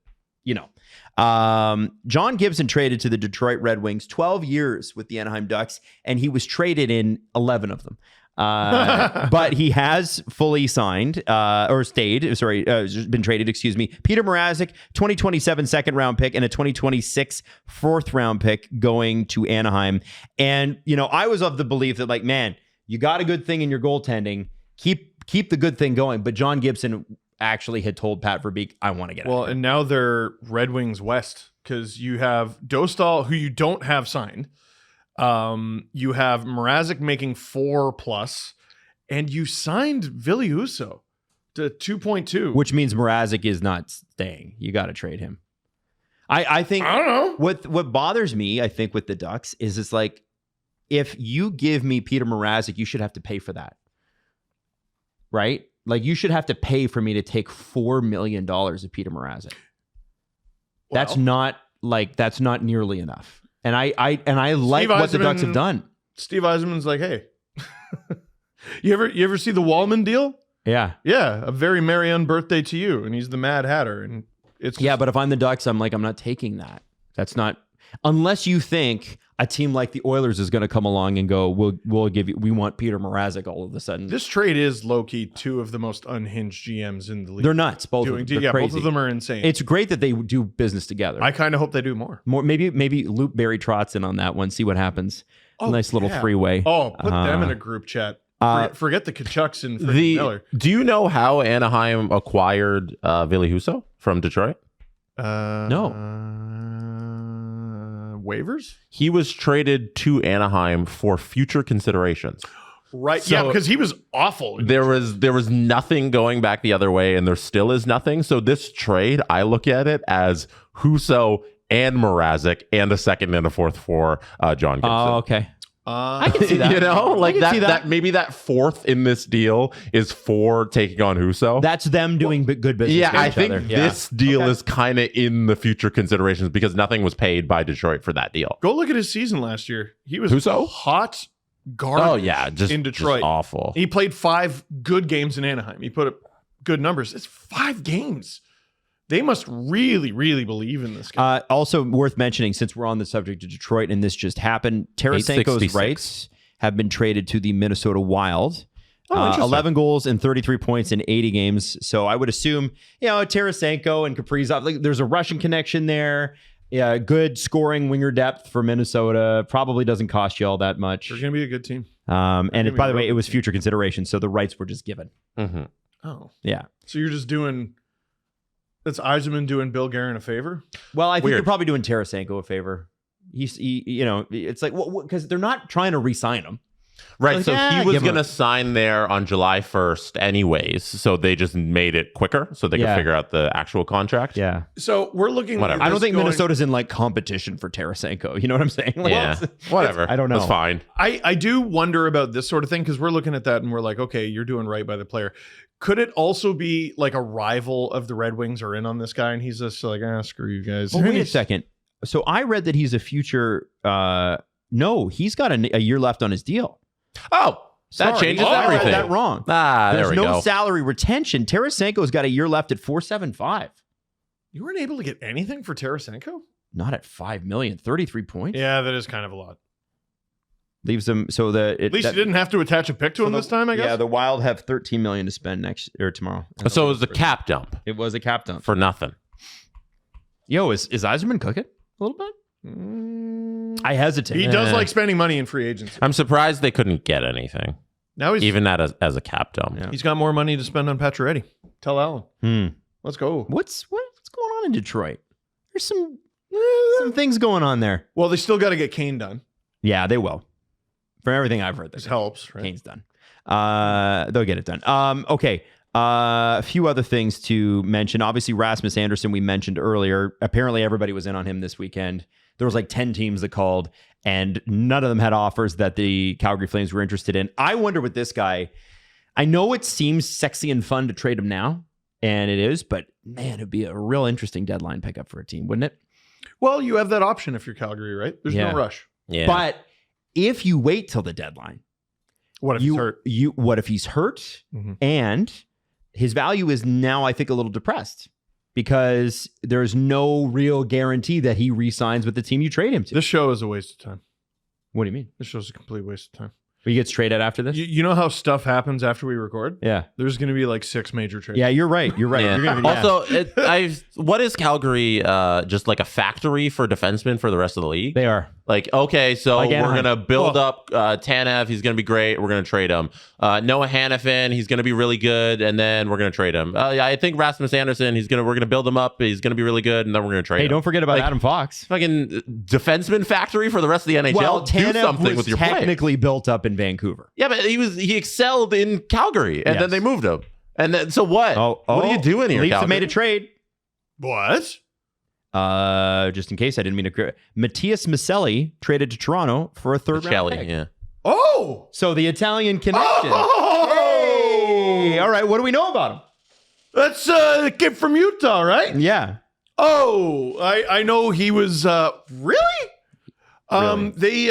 you know. John Gibson traded to the Detroit Red Wings 12 years with the Anaheim Ducks, and he was traded in 11 of them. But he has fully signed been traded, excuse me. Peter Mrazek, 2027 second round pick and a 2026 fourth round pick going to Anaheim. And, you know, I was of the belief that, like, man, you got a good thing in your goaltending. Keep the good thing going. But John Gibson actually had told Pat Verbeek, I want to get Well, and now they're Red Wings West because you have Dostal, who you don't have signed. You have Mrazek making 4+, and you signed Ville Husso to 2.2, which means Mrazek is not staying. You got to trade him. I think I don't know what bothers me. I think with the Ducks is it's like, if you give me Peter Mrazek, you should have to pay for that, right? Like, you should have to pay for me to take $4 million of Peter Mrazek. That's not nearly enough. And I like what the Ducks have done. Steve Eisenman's like, hey, you ever see the Wallman deal? Yeah. Yeah. A very merry unbirthday to you. And he's the Mad Hatter. And it's yeah, but if I'm the Ducks, I'm like, I'm not taking that. That's not, unless you think a team like the Oilers is going to come along and go, we'll give you, we want Peter Mrazek all of a sudden. This trade is low-key 2 of the most unhinged GMs in the league. They're nuts. Both of them. They're crazy. Both of them are insane. It's great that they do business together. I kind of hope they do more. Maybe loop Barry Trotz in on that one, see what happens. Nice little freeway. Oh, put them in a group chat. Forget the Kachucks and Miller. Do you know how Anaheim acquired Ville Husso from Detroit? No. Waivers? He was traded to Anaheim for future considerations. Right. So yeah, because he was awful. There was nothing going back the other way, and there still is nothing. So this trade, I look at it as Husso and Mrazek and a second and a fourth for John Gibson. Oh, okay. I can see that. You know, like see that maybe that fourth in this deal is for taking on Husso. That's them doing good business. Yeah, with I each think other. this deal is kind of in the future considerations because nothing was paid by Detroit for that deal. Go look at his season last year. He was Husso? hot garbage. Oh yeah, just in Detroit, just awful. He played 5 good games in Anaheim. He put up good numbers. It's 5 games. They must really, really believe in this guy. Also worth mentioning, since we're on the subject of Detroit and this just happened, Tarasenko's 866. rights have been traded to the Minnesota Wild. Interesting. 11 goals and 33 points in 80 games. So I would assume, Tarasenko and Kaprizov, like, there's a Russian connection there. Yeah, good scoring winger depth for Minnesota. Probably doesn't cost you all that much. They're going to be a good team. And by the way, it was future consideration, so the rights were just given. Mm-hmm. Oh. Yeah. So you're just doing... That's Yzerman doing Bill Guerin a favor? Well, I think Weird. you're probably doing Tarasenko a favor. It's like, because they're not trying to re-sign him. Right, Like, so he was give him going to sign there on July 1st anyways, so they just made it quicker so they could figure out the actual contract. Yeah. So we're looking... Whatever. I don't think Minnesota's in like competition for Tarasenko. You know what I'm saying? Like, Yeah, whatever. I don't know. That's fine. I do wonder about this sort of thing because we're looking at that and we're like, okay, you're doing right by the player. Could it also be like a rival of the Red Wings are in on this guy and he's just like, screw you guys. Well, wait a second. So I read that he's a future... no, he's got a year left on his deal. Oh, that Sorry. changes I read everything. that wrong. There There's we no go. salary retention. Tarasenko's got a year left at 4.75. You weren't able to get anything for Tarasenko? Not at $5 million, 33 points. Yeah, that is kind of a lot. Leaves them so that At least you didn't have to attach a pick to him this time, I guess. Yeah, the Wild have $13 million to spend tomorrow. So it was a cap dump It was a cap dump. for nothing. Yo, is Yzerman cooking a little bit? I hesitate. He does like spending money in free agency. I'm surprised they couldn't get anything, Now even as a cap dump. Yeah. he's got more money to spend on Pacioretty. Tell Alan. Let's go. What's going on in Detroit? There's some things going on there. Well, they still got to get Kane done. Yeah, they will. From everything I've heard, This helps, right? Kane's done. They'll get it done. Okay. A few other things to mention. Obviously, Rasmus Andersson, we mentioned earlier. Apparently, everybody was in on him this weekend. There was like 10 teams that called, and none of them had offers that the Calgary Flames were interested in. I wonder with this guy. I know it seems sexy and fun to trade him now, and it is, but man, it'd be a real interesting deadline pickup for a team, wouldn't it? Well, you have that option if you're Calgary, right? There's Yeah. no rush. Yeah. But if you wait till the deadline, What if he's hurt? What if he's hurt? Mhm. And his value is now, I think, a little depressed because there's no real guarantee that he re-signs with the team you trade him to. This show is a waste of time. What do you mean? This show's a complete waste of time. He gets traded after this? You know how stuff happens after we record? Yeah. There's going to be like 6 major trades. Yeah, you're right. You're right. Yeah. You're gonna, Also, what is Calgary? Just like a factory for defensemen for the rest of the league? they are. Like, okay, so Like we're Anaheim. going to build up Tanev. He's going to be great. We're going to trade him. Noah Hannafin, he's going to be really good, and then we're going to trade him. Yeah, I think Rasmus Andersson, we're going to build him up. He's going to be really good, and then we're going to trade Hey, him. don't forget about Like, Adam Fox. Fucking defenseman factory for the rest of the NHL. Well, Do Tanev something was with your play. technically built up in Vancouver. Yeah, but he excelled in Calgary, and Yes. then they moved him. And then, so what? What are you doing here, Leafs have Calgary? made a trade. What? Just in case I didn't mean to. Matias Maccelli traded to Toronto for a third round Maccelli, pick. yeah. Oh! So the Italian connection. Oh! Hey, all right, what do we know about him? That's the kid from Utah, right? Yeah. Oh, I know he was really? They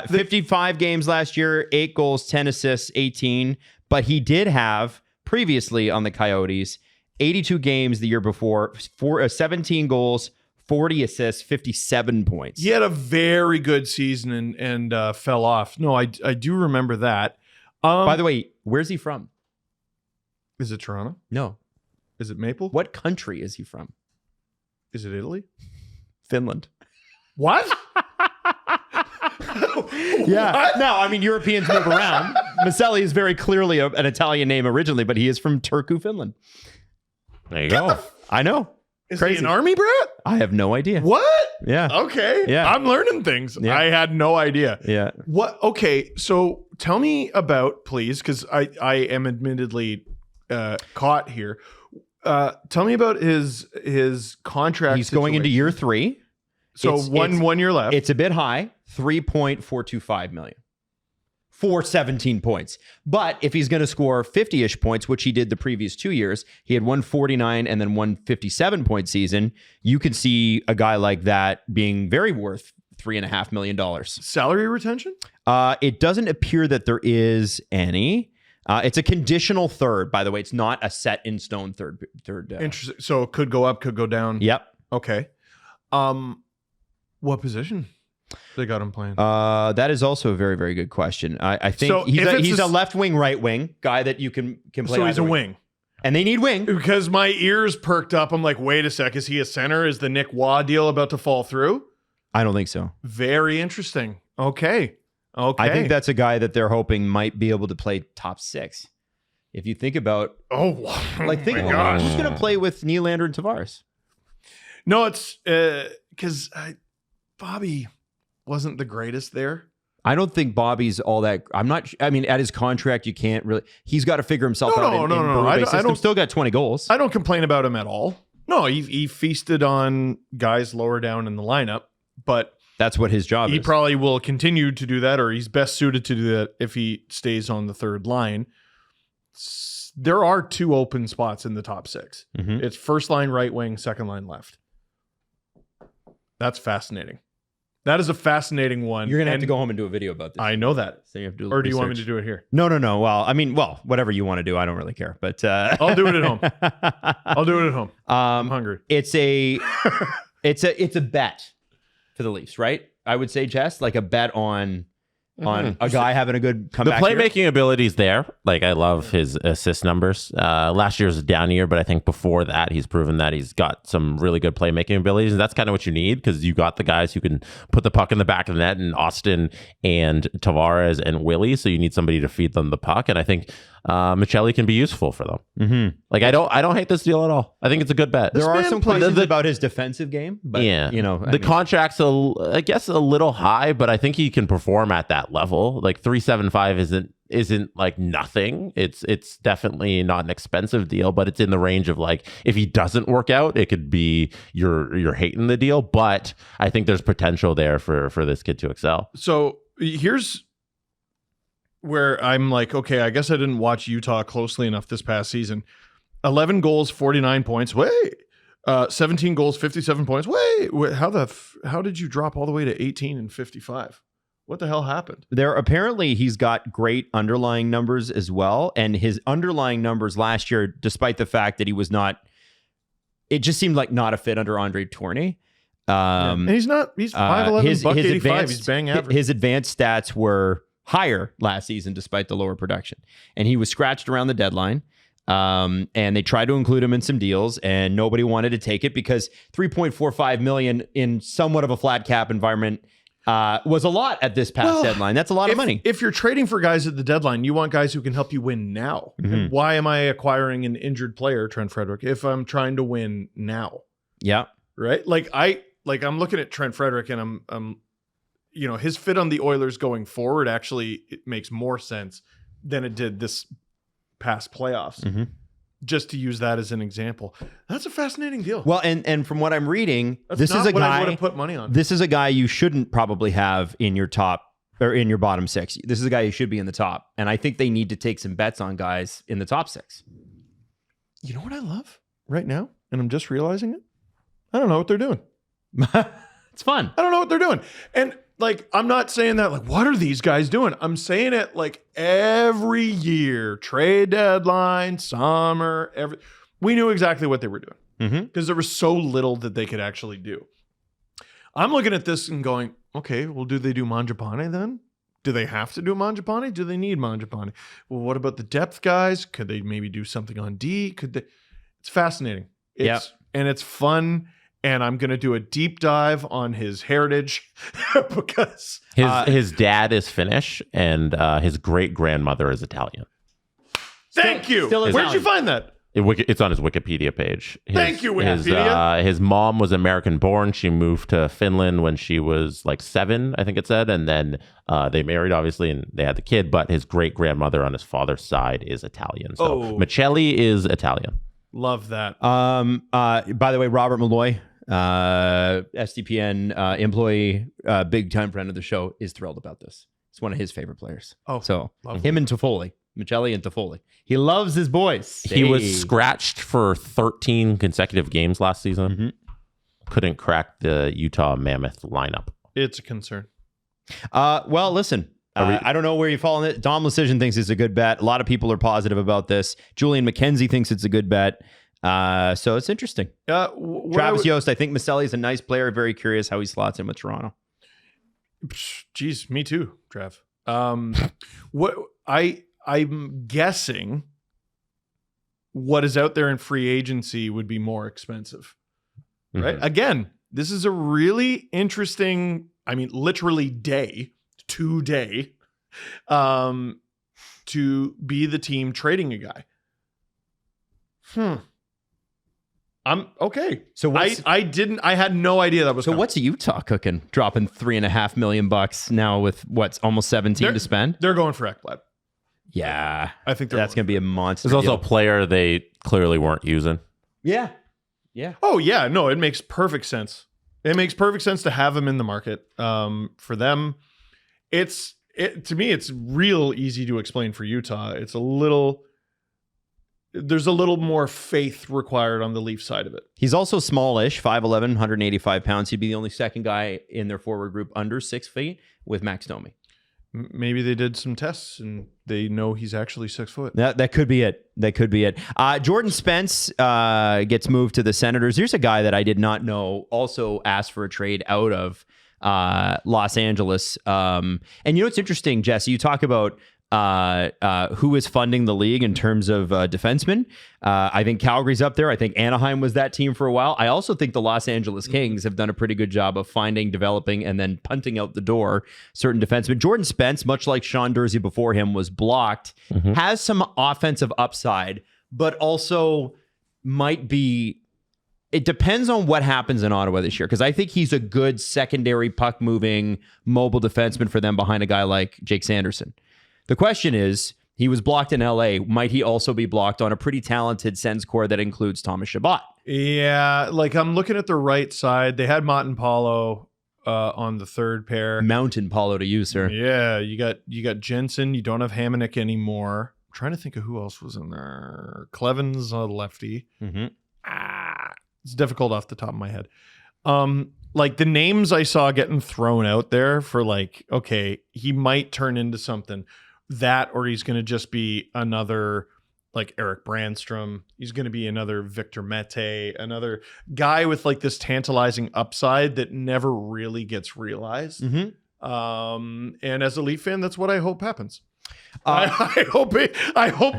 55 games last year, 8 goals, 10 assists, 18. But he did have previously on the Coyotes 82 games the year before, 17 goals, 40 assists, 57 points. he had a very good season and fell off. No, I do remember that. By the way, where's he from? Is it Toronto? No. Is it Maple? What country is he from? Is it Italy? Finland. What? Yeah. No, I mean, Europeans move around. Maccelli is very clearly an Italian name originally, but he is from Turku, Finland. There you go. I know. Is Crazy. he an army brat? I have no idea. What? Yeah. Okay. Yeah. I'm learning things. Yeah. I had no idea. Yeah. What? Okay. So tell me about, please, because I am admittedly caught here. Tell me about his contract. He's going into year 3. So It's- one year left. It's a bit high, $3.425 million for 17 points. But if he's going to score 50-ish points, which he did the previous 2 years, he had 149 and then 157 point season. You could see a guy like that being very worth $3.5 million. Salary retention? It doesn't appear that there is any. It's a conditional third, by the way. It's not a set in stone third. Interesting. So it could go up, could go down. Yep. Okay. What position they got him playing? That is also a very, very good question. I think So he's a left wing, right wing guy that you can play. So he's either a way. wing. And they need wing. Because my ears perked up. I'm like, wait a sec. Is he a center? Is the Nick Waugh deal about to fall through? I don't think so. Very interesting. Okay. I think that's a guy that they're hoping might be able to play top 6. If you think about, think gosh. who's going to play with Nylander and Tavares? No, it's because Bobby wasn't the greatest there. I don't think Bobby's all that. I mean, at his contract, you can't really. He's got to figure himself out. No. I don't. Still got 20 goals. I don't complain about him at all. No, he feasted on guys lower down in the lineup, but That's what his job he is. probably will continue to do that, or he's best suited to do that if he stays on the third line. There are 2 open spots in the top 6. Mhm. It's first line right wing, second line left. That's fascinating. That is a fascinating one. You're going to have to go home and do a video about this. I know that. So you have to do Or do you want me to research. do it here? No. Well, I mean, whatever you want to do. I don't really care. But I'll do it at home. I'll do it at home. I'm hungry. It's a bet for the Leafs, right? I would say, Jess, like a bet on a guy having a good The comeback. playmaking ability's there. Like, I love his assist numbers. Last year was a down year, but I think before that, he's proven that he's got some really good playmaking abilities. And that's kind of what you need, because you got the guys who can put the puck in the back of the net, and Austin and Tavares and Willie. So you need somebody to feed them the puck. And I think Maccelli can be useful for them. Mm-hmm. Like, I don't hate this deal at all. I think it's a good bet. There are some questions the- about his defensive game, but yeah, I the mean, contract's I guess a little high, but I think he can perform at that level. Like 375 isn't like nothing. It's definitely not an expensive deal, but it's in the range of, like, if he doesn't work out, it could be you're hating the deal. But I think there's potential there for this kid to excel. So here's where I'm like, okay, I guess I didn't watch Utah closely enough this past season. 11 goals, 49 points. Wait. 17 goals, 57 points. Wait, how did you drop all the way to 18 and 55? What the hell happened? apparently he's got great underlying numbers as well, and his underlying numbers last year, despite the fact that he was not, it just seemed like not a fit under Andre Tourné. And he's 5'11", buck 85. He's bang average. His advanced stats were higher last season despite the lower production, and he was scratched around the deadline. And they tried to include him in some deals, and nobody wanted to take it because $3.45 million in somewhat of a flat cap environment was a lot at this past deadline. That's a lot of money. If you're trading for guys at the deadline, you want guys who can help you win now. Mm-hmm. And why am I acquiring an injured player, Trent Frederick, if I'm trying to win now? Yeah. Right? I'm looking at Trent Frederick, and I'm his fit on the Oilers going forward actually, it makes more sense than it did this past playoffs. Mm-hmm. Just to use that as an example. That's a fascinating deal. Well, and from what I'm reading, That's this not is a what I guy would have put money on. This is a guy you shouldn't probably have in your top or in your bottom 6. This is a guy who should be in the top. And I think they need to take some bets on guys in the top 6. You know what I love right now? And I'm just realizing it. I don't know what they're doing. It's fun. I don't know what they're doing. And I'm not saying that, what are these guys doing? I'm saying it every year, trade deadline, summer, we knew exactly what they were doing because there was so little that they could actually do. I'm looking at this and going, okay, well, do they do Mangiapane then? Do they have to do Mangiapane? Do they need Mangiapane? Well, what about the depth guys? Could they maybe do something on D? Could they? It's fascinating. And it's fun. and I'm going to do a deep dive on his heritage because his dad is Finnish and his great grandmother is Italian. Thank you. Where'd you find that? It's on his Wikipedia page. Thank you, Wikipedia. His mom was American born. She moved to Finland when she was like 7, I think it said. And then they married, obviously, and they had the kid. But his great grandmother on his father's side is Italian. So Maccelli is Italian. Love that. By the way, Robert Malloy, SDPN lovely. Big time friend of the show, is thrilled about this. It's one of his favorite players. So him and Toffoli. Maccelli and Toffoli. He loves his boys. He was scratched for 13 consecutive games last season. Mm-hmm. Couldn't crack the Utah Mammoth lineup. It's a concern. Well, listen. I don't know where you fall on it. Dom Lucian thinks it's a good bet. A lot of people are positive about this. Julian McKenzie thinks it's a good bet. So it's interesting. Travis Yost, I think Maccelli is a nice player. Very curious how he slots in with Toronto. Geez, me too, Trav. I'm guessing what is out there in free agency would be more expensive, right? Mm-hmm. Again, this is a really interesting, literally today, to be the team trading a guy. I'm okay. So I had no idea that was so coming. What's Utah cooking? Dropping $3.5 million now with what's almost 17 to spend? They're going for Ekblad. Yeah, I think that's going to be a monster. There's also deal. a player they clearly weren't using. Yeah. Oh yeah, no, it makes perfect sense. It makes perfect sense to have him in the market. For them, to me, it's real easy to explain for Utah. There's a little more faith required on the Leaf side of it. He's also smallish, 5'11", 185 pounds. He'd be the only second guy in their forward group under 6 feet with Max Domi. Maybe they did some tests and they know he's actually 6 foot. That could be it. Jordan Spence gets moved to the Senators. Here's a guy that I did not know also asked for a trade out of Los Angeles. And it's interesting, Jesse, you talk about who is funding the league in terms of defensemen. I think Calgary's up there. I think Anaheim was that team for a while. I also think the Los Angeles Kings have done a pretty good job of finding, developing, and then punting out the door certain defensemen. Jordan Spence, much like Sean Durzi before him, was blocked, has some offensive upside, but also might be... It depends on what happens in Ottawa this year, because I think he's a good secondary puck-moving mobile defenseman for them behind a guy like Jake Sanderson. The question is, he was blocked in LA. Might he also be blocked on a pretty talented Sens core that includes Thomas Chabot? Yeah, I'm looking at the right side. They had Mountain Paulo on the third pair. Mountain Paulo to you, sir. Yeah, you got Jensen. You don't have Hamonic anymore. I'm trying to think of who else was in there. Cleven's a lefty. Mm-hmm. It's difficult off the top of my head. The names I saw getting thrown out there for okay, he might turn into something. That, or he's going to just be another Eric Brandstrom. He's going to be another Victor Mete, another guy with this tantalizing upside that never really gets realized. Mm-hmm. And as a Leaf fan, that's what I hope happens. I hope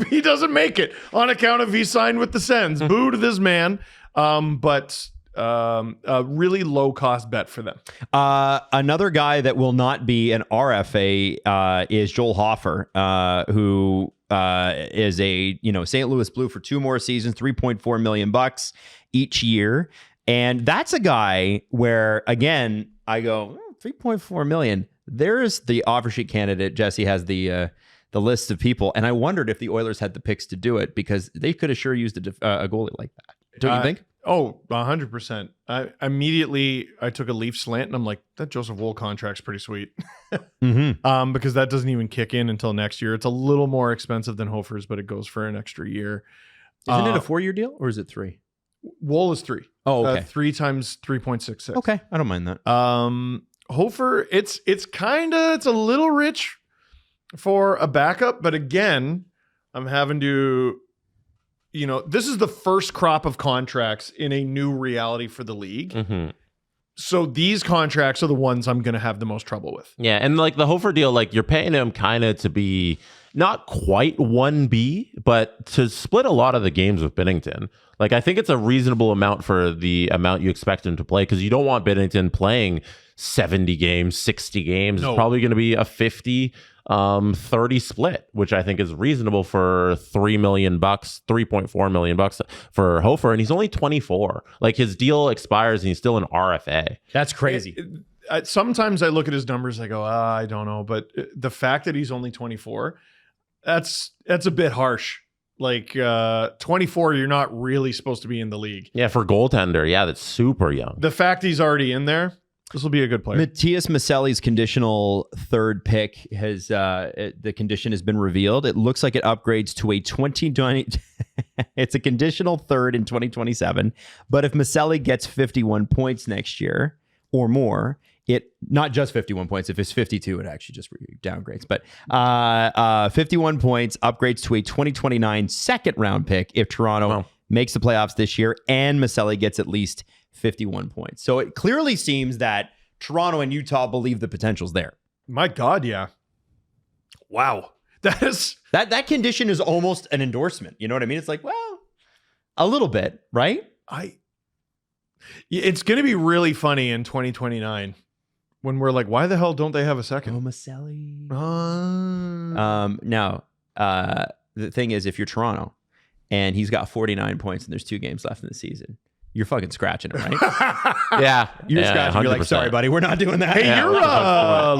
he doesn't make it on account of he signed with the Sens. Boo to this man. But a really low cost bet for them. Another guy that will not be an RFA is Joel Hofer, who is a St. Louis Blue for 2 more seasons, $3.4 million each year, and that's a guy where again I go $3.4 million. There's the offer sheet candidate. Jesse has the list of people, and I wondered if the Oilers had the picks to do it because they could have sure used a goalie like that. Don't you think? Oh, 100%. I took a Leaf slant and I'm like, that Joseph Woll contract's pretty sweet. Mm-hmm. Because that doesn't even kick in until next year. It's a little more expensive than Hofer's, but it goes for an extra year. Isn't it a 4-year deal or is it 3? Woll is 3. Oh, okay. 3 times 3.66. Okay, I don't mind that. Hofer, it's a little rich for a backup, but again, I'm having to... this is the first crop of contracts in a new reality for the league. Mm-hmm. So these contracts are the ones I'm going to have the most trouble with. Yeah, and like the Hofer deal, like you're paying him kind of to be not quite 1B, but to split a lot of the games with Binnington. Like I think it's a reasonable amount for the amount you expect him to play, because you don't want Binnington playing 70 games, 60 games. No. It's probably going to be a 50-30 split, which I think is reasonable for $3 million, $3.4 million for Hofer, and he's only 24. Like his deal expires and he's still an RFA. That's crazy. Sometimes I look at his numbers, I go, I don't know, but the fact that he's only 24, that's a bit harsh. Like 24, you're not really supposed to be in the league. Yeah, for goaltender, yeah, that's super young. The fact he's already in there, this will be a good player. Matias Maccelli's conditional third pick has the condition has been revealed. It looks like it upgrades to a 2020. It's a conditional third in 2027. But if Maccelli gets 51 points next year or more, it not just 51 points. If it's 52, it actually just downgrades. But 51 points upgrades to a 2029 second round pick if Toronto makes the playoffs this year and Maccelli gets at least 51 points. So it clearly seems that Toronto and Utah believe the potential's there. My God, yeah. Wow. That condition is almost an endorsement. You know what I mean? It's like, well, a little bit, right? It's going to be really funny in 2029 when we're like, why the hell don't they have a second? Oh, Maccelli. Now, the thing is, if you're Toronto and he's got 49 points and there's 2 games left in the season, you're fucking scratching it, right? Yeah. You're scratching. 100%. You're like, sorry, buddy, we're not doing that. Hey, your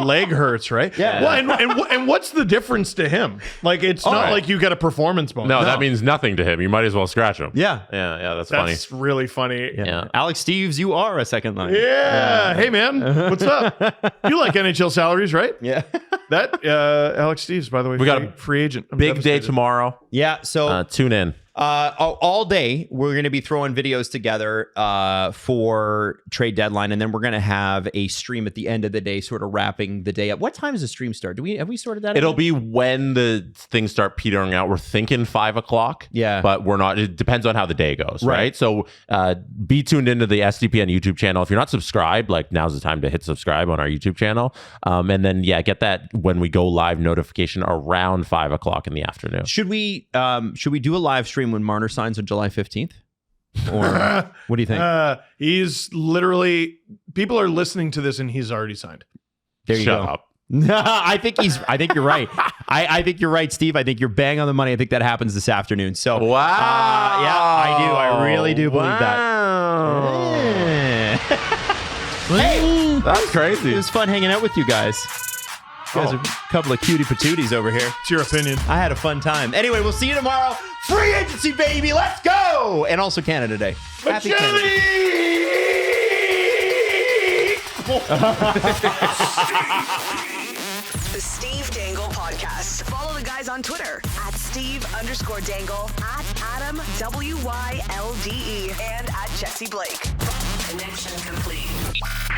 leg hurts, right? Yeah. Well, and what's the difference to him? Like, it's not like you get a performance bonus. No, that means nothing to him. You might as well scratch him. Yeah. Yeah, that's funny. That's really funny. Yeah. Alex Steves, you are a second line. Yeah. Hey, man. What's up? You like NHL salaries, right? Yeah. That, Alex Steves, by the way, we got a free agent. I'm big devastated. day tomorrow. Yeah. So tune in. All day, we're going to be throwing videos together for trade deadline, and then we're going to have a stream at the end of the day, sort of wrapping the day up. What time does the stream start? Have we sorted that? It'll be when the things start petering out. We're thinking 5 o'clock. Yeah, but we're not. It depends on how the day goes, right? So be tuned into the SDPN YouTube channel. If you're not subscribed, like now's the time to hit subscribe on our YouTube channel, and then get that when we go live notification around 5 o'clock in the afternoon. Should we do a live stream when Marner signs on July 15th? Or what do you think? He's literally, people are listening to this and he's already signed. There you Shut go. up. I think you're right. I think you're right, Steve. I think you're bang on the money. I think that happens this afternoon. So Wow. yeah, I do. I really do believe Wow. that. Hey, That's crazy. it was fun hanging out with you guys. You guys are a couple of cutie patooties over here. It's your opinion. I had a fun time. Anyway, we'll see you tomorrow. Free agency, baby. Let's go. And also Canada Day. Happy Canada Day. The Steve Dangle Podcast. Follow the guys on Twitter at Steve_Dangle, at Adam WYLDE, and at Jesse Blake. Connection complete.